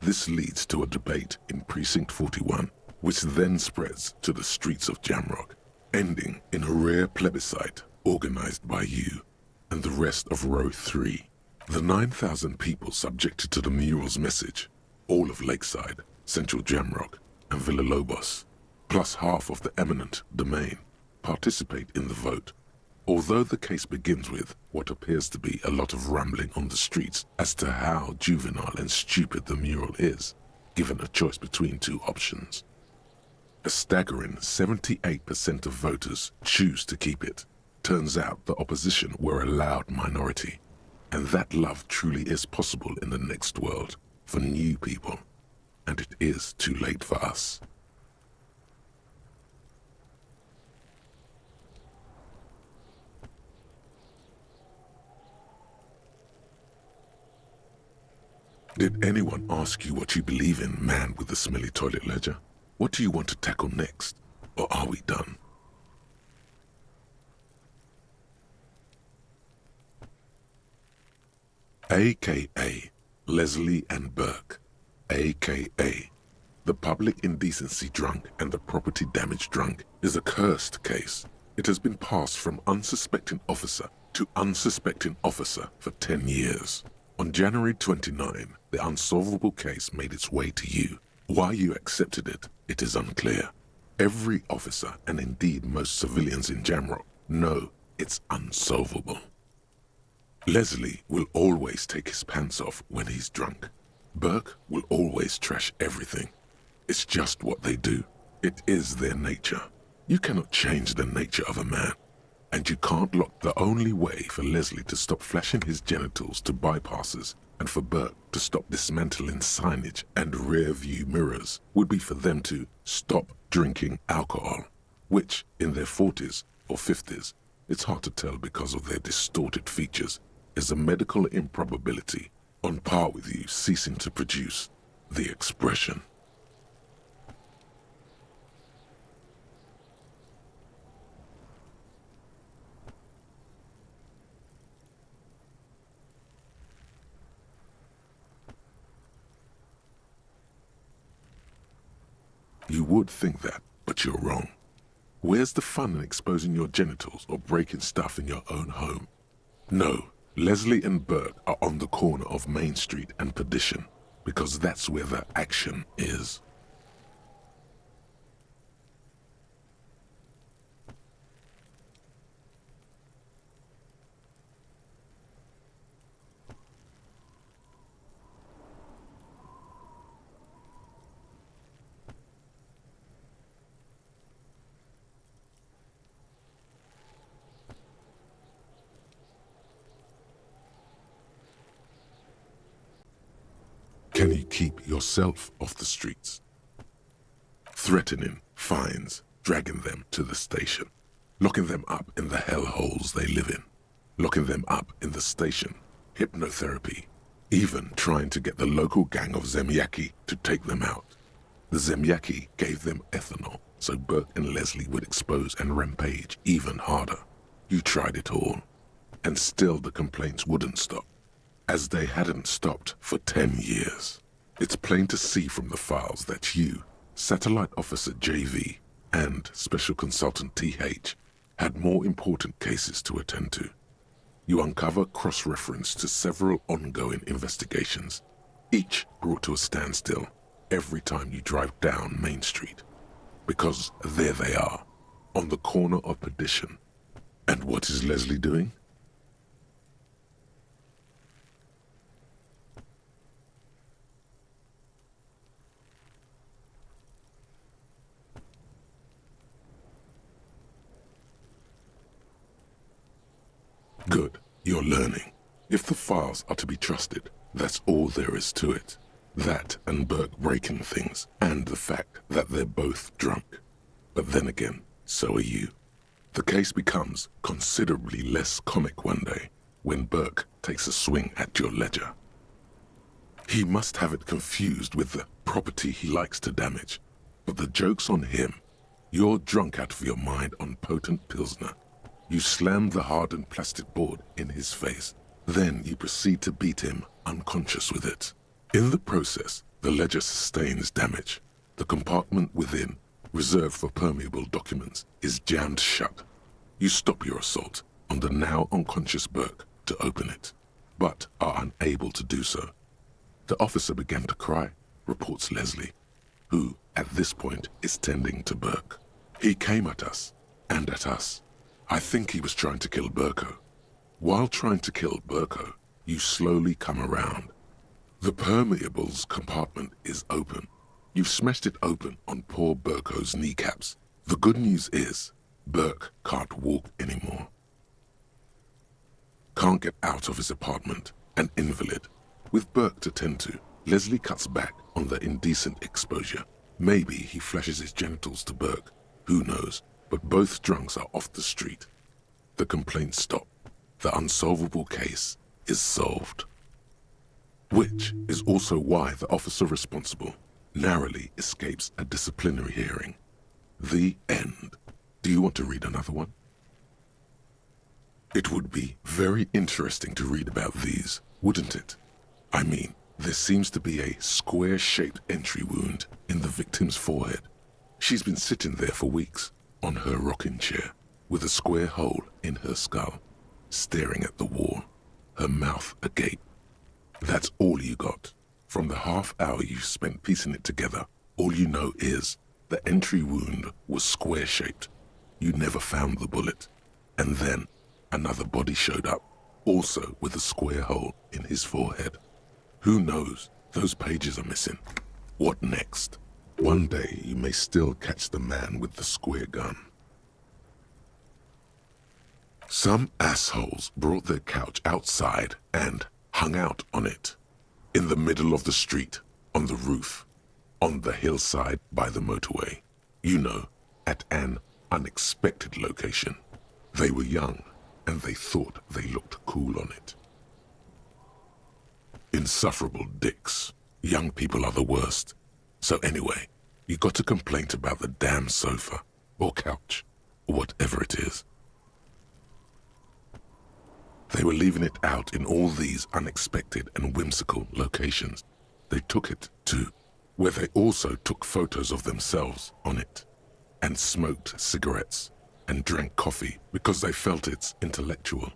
S3: This leads to a debate in Precinct 41, which then spreads to the streets of Jamrock, ending in a rare plebiscite organized by you and the rest of Row 3. The 9,000 people subjected to the mural's message, all of Lakeside, Central Jamrock, and Villalobos, plus half of the eminent domain, participate in the vote. Although the case begins with what appears to be a lot of rambling on the streets as to how juvenile and stupid the mural is, given a choice between 2 options. A staggering 78% of voters choose to keep it. Turns out the opposition were a loud minority, and that love truly is possible in the next world for new people, and it is too late for us. Did anyone ask you what you believe in, man with the smelly toilet ledger? What do you want to tackle next? Or are we done? AKA Leslie and Burke, AKA the public indecency drunk and the property damage drunk, is a cursed case. It has been passed from unsuspecting officer to unsuspecting officer for 10 years. On January 29, the unsolvable case made its way to you. Why you accepted it, it is unclear. Every officer, and indeed most civilians in Jamrock, know it's unsolvable. Leslie will always take his pants off when he's drunk. Burke will always trash everything. It's just what they do. It is their nature. You cannot change the nature of a man. And you can't lock. The only way for Leslie to stop flashing his genitals to bypassers and for Burke to stop dismantling signage and rear-view mirrors would be for them to stop drinking alcohol, which, in their 40s or 50s, it's hard to tell because of their distorted features, is a medical improbability on par with you ceasing to produce the expression. You would think that, but you're wrong. Where's the fun in exposing your genitals or breaking stuff in your own home? No, Leslie and Burke are on the corner of Main Street and Perdition, because that's where the action is. Can you keep yourself off the streets? Threatening fines, dragging them to the station, locking them up in the hellholes they live in, locking them up in the station, hypnotherapy, even trying to get the local gang of Zemyaki to take them out. The Zemyaki gave them ethanol so Burke and Leslie would expose and rampage even harder. You tried it all, and still the complaints wouldn't stop, as they hadn't stopped for 10 years. It's plain to see from the files that you, Satellite Officer JV, and Special Consultant TH had more important cases to attend to. You uncover cross-reference to several ongoing investigations, each brought to a standstill every time you drive down Main Street. Because there they are, on the corner of Perdition. And what is Leslie doing? Good, you're learning. If the files are to be trusted, that's all there is to it. That and Burke breaking things, and the fact that they're both drunk. But then again, so are you. The case becomes considerably less comic one day when Burke takes a swing at your ledger. He must have it confused with the property he likes to damage, but the joke's on him. You're drunk out of your mind on potent Pilsner. You slam the hardened plastic board in his face. Then you proceed to beat him unconscious with it. In the process, the ledger sustains damage. The compartment within, reserved for permeable documents, is jammed shut. You stop your assault on the now unconscious Burke to open it, but are unable to do so. The officer began to cry, reports Leslie, who, at this point, is tending to Burke. He came at us, and at us. I think he was trying to kill Burko. While trying to kill Burko, you slowly come around. The permeables compartment is open. You've smashed it open on poor Burko's kneecaps. The good news is, Burke can't walk anymore. Can't get out of his apartment, an invalid. With Burke to tend to, Leslie cuts back on the indecent exposure. Maybe he flashes his genitals to Burke, who knows, but both drunks are off the street. The complaints stop. The unsolvable case is solved. Which is also why the officer responsible narrowly escapes a disciplinary hearing. The end. Do you want to read another one? It would be very interesting to read about these, wouldn't it? I mean, there seems to be a square-shaped entry wound in the victim's forehead. She's been sitting there for weeks, on her rocking chair, with a square hole in her skull, staring at the wall, her mouth agape. That's all you got. From the half hour you spent piecing it together, all you know is the entry wound was square-shaped. You never found the bullet. And then another body showed up, also with a square hole in his forehead. Who knows? Those pages are missing. What next? One day you may still catch the man with the square gun. Some assholes brought their couch outside and hung out on it. In the middle of the street, on the roof, on the hillside by the motorway. You know, at an unexpected location. They were young, and they thought they looked cool on it. Insufferable dicks. Young people are the worst. So anyway, you got a complaint about the damn sofa, or couch, or whatever it is. They were leaving it out in all these unexpected and whimsical locations. They took it to where they also took photos of themselves on it, and smoked cigarettes, and drank coffee because they felt it's intellectual.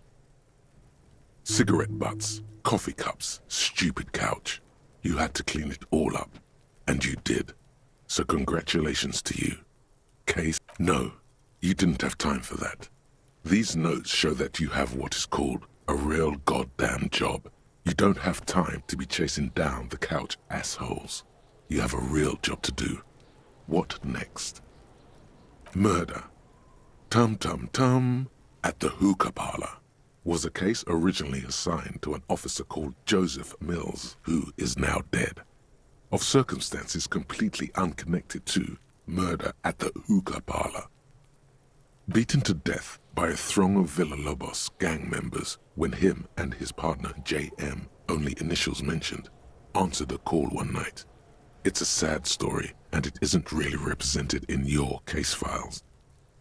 S3: Cigarette butts, coffee cups, stupid couch. You had to clean it all up, and you did. So congratulations to you. Case, no, you didn't have time for that. These notes show that you have what is called a real goddamn job. You don't have time to be chasing down the couch assholes. You have a real job to do. What next? Murder. Tum tum tum at the hookah parlor was a case originally assigned to an officer called Joseph Mills, who is now dead. of circumstances completely unconnected to murder at the hookah parlor. Beaten to death by a throng of Villalobos gang members when him and his partner J.M., only initials mentioned, answered a call one night. It's a sad story, and it isn't really represented in your case files.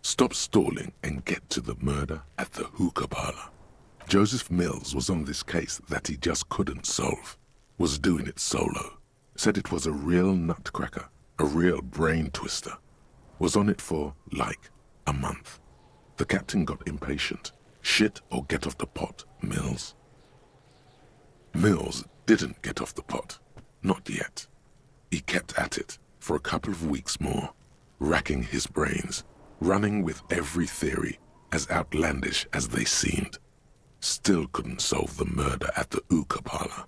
S3: Stop stalling and get to the murder at the hookah parlor. Joseph Mills was on this case that he just couldn't solve, was doing it solo, said it was a real nutcracker, a real brain twister, was on it for, like, a month. The captain got impatient. Shit or get off the pot, Mills. Mills didn't get off the pot. Not yet. He kept at it for a couple of weeks more, racking his brains, running with every theory, as outlandish as they seemed. Still couldn't solve the murder at the hookah parlor.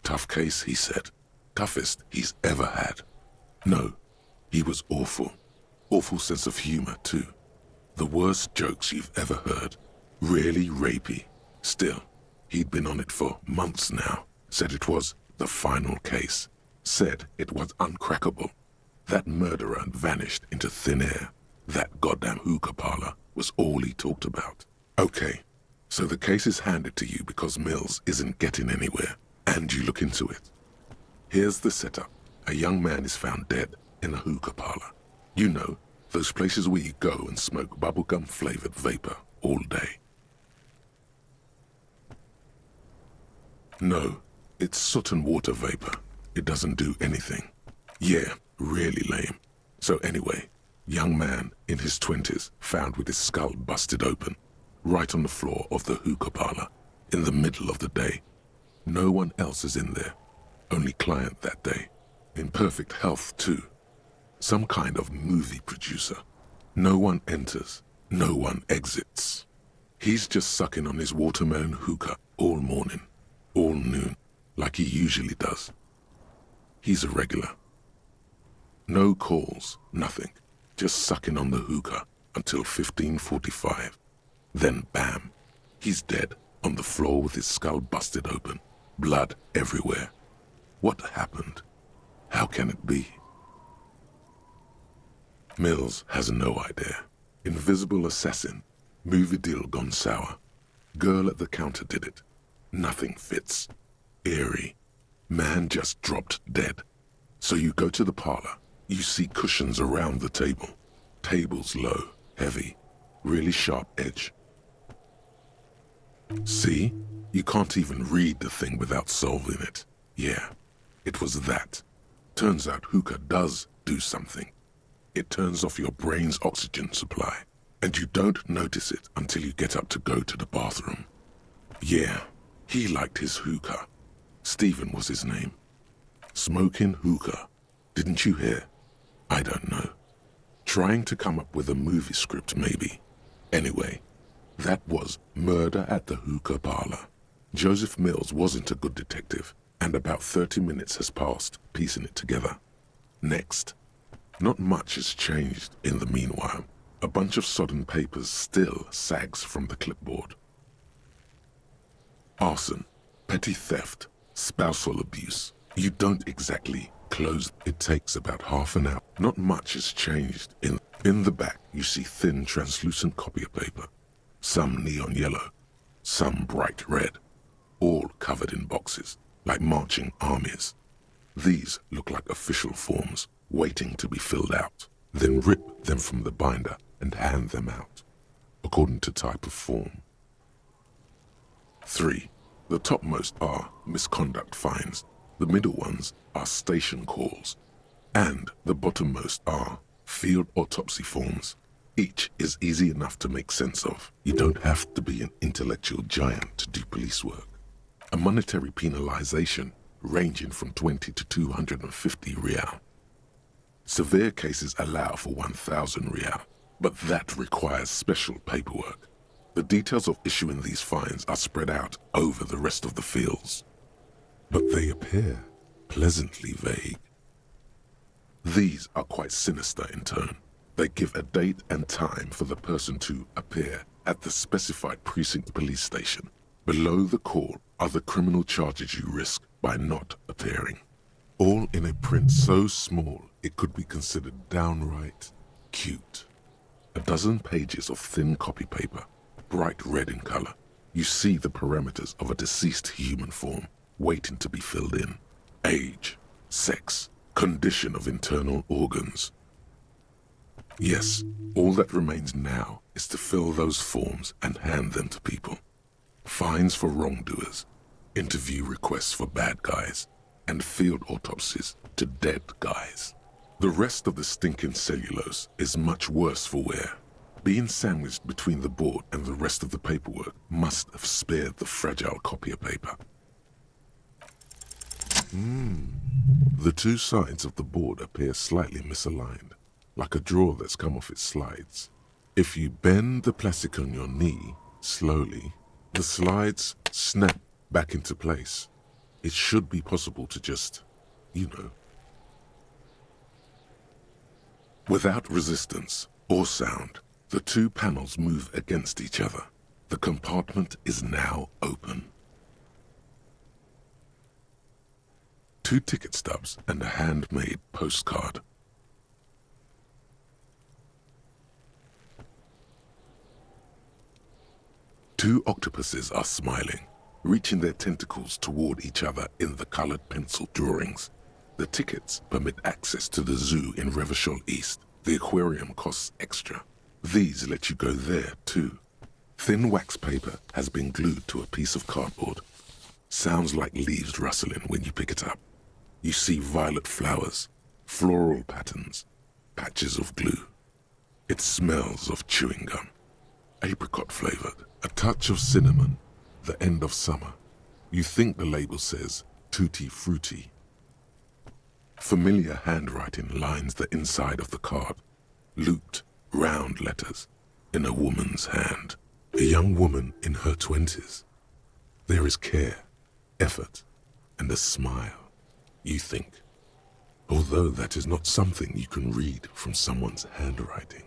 S3: Tough case, he said. Toughest he's ever had. No, he was awful. Awful sense of humor, too. The worst jokes you've ever heard. Really rapey. Still, he'd been on it for months now. Said it was the final case. Said it was uncrackable. That murderer vanished into thin air. That goddamn hookah parlor was all he talked about. Okay, so the case is handed to you because Mills isn't getting anywhere, and you look into it. Here's the setup. A young man is found dead in a hookah parlor. You know, those places where you go and smoke bubblegum-flavored vapor all day. No, it's soot and water vapor. It doesn't do anything. Yeah, really lame. So anyway, young man in his 20s found with his skull busted open, right on the floor of the hookah parlor, in the middle of the day. No one else is in there. Only client that day. In perfect health, too. Some kind of movie producer. No one enters. No one exits. He's just sucking on his watermelon hookah all morning, all noon, like he usually does. He's a regular. No calls, nothing. Just sucking on the hookah until 15:45. Then bam, he's dead on the floor with his skull busted open, blood everywhere. What happened? How can it be? Mills has no idea. Invisible assassin. Movie deal gone sour. Girl at the counter did it. Nothing fits. Eerie. Man just dropped dead. So you go to the parlor. You see cushions around the table. Tables low, heavy, really sharp edge. See? You can't even read the thing without solving it. Yeah, it was that. Turns out hookah does do something. It turns off your brain's oxygen supply, and you don't notice it until you get up to go to the bathroom. Yeah, he liked his hookah. Stephen was his name. Smoking hookah. Didn't you hear? I don't know. Trying to come up with a movie script, maybe. Anyway, that was Murder at the Hookah Parlor. Joseph Mills wasn't a good detective, and about 30 minutes has passed piecing it together. Next. Not much has changed in the meanwhile. A bunch of sodden papers still sags from the clipboard. Arson, petty theft, spousal abuse. You don't exactly close. It takes about half an hour. Not much has changed. In the back, you see thin, translucent copier paper. Some neon yellow, some bright red. All covered in boxes, like marching armies. These look like official forms, waiting to be filled out. Then rip them from the binder and hand them out, according to type of form. 3. The topmost are misconduct fines. The middle ones are station calls. And the bottommost are field autopsy forms. Each is easy enough to make sense of. You don't have to be an intellectual giant to do police work. A monetary penalization ranging from 20 to 250 real. Severe cases allow for 1,000 real, but that requires special paperwork. The details of issuing these fines are spread out over the rest of the fields, but they appear pleasantly vague. These are quite sinister in tone. They give a date and time for the person to appear at the specified precinct police station. Below the call are the criminal charges you risk by not appearing. all in a print so small it could be considered downright cute. A dozen pages of thin copy paper, bright red in color. You see the parameters of a deceased human form waiting to be filled in. Age, sex, condition of internal organs. Yes, all that remains now is to fill those forms and hand them to people. Fines for wrongdoers, interview requests for bad guys, and field autopsies to dead guys. The rest of the stinking cellulose is much worse for wear. Being sandwiched between the board and the rest of the paperwork must have spared the fragile copier paper. The two sides of the board appear slightly misaligned, like a drawer that's come off its slides. If you bend the plastic on your knee slowly, the slides snap back into place. It should be possible to just, Without resistance or sound, the two panels move against each other. The compartment is now open. 2 ticket stubs and a handmade postcard. Two octopuses are smiling, reaching their tentacles toward each other in the colored pencil drawings. The tickets permit access to the zoo in Revachol East. The aquarium costs extra. These let you go there too. Thin wax paper has been glued to a piece of cardboard. Sounds like leaves rustling when you pick it up. You see violet flowers, floral patterns, patches of glue. It smells of chewing gum. Apricot flavored, a touch of cinnamon, the end of summer. You think the label says tutti frutti. Familiar handwriting lines the inside of the card. Looped, round letters in a woman's hand. A young woman in her 20s. There is care, effort, and a smile, you think. Although that is not something you can read from someone's handwriting.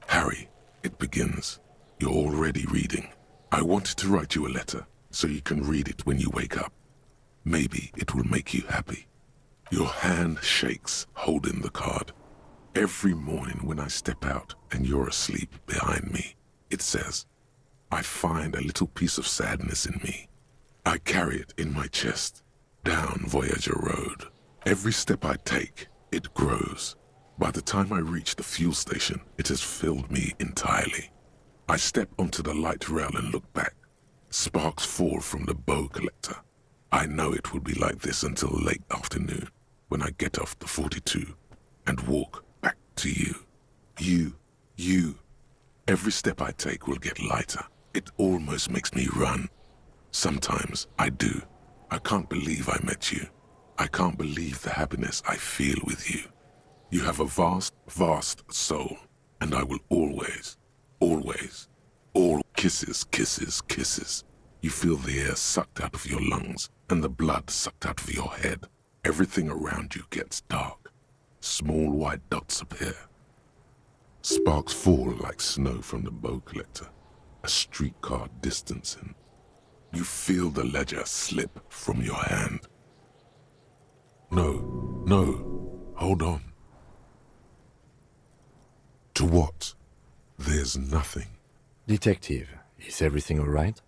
S3: Harry, it begins. You're already reading. I wanted to write you a letter so you can read it when you wake up. Maybe it will make you happy. Your hand shakes, holding the card. Every morning when I step out and you're asleep behind me, it says, I find a little piece of sadness in me. I carry it in my chest, down Voyager Road. Every step I take, it grows. By the time I reach the fuel station, it has filled me entirely. I step onto the light rail and look back. Sparks fall from the bow collector. I know it will be like this until late afternoon, when I get off the 42 and walk back to you. You. Every step I take will get lighter. It almost makes me run. Sometimes I do. I can't believe I met you. I can't believe the happiness I feel with you. You have a vast, vast soul, and I will always, all kisses, kisses, kisses. You feel the air sucked out of your lungs and the blood sucked out of your head. Everything around you gets dark. Small white dots appear. Sparks fall like snow from the bow collector. A streetcar distancing. You feel the ledger slip from your hand. No, hold on. To what? There's nothing.
S7: Detective, is everything all right?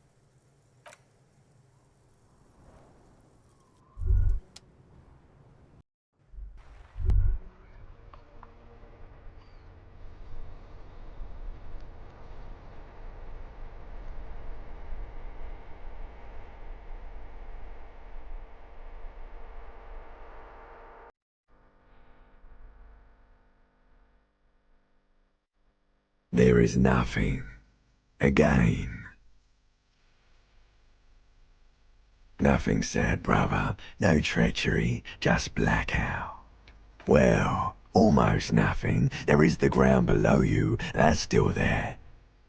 S1: There is nothing. Again. Nothing sad, brother. No treachery, just blackout. Well, almost nothing. There is the ground below you, that's still there.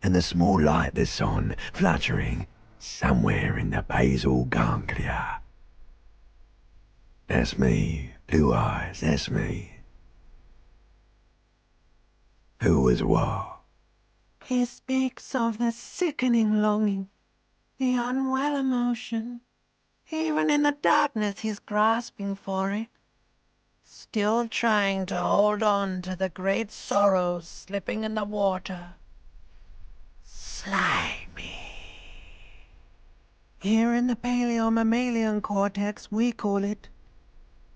S1: And the small light the sun fluttering somewhere in the basal ganglia. That's me. Blue eyes, that's me. Who was what?
S2: He speaks of the sickening longing, the unwell emotion. Even in the darkness he's grasping for it. Still trying to hold on to the great sorrows slipping in the water. Slimy. Here in the paleo-mammalian cortex, we call it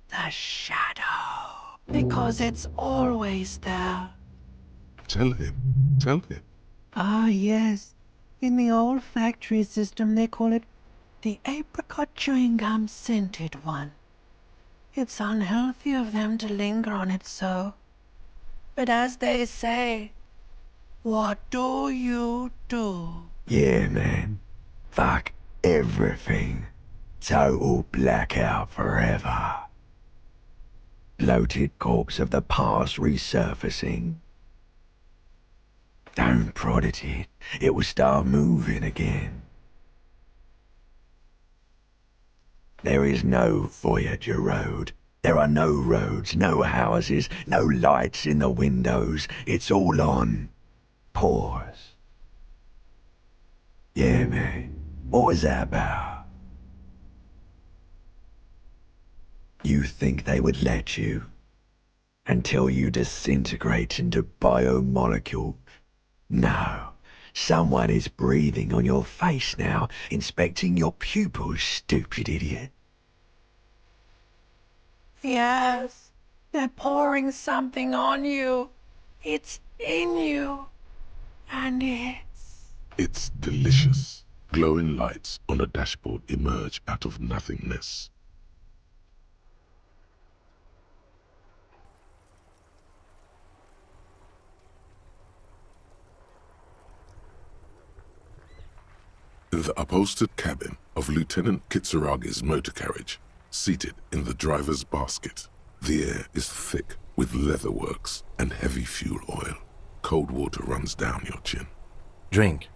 S2: the shadow, because it's always there.
S3: Tell him. Tell him.
S2: Ah, yes. In the olfactory system, they call it the apricot chewing gum scented one. It's unhealthy of them to linger on it so. But as they say, what do you do?
S1: Yeah, man. Fuck everything. Total blackout forever. Bloated corpse of the past resurfacing. Don't prod at it. It will start moving again. There is no Voyager Road. There are no roads, no houses, no lights in the windows. It's all on pause. Yeah, man. What was that about? You think they would let you? Until you disintegrate into biomolecules? No. Someone is breathing on your face now, inspecting your pupils, stupid idiot.
S2: Yes, they're pouring something on you. It's in you. And
S3: It's delicious. Glowing lights on a dashboard emerge out of nothingness. In the upholstered cabin of Lieutenant Kitsuragi's motor carriage, seated in the driver's basket, the air is thick with leatherworks and heavy fuel oil. Cold water runs down your chin.
S7: Drink.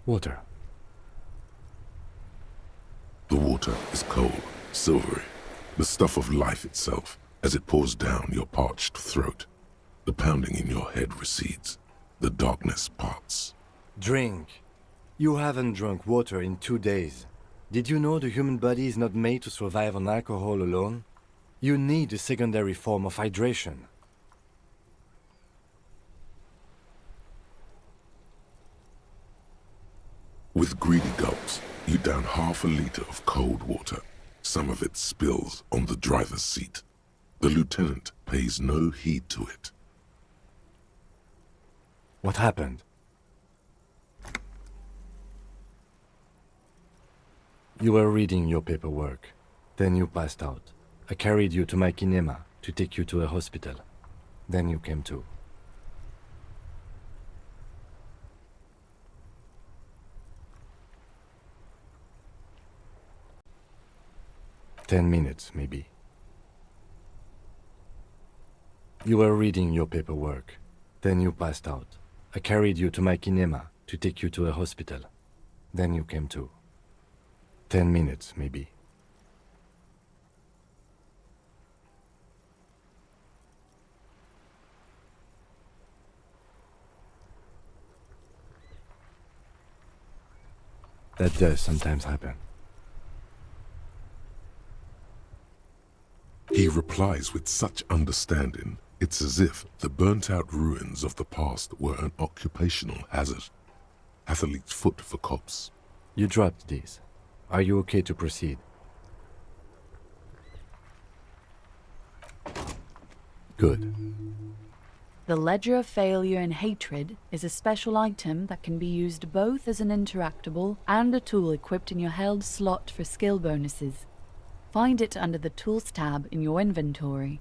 S7: Water.
S3: The water is cold, silvery, the stuff of life itself as it pours down your parched throat. The pounding in your head recedes. The darkness parts.
S7: Drink. You haven't drunk water in 2 days. Did you know the human body is not made to survive on alcohol alone? You need a secondary form of hydration.
S3: With greedy gulps, you down half a liter of cold water. Some of it spills on the driver's seat. The lieutenant pays no heed to it.
S7: What happened? You were reading your paperwork. Then you passed out. I carried you to my kinema to take you to a hospital. Then you came to. "10 minutes, maybe." You were reading your paperwork. Then you passed out. I carried you to my kinema to take you to a hospital. Then you came to. 10 minutes, maybe. That does sometimes happen.
S3: He replies with such understanding, it's as if the burnt-out ruins of the past were an occupational hazard. Athlete's foot for cops.
S7: You dropped these. Are you okay to proceed? Good.
S6: The Ledger of Failure and Hatred is a special item that can be used both as an interactable and a tool equipped in your held slot for skill bonuses. Find it under the Tools tab in your inventory.